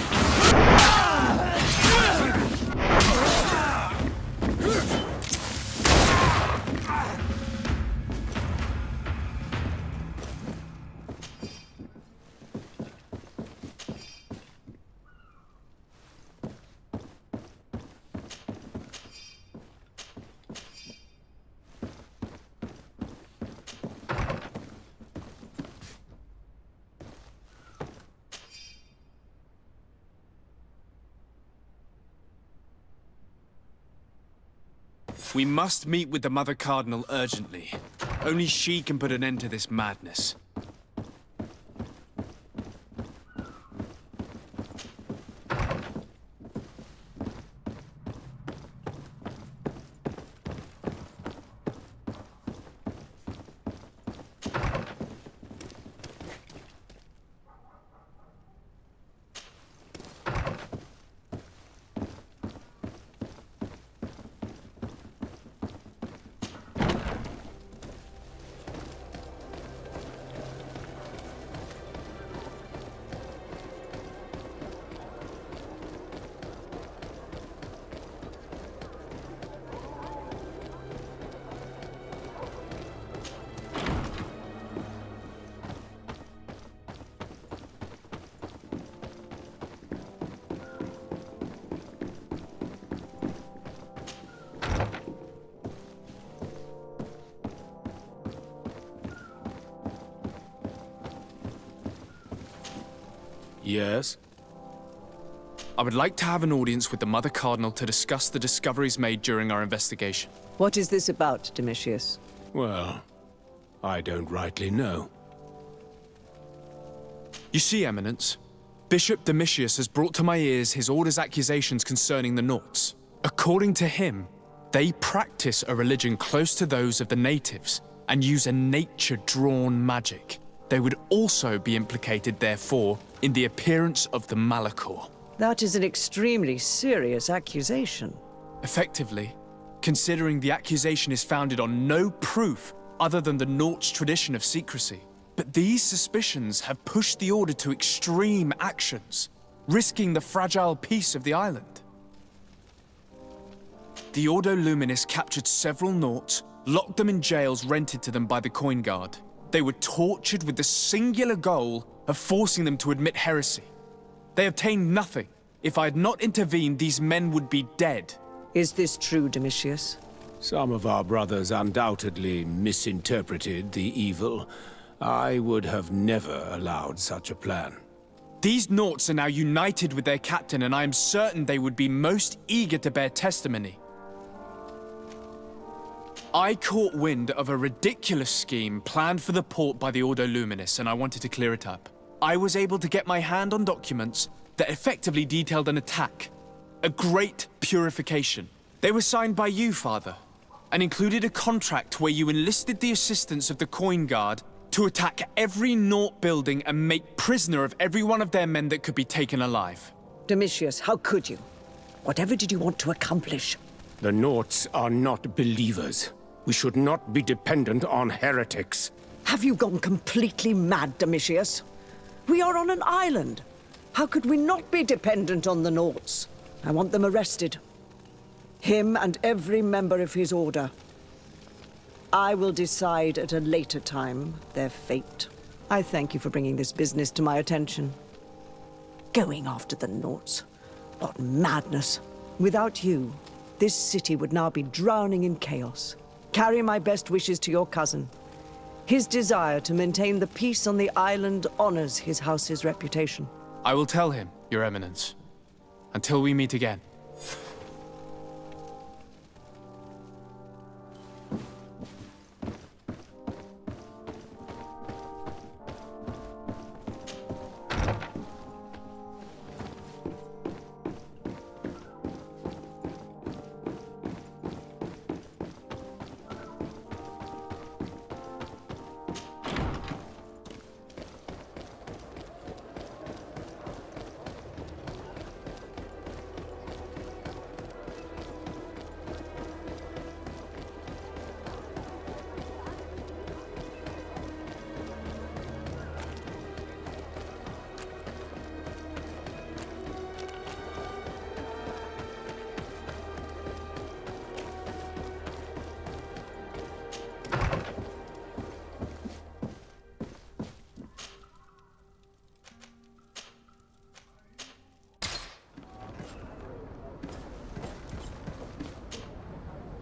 We must meet with the Mother Cardinal urgently. Only she can put an end to this madness. Yes? I would like to have an audience with the Mother Cardinal to discuss the discoveries made during our investigation. What is this about, Domitius? Well, I don't rightly know. You see, Eminence, Bishop Domitius has brought to my ears his order's accusations concerning the Nauts. According to him, they practice a religion close to those of the natives and use a nature-drawn magic. They would also be implicated, therefore, in the appearance of the Malachor. That is an extremely serious accusation. Effectively, considering the accusation is founded on no proof other than the Nauts' tradition of secrecy. But these suspicions have pushed the Order to extreme actions, risking the fragile peace of the island. The Ordo Luminis captured several Nauts, locked them in jails rented to them by the Coin Guard. They were tortured with the singular goal of forcing them to admit heresy. They obtained nothing. If I had not intervened, these men would be dead. Is this true, Domitius? Some of our brothers undoubtedly misinterpreted the evil. I would have never allowed such a plan. These Nauts are now united with their captain, and I am certain they would be most eager to bear testimony. I caught wind of a ridiculous scheme planned for the port by the Ordo Luminis, and I wanted to clear it up. I was able to get my hand on documents that effectively detailed an attack. A great purification. They were signed by you, Father, and included a contract where you enlisted the assistance of the Coin Guard to attack every Naut building and make prisoner of every one of their men that could be taken alive. Domitius, how could you? Whatever did you want to accomplish? The Nauts are not believers. We should not be dependent on heretics. Have you gone completely mad, Domitius? We are on an island. How could we not be dependent on the Nauts? I want them arrested. Him and every member of his order. I will decide at a later time their fate. I thank you for bringing this business to my attention. Going after the Nauts. What madness. Without you, this city would now be drowning in chaos. Carry my best wishes to your cousin. His desire to maintain the peace on the island honors his house's reputation. I will tell him, Your Eminence. Until we meet again.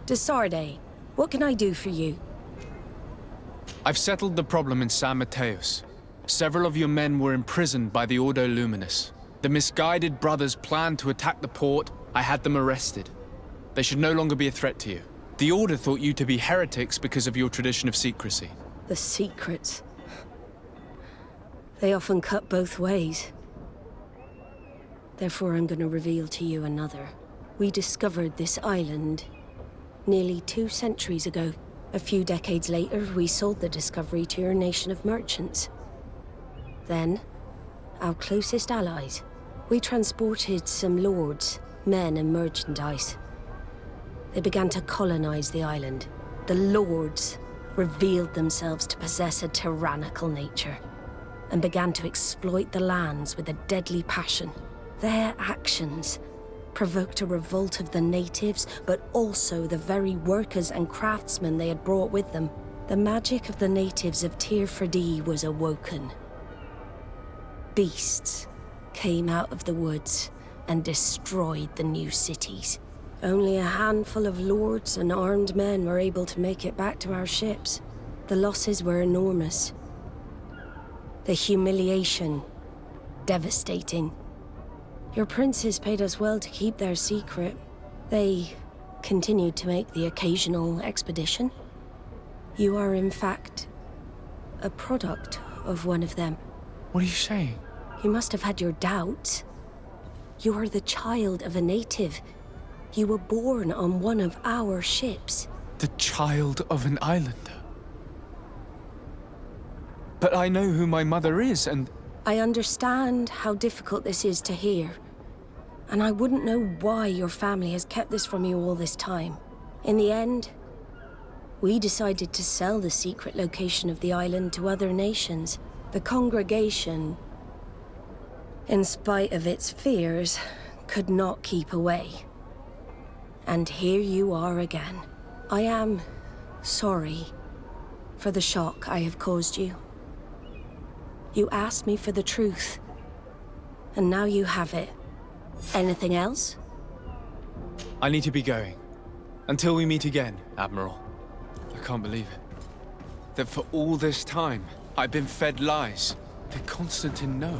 To Sardet, what can I do for you? I've settled the problem in San Mateos. Several of your men were imprisoned by the Ordo Luminis. The misguided brothers planned to attack the port. I had them arrested. They should no longer be a threat to you. The Order thought you to be heretics because of your tradition of secrecy. The secrets. They often cut both ways. Therefore, I'm going to reveal to you another. We discovered this island nearly 2 centuries ago. A few decades later, we sold the discovery to your nation of merchants. Then, our closest allies. We transported some lords, men and merchandise. They began to colonize the island. The lords revealed themselves to possess a tyrannical nature and began to exploit the lands with a deadly passion. Their actions provoked a revolt of the natives, but also the very workers and craftsmen they had brought with them. The magic of the natives of Tierna was awoken. Beasts came out of the woods and destroyed the new cities. Only a handful of lords and armed men were able to make it back to our ships. The losses were enormous. The humiliation, devastating. Your princes paid us well to keep their secret. They continued to make the occasional expedition. You are, in fact, a product of one of them. What are you saying? You must have had your doubts. You are the child of a native. You were born on one of our ships. The child of an islander? But I know who my mother is, and... I understand how difficult this is to hear. And I wouldn't know why your family has kept this from you all this time. In the end, we decided to sell the secret location of the island to other nations. The congregation, in spite of its fears, could not keep away. And here you are again. I am sorry for the shock I have caused you. You asked me for the truth, and now you have it. Anything else? I need to be going. Until we meet again, Admiral. I can't believe it. That for all this time, I've been fed lies. Did Constantine know?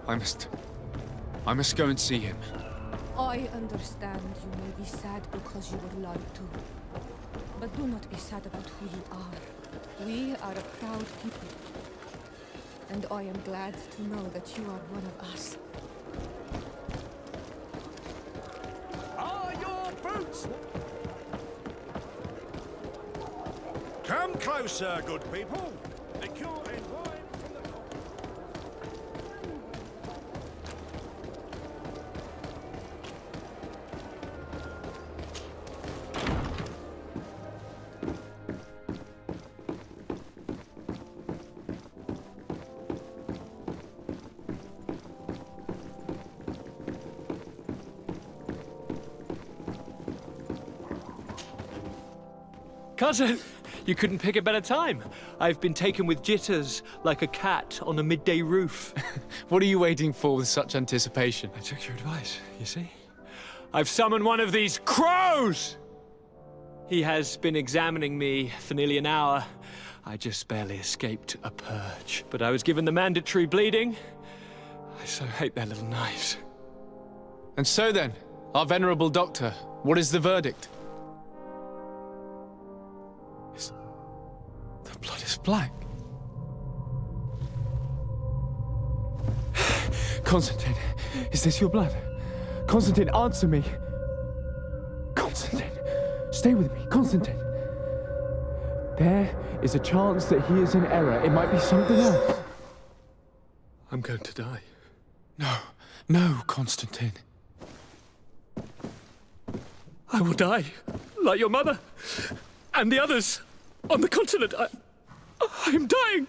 I must go and see him. I understand you may be sad because you were lied to. But do not be sad about who you are. We are a proud people. And I am glad to know that you are one of us. Are your boots? Come closer, good people. The cure in wine from the top. Cousin, you couldn't pick a better time. I've been taken with jitters like a cat on a midday roof. What are you waiting for with such anticipation? I took your advice, you see. I've summoned one of these crows! He has been examining me for nearly an hour. I just barely escaped a purge. But I was given the mandatory bleeding. I so hate their little knives. And so then, our venerable doctor, what is the verdict? The blood is black. Constantine, is this your blood? Constantine, answer me. Constantine, stay with me. Constantine. There is a chance that he is in error. It might be something else. I'm going to die. No, Constantine. I will die, like your mother, and the others on the continent. I'm dying.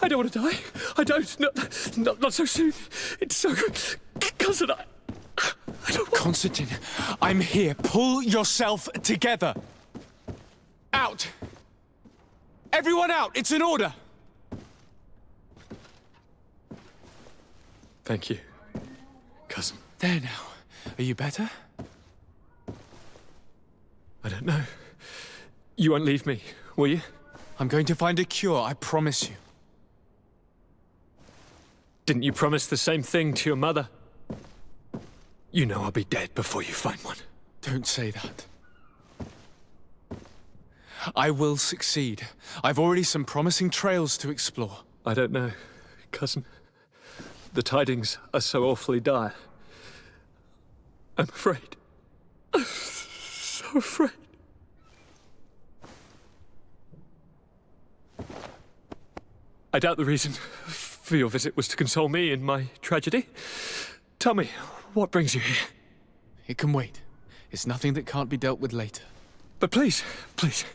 I don't want to die. I don't. Not so soon. It's so... Cousin, I don't want... Constantine, I'm here. Pull yourself together. Out. Everyone out. It's an order. Thank you, cousin. There now. Are you better? I don't know. You won't leave me, will you? I'm going to find a cure, I promise you. Didn't you promise the same thing to your mother? You know I'll be dead before you find one. Don't say that. I will succeed. I've already some promising trails to explore. I don't know, cousin. The tidings are so awfully dire. I'm afraid. I'm so afraid. I doubt the reason for your visit was to console me in my tragedy. Tell me, what brings you here? It can wait. It's nothing that can't be dealt with later. But please, please,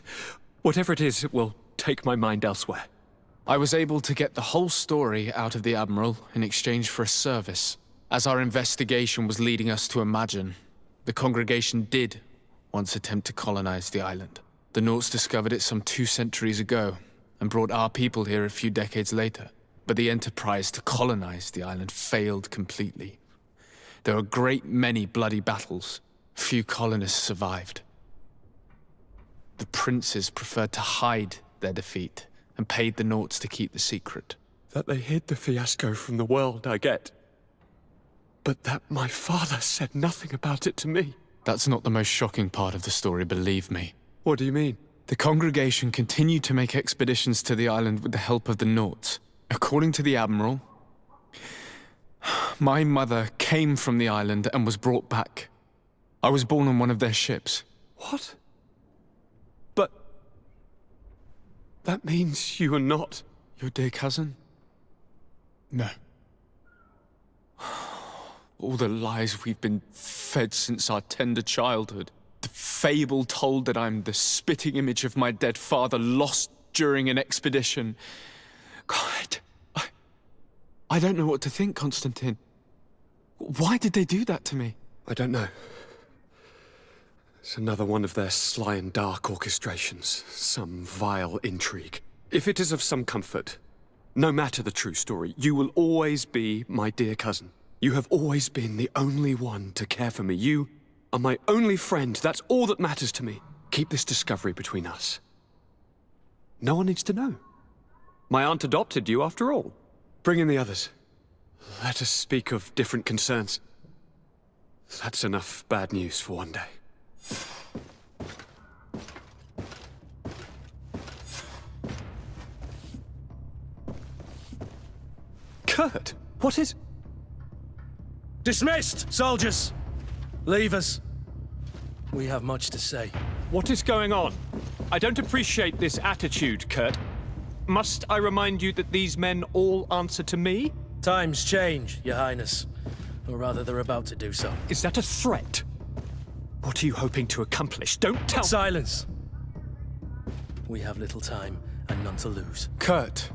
whatever it is, it will take my mind elsewhere. I was able to get the whole story out of the Admiral in exchange for a service. As our investigation was leading us to imagine, the congregation did once attempt to colonize the island. The Nauts discovered it some 2 centuries ago and brought our people here a few decades later. But the enterprise to colonize the island failed completely. There were a great many bloody battles. Few colonists survived. The princes preferred to hide their defeat and paid the Nauts to keep the secret. That they hid the fiasco from the world, I get. But that my father said nothing about it to me. That's not the most shocking part of the story, believe me. What do you mean? The congregation continued to make expeditions to the island with the help of the Nauts. According to the Admiral, my mother came from the island and was brought back. I was born on one of their ships. What? But... that means you are not... your dear cousin? No. All the lies we've been fed since our tender childhood. The fable told that I'm the spitting image of my dead father lost during an expedition. God, I don't know what to think, Constantine. Why did they do that to me? I don't know. It's another one of their sly and dark orchestrations. Some vile intrigue. If it is of some comfort, no matter the true story, you will always be my dear cousin. You have always been the only one to care for me. You are my only friend. That's all that matters to me. Keep this discovery between us. No one needs to know. My aunt adopted you after all. Bring in the others. Let us speak of different concerns. That's enough bad news for one day. Kurt, what is... Dismissed, soldiers! Leave us. We have much to say. What is going on? I don't appreciate this attitude, Kurt. Must I remind you that these men all answer to me? Times change, Your Highness. Or rather, they're about to do so. Is that a threat? What are you hoping to accomplish? Don't tell... Silence! We have little time and none to lose. Kurt,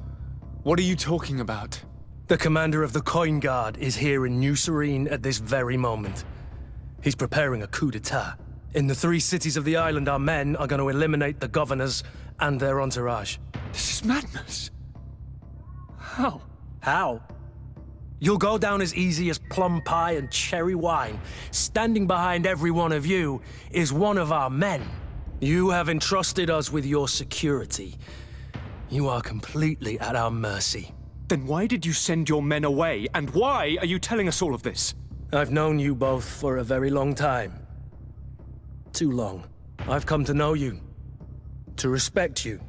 what are you talking about? The commander of the Coin Guard is here in New Serene at this very moment. He's preparing a coup d'etat. In the 3 cities of the island, our men are going to eliminate the governors and their entourage. This is madness. How? How? You'll go down as easy as plum pie and cherry wine. Standing behind every one of you is one of our men. You have entrusted us with your security. You are completely at our mercy. Then why did you send your men away? And why are you telling us all of this? I've known you both for a very long time. Too long. I've come to know you. To respect you.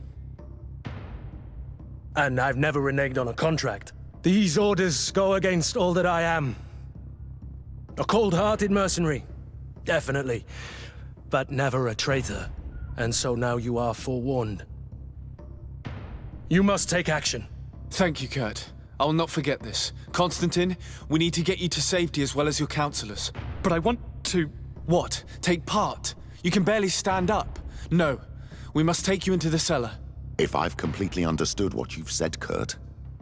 And I've never reneged on a contract. These orders go against all that I am. A cold-hearted mercenary. Definitely. But never a traitor. And so now you are forewarned. You must take action. Thank you, Kurt. I will not forget this. Constantine, we need to get you to safety as well as your counselors. But I want to... What? Take part? You can barely stand up. No. We must take you into the cellar. If I've completely understood what you've said, Kurt,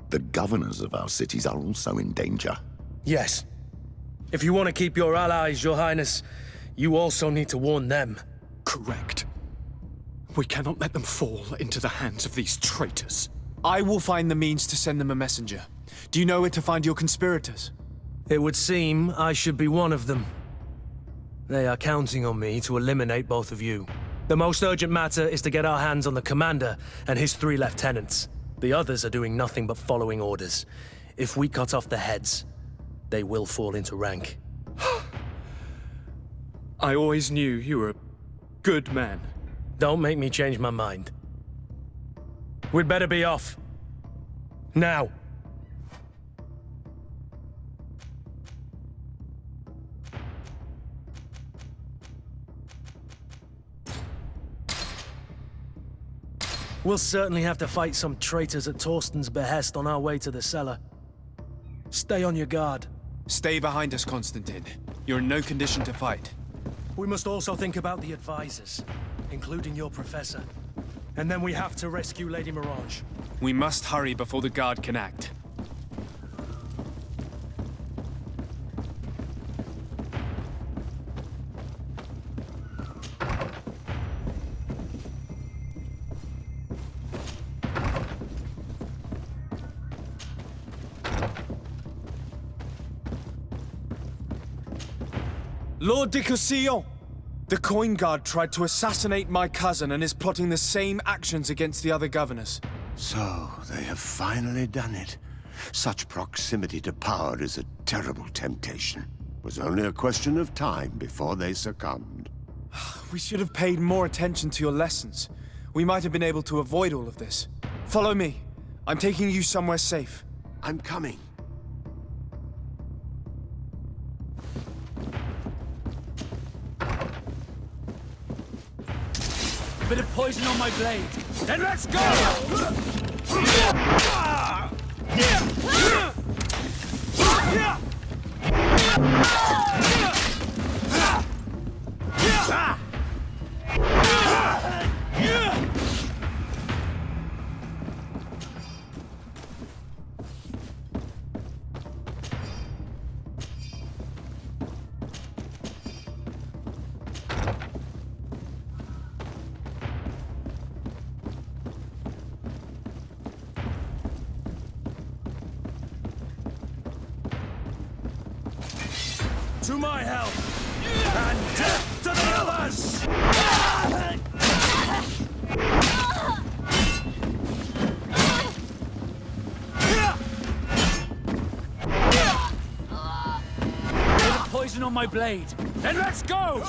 the governors of our cities are also in danger. Yes. If you want to keep your allies, Your Highness, you also need to warn them. Correct. We cannot let them fall into the hands of these traitors. I will find the means to send them a messenger. Do you know where to find your conspirators? It would seem I should be one of them. They are counting on me to eliminate both of you. The most urgent matter is to get our hands on the commander and his 3 lieutenants. The others are doing nothing but following orders. If we cut off their heads, they will fall into rank. I always knew you were a good man. Don't make me change my mind. We'd better be off. Now. We'll certainly have to fight some traitors at Torsten's behest on our way to the cellar. Stay on your guard. Stay behind us, Constantine. You're in no condition to fight. We must also think about the advisors, including your professor. And then we have to rescue Lady Mirage. We must hurry before the guard can act. Lord de Cossillon! The Coin Guard tried to assassinate my cousin and is plotting the same actions against the other governors. So, they have finally done it. Such proximity to power is a terrible temptation. It was only a question of time before they succumbed. We should have paid more attention to your lessons. We might have been able to avoid all of this. Follow me. I'm taking you somewhere safe. I'm coming. Bit of poison on my blade. Then let's go! To my help! And death to the others! Bit of poison on my blade. Then let's go!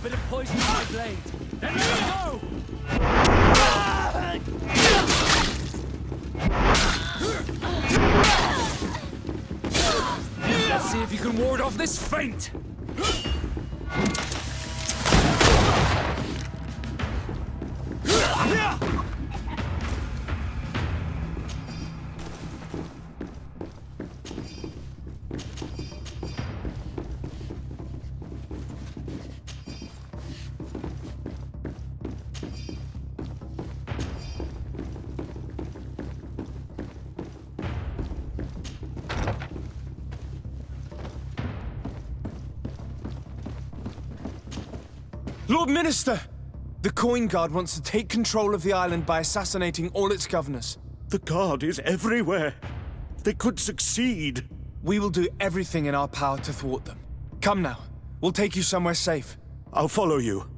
Bit of poison on my blade. Then let's go! Let's see if you can ward off this feint! Lord Minister! The Coin Guard wants to take control of the island by assassinating all its governors. The Guard is everywhere. They could succeed. We will do everything in our power to thwart them. Come now. We'll take you somewhere safe. I'll follow you.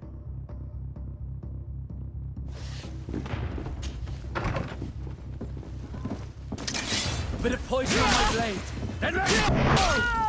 Bit of poison on my blade. Then let's go!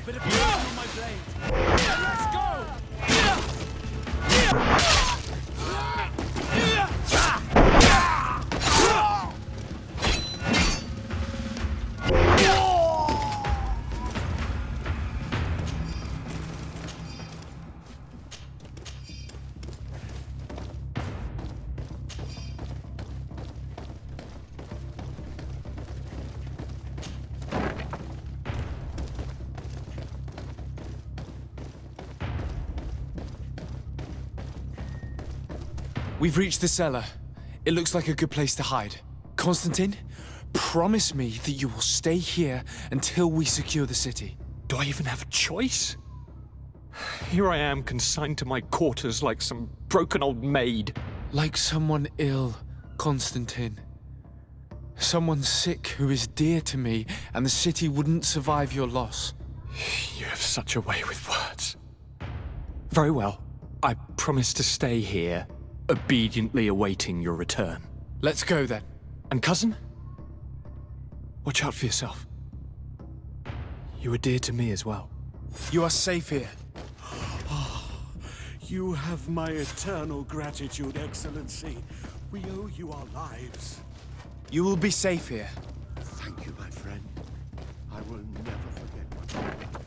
Bit of poison on my blade. We've reached the cellar. It looks like a good place to hide. Constantine, promise me that you will stay here until we secure the city. Do I even have a choice? Here I am, consigned to my quarters like some broken old maid. Like someone ill, Constantine. Someone sick who is dear to me, and the city wouldn't survive your loss. You have such a way with words. Very well. I promise to stay here, obediently awaiting your return. Let's go then. And cousin? Watch out for yourself. You are dear to me as well. You are safe here. You have my eternal gratitude, Excellency. We owe you our lives. You will be safe here. Thank you, my friend. I will never forget what you did for me.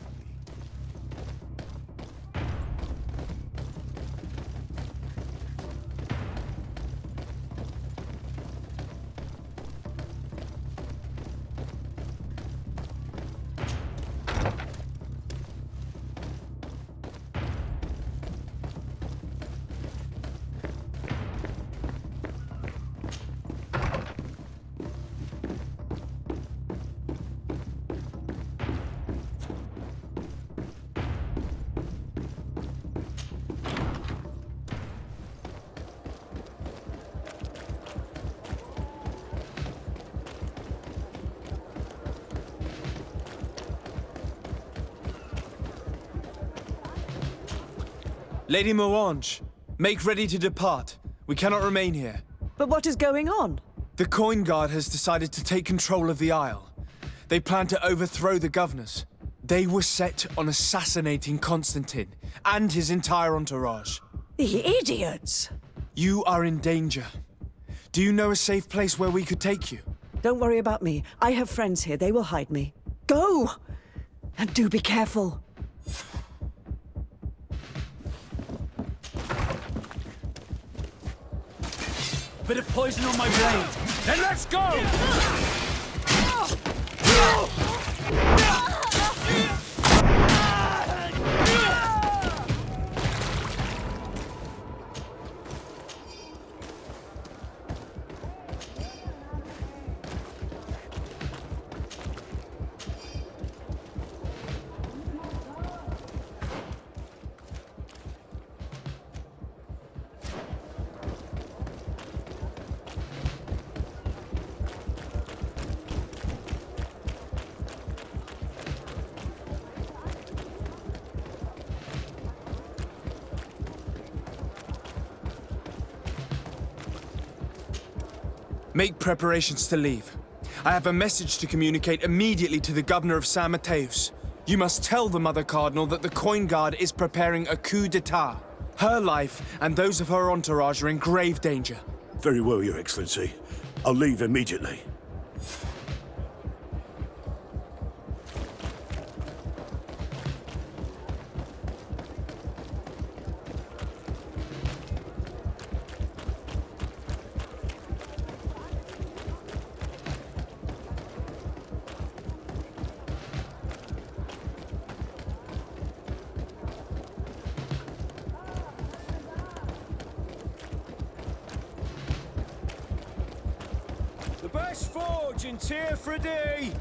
Lady Moange, make ready to depart. We cannot remain here. But what is going on? The Coin Guard has decided to take control of the Isle. They plan to overthrow the governors. They were set on assassinating Constantine and his entire entourage. The idiots! You are in danger. Do you know a safe place where we could take you? Don't worry about me. I have friends here. They will hide me. Go! And do be careful. Bit of poison on my blade. Then let's go! Make preparations to leave. I have a message to communicate immediately to the governor of San Mateus. You must tell the Mother Cardinal that the Coin Guard is preparing a coup d'etat. Her life and those of her entourage are in grave danger. Very well, Your Excellency. I'll leave immediately. The best forge in Tier 3D.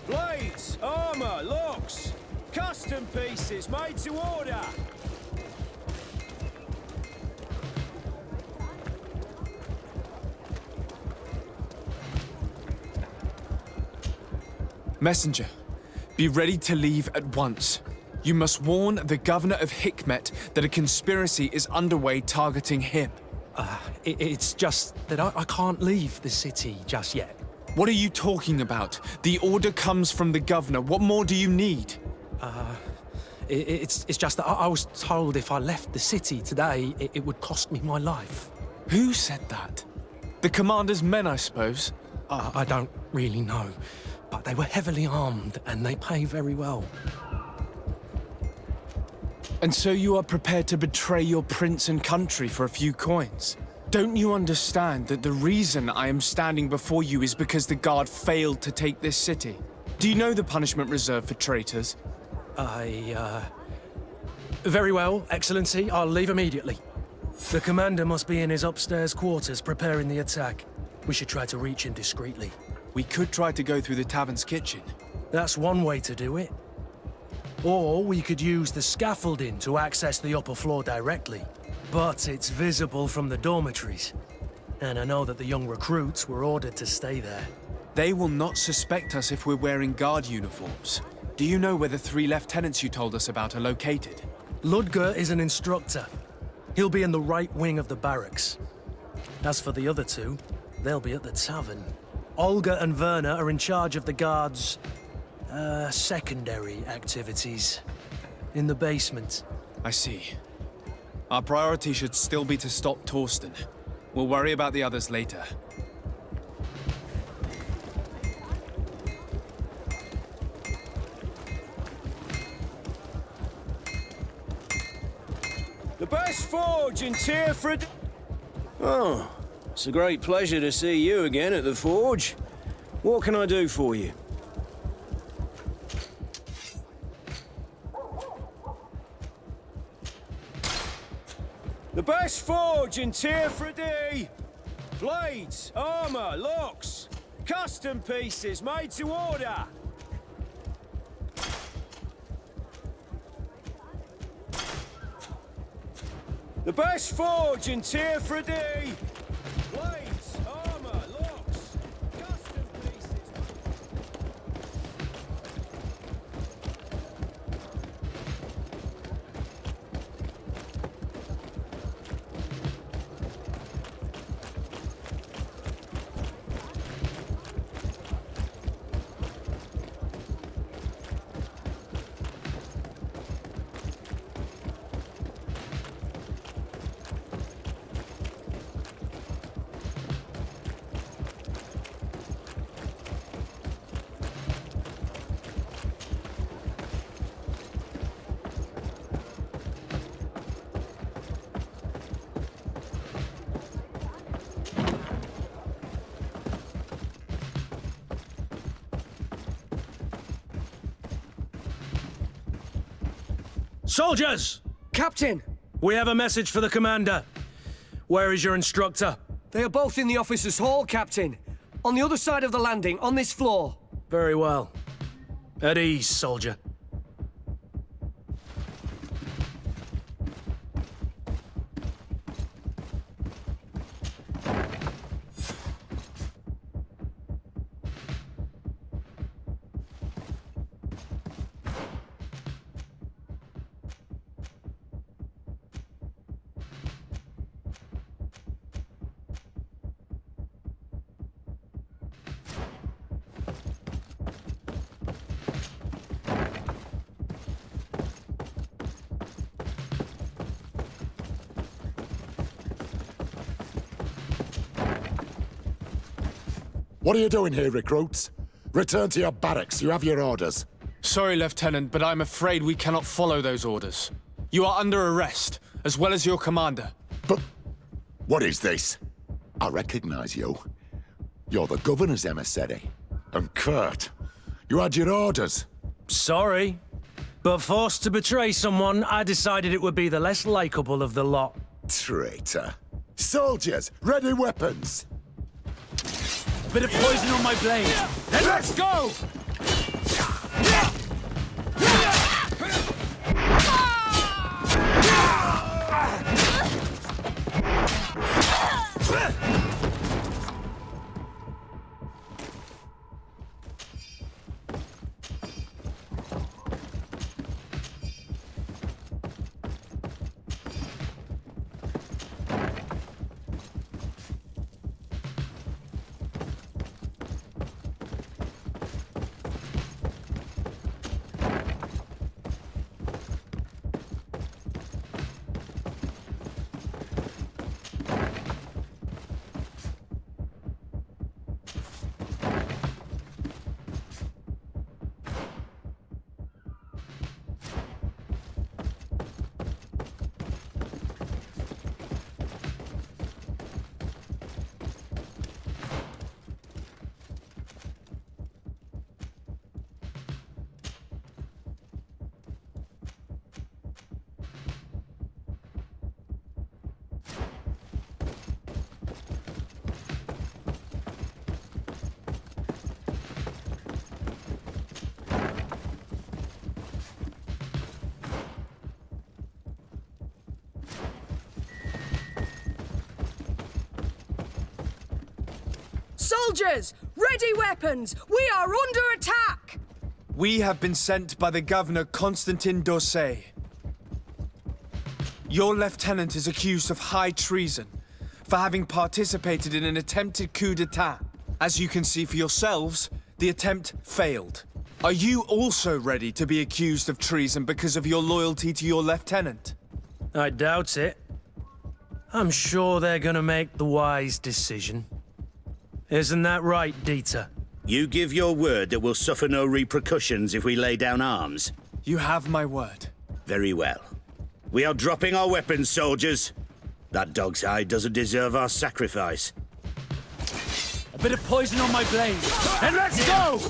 Blades, armor, locks, custom pieces made to order. Messenger, be ready to leave at once. You must warn the governor of Hikmet that a conspiracy is underway targeting him. It's just that I can't leave the city just yet. What are you talking about? The order comes from the governor. What more do you need? It's just that I was told if I left the city today, it would cost me my life. Who said that? The commander's men, I suppose? I don't really know, but they were heavily armed and they pay very well. And so you are prepared to betray your prince and country for a few coins? Don't you understand that the reason I am standing before you is because the Guard failed to take this city? Do you know the punishment reserved for traitors? Very well, Excellency. I'll leave immediately. The commander must be in his upstairs quarters preparing the attack. We should try to reach him discreetly. We could try to go through the tavern's kitchen. That's one way to do it. Or we could use the scaffolding to access the upper floor directly. But it's visible from the dormitories. And I know that the young recruits were ordered to stay there. They will not suspect us if we're wearing guard uniforms. Do you know where the 3 lieutenants you told us about are located? Ludger is an instructor. He'll be in the right wing of the barracks. As for the other 2, they'll be at the tavern. Olga and Werner are in charge of the guards' secondary activities. In the basement. I see. Our priority should still be to stop Torsten. We'll worry about the others later. The best forge in Tierna. Oh, it's a great pleasure to see you again at the forge. What can I do for you? The best forge in Tierna. Blades, armor, locks, custom pieces made to order. The best forge in Tierna. Blades, armor, locks, custom pieces. Soldiers! Captain! We have a message for the commander. Where is your instructor? They are both in the officers' hall, Captain. On the other side of the landing, on this floor. Very well. At ease, soldier. What are you doing here, recruits? Return to your barracks. You have your orders. Sorry, Lieutenant, but I'm afraid we cannot follow those orders. You are under arrest, as well as your commander. But what is this? I recognize you. You're the governor's emissary. And Kurt, you had your orders. Sorry, but forced to betray someone, I decided it would be the less likable of the lot. Traitor. Soldiers, ready weapons! A bit of poison on my blade. Then let's go! Soldiers! Ready weapons! We are under attack! We have been sent by the Governor Constantin Dorsey. Your lieutenant is accused of high treason for having participated in an attempted coup d'etat. As you can see for yourselves, the attempt failed. Are you also ready to be accused of treason because of your loyalty to your lieutenant? I doubt it. I'm sure they're gonna make the wise decision. Isn't that right, Dieter? You give your word that we'll suffer no repercussions if we lay down arms? You have my word. Very well. We are dropping our weapons, soldiers. That dog's hide doesn't deserve our sacrifice. A bit of poison on my blade, and let's go!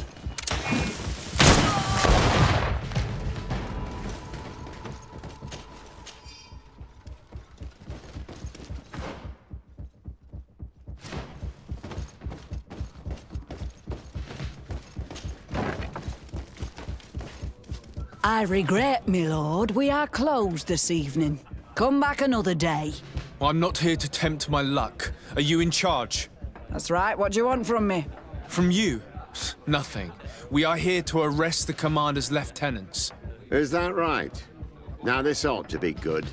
I regret, my lord, we are closed this evening. Come back another day. I'm not here to tempt my luck. Are you in charge? That's right. What do you want from me? From you? Nothing. We are here to arrest the commander's lieutenants. Is that right? Now this ought to be good.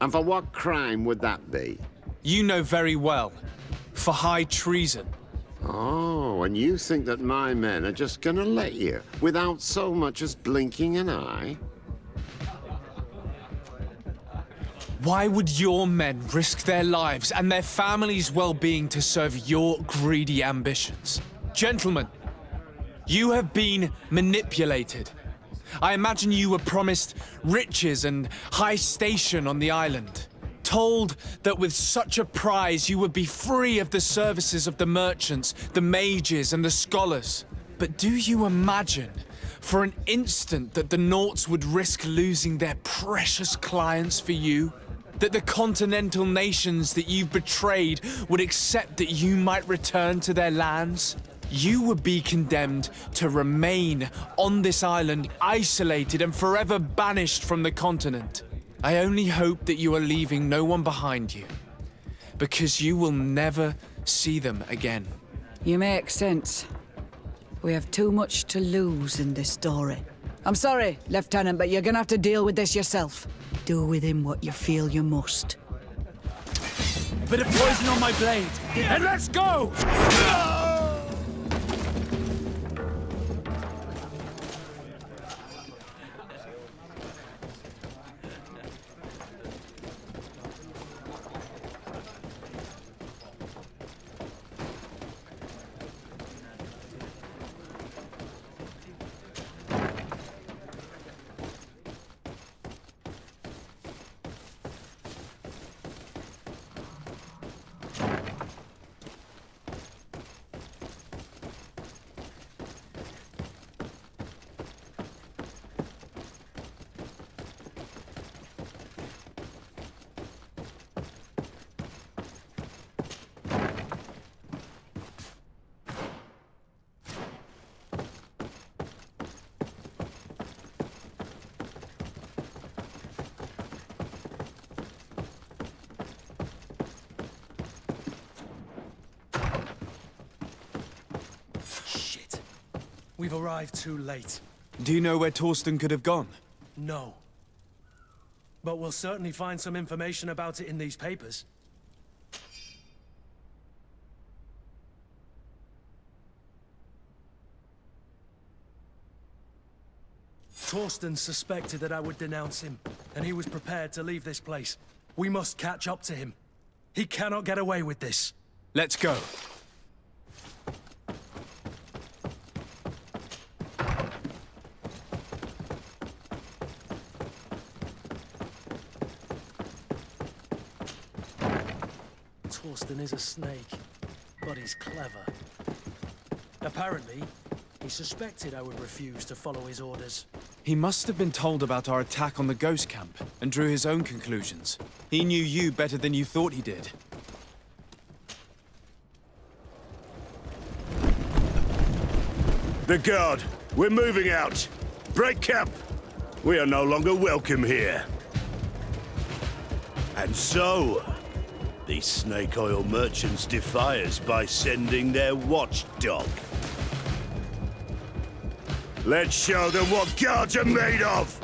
And for what crime would that be? You know very well. For high treason. Oh, and you think that my men are just gonna let you, without so much as blinking an eye? Why would your men risk their lives and their families' well-being to serve your greedy ambitions? Gentlemen, you have been manipulated. I imagine you were promised riches and high station on the island. Told that with such a prize you would be free of the services of the merchants, the mages, and the scholars. But do you imagine for an instant that the Nauts would risk losing their precious clients for you? That the continental nations that you've betrayed would accept that you might return to their lands? You would be condemned to remain on this island, isolated and forever banished from the continent. I only hope that you are leaving no one behind you, because you will never see them again. You make sense. We have too much to lose in this story. I'm sorry, Lieutenant, but you're gonna have to deal with this yourself. Do with him what you feel you must. A bit of poison on my blade, and let's go! We've arrived too late. Do you know where Torsten could have gone? No. But we'll certainly find some information about it in these papers. Torsten suspected that I would denounce him, and he was prepared to leave this place. We must catch up to him. He cannot get away with this. Let's go. Torsten is a snake, but he's clever. Apparently, he suspected I would refuse to follow his orders. He must have been told about our attack on the ghost camp and drew his own conclusions. He knew you better than you thought he did. The guard, we're moving out. Break camp. We are no longer welcome here. And so, These snake oil merchants defy us by sending their watchdog. Let's show them what guards are made of!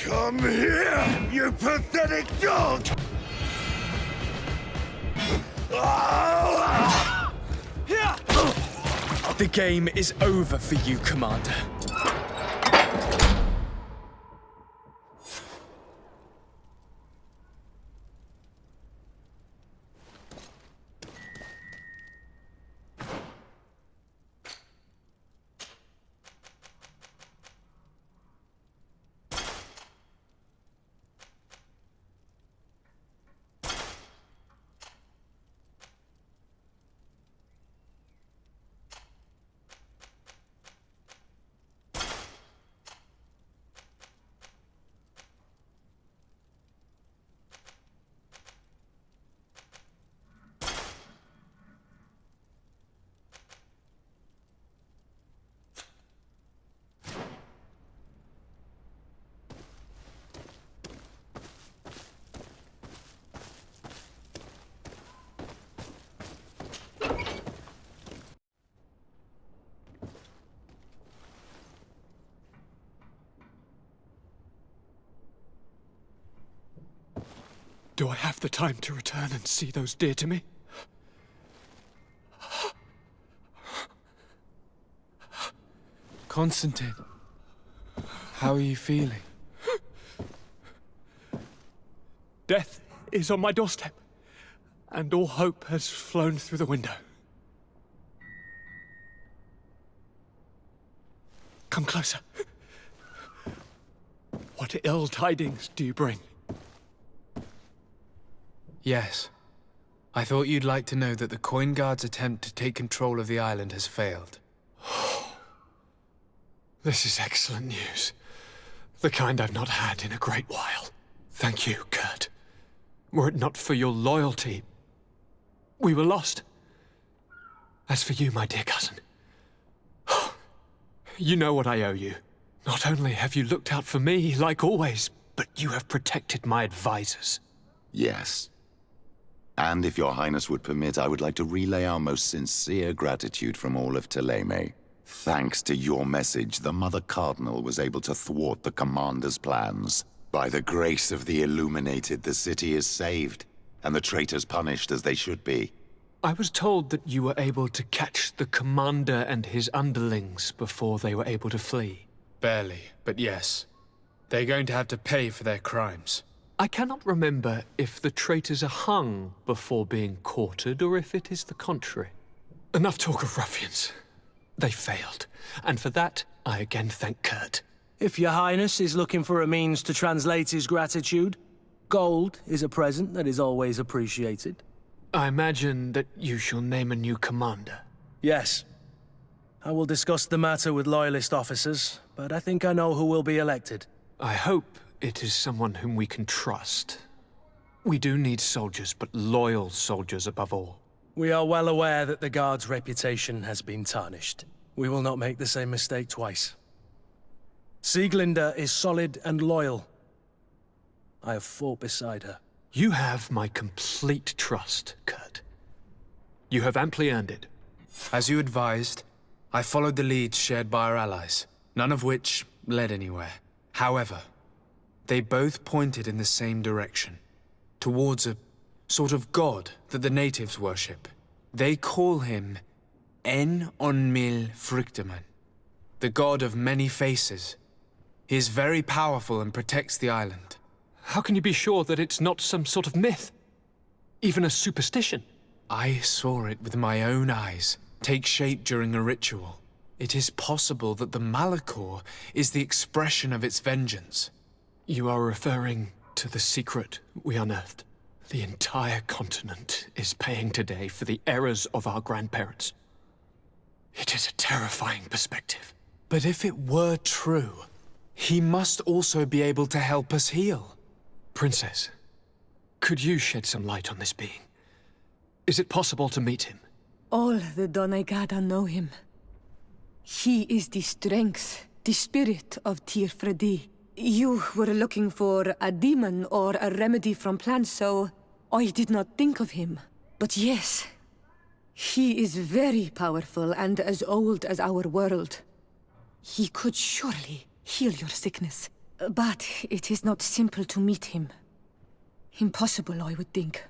Come here, you pathetic dog! The game is over for you, Commander. Do I have the time to return and see those dear to me? Constantine, how are you feeling? Death is on my doorstep, and all hope has flown through the window. Come closer. What ill tidings do you bring? Yes. I thought you'd like to know that the Coin Guard's attempt to take control of the island has failed. This is excellent news. The kind I've not had in a great while. Thank you, Kurt. Were it not for your loyalty, we were lost. As for you, my dear cousin, you know what I owe you. Not only have you looked out for me, like always, but you have protected my advisors. Yes. And if your highness would permit, I would like to relay our most sincere gratitude from all of Thélème. Thanks to your message, the Mother Cardinal was able to thwart the Commander's plans. By the grace of the Illuminated, the city is saved, and the traitors punished as they should be. I was told that you were able to catch the Commander and his underlings before they were able to flee. Barely, but yes. They're going to have to pay for their crimes. I cannot remember if the traitors are hung before being quartered, or if it is the contrary. Enough talk of ruffians. They failed, and for that, I again thank Kurt. If your highness is looking for a means to translate his gratitude, gold is a present that is always appreciated. I imagine that you shall name a new commander. Yes. I will discuss the matter with loyalist officers, but I think I know who will be elected. I hope it is someone whom we can trust. We do need soldiers, but loyal soldiers above all. We are well aware that the Guard's reputation has been tarnished. We will not make the same mistake twice. Sieglinde is solid and loyal. I have fought beside her. You have my complete trust, Kurt. You have amply earned it. As you advised, I followed the leads shared by our allies, none of which led anywhere. However, they both pointed in the same direction, towards a sort of god that the natives worship. They call him En-on-Mil Frichteman, the god of many faces. He is very powerful and protects the island. How can you be sure that it's not some sort of myth? Even a superstition? I saw it with my own eyes take shape during a ritual. It is possible that the Malachor is the expression of its vengeance. You are referring to the secret we unearthed. The entire continent is paying today for the errors of our grandparents. It is a terrifying perspective. But if it were true, he must also be able to help us heal. Princess, could you shed some light on this being? Is it possible to meet him? All the Donegada know him. He is the strength, the spirit of Tierna. You were looking for a demon or a remedy from plants, so I did not think of him. But yes, he is very powerful and as old as our world. He could surely heal your sickness. But it is not simple to meet him. Impossible, I would think.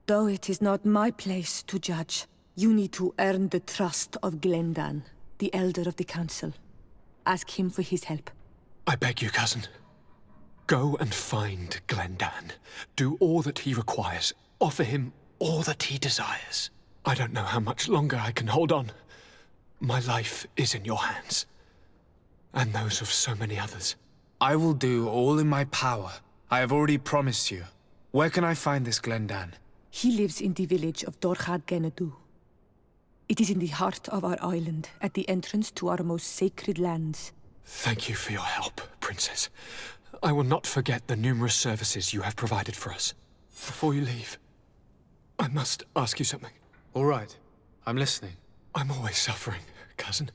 Though it is not my place to judge, you need to earn the trust of Glendan, the Elder of the Council. Ask him for his help. I beg you, cousin. Go and find Glendan. Do all that he requires. Offer him all that he desires. I don't know how much longer I can hold on. My life is in your hands. And those of so many others. I will do all in my power. I have already promised you. Where can I find this Glendan? He lives in the village of Dorchad-Genadu. It is in the heart of our island, at the entrance to our most sacred lands. Thank you for your help, Princess. I will not forget the numerous services you have provided for us. Before you leave, I must ask you something. All right. I'm listening. I'm always suffering, cousin.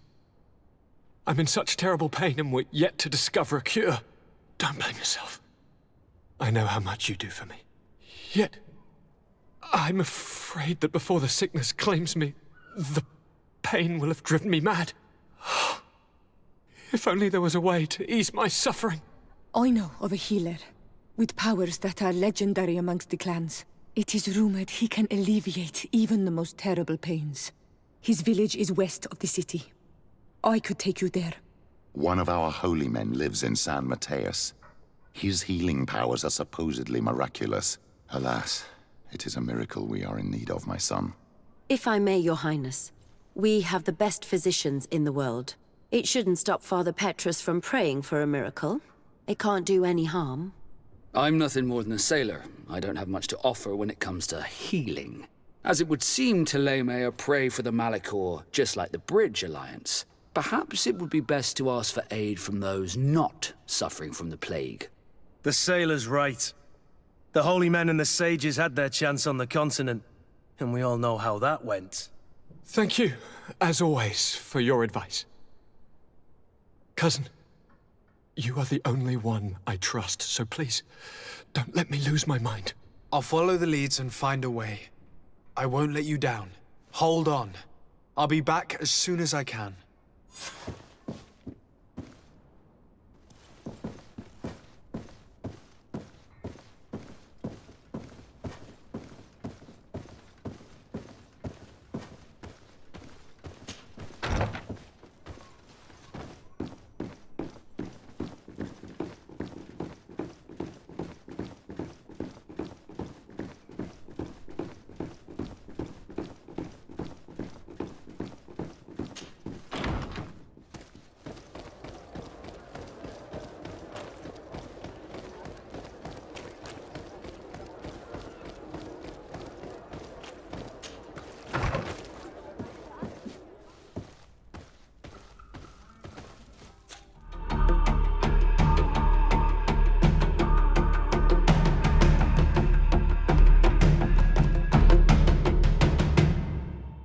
I'm in such terrible pain and we're yet to discover a cure. Don't blame yourself. I know how much you do for me. Yet, I'm afraid that before the sickness claims me, the pain will have driven me mad. If only there was a way to ease my suffering. I know of a healer, with powers that are legendary amongst the clans. It is rumored he can alleviate even the most terrible pains. His village is west of the city. I could take you there. One of our holy men lives in San Mateus. His healing powers are supposedly miraculous. Alas, it is a miracle we are in need of, my son. If I may, Your Highness, we have the best physicians in the world. It shouldn't stop Father Petrus from praying for a miracle. It can't do any harm. I'm nothing more than a sailor. I don't have much to offer when it comes to healing. As it would seem Thélème are prey for the Malachor, just like the Bridge Alliance. Perhaps it would be best to ask for aid from those not suffering from the plague. The sailor's right. The holy men and the sages had their chance on the continent, and we all know how that went. Thank you, as always, for your advice. Cousin, you are the only one I trust, so please, don't let me lose my mind. I'll follow the leads and find a way. I won't let you down. Hold on. I'll be back as soon as I can.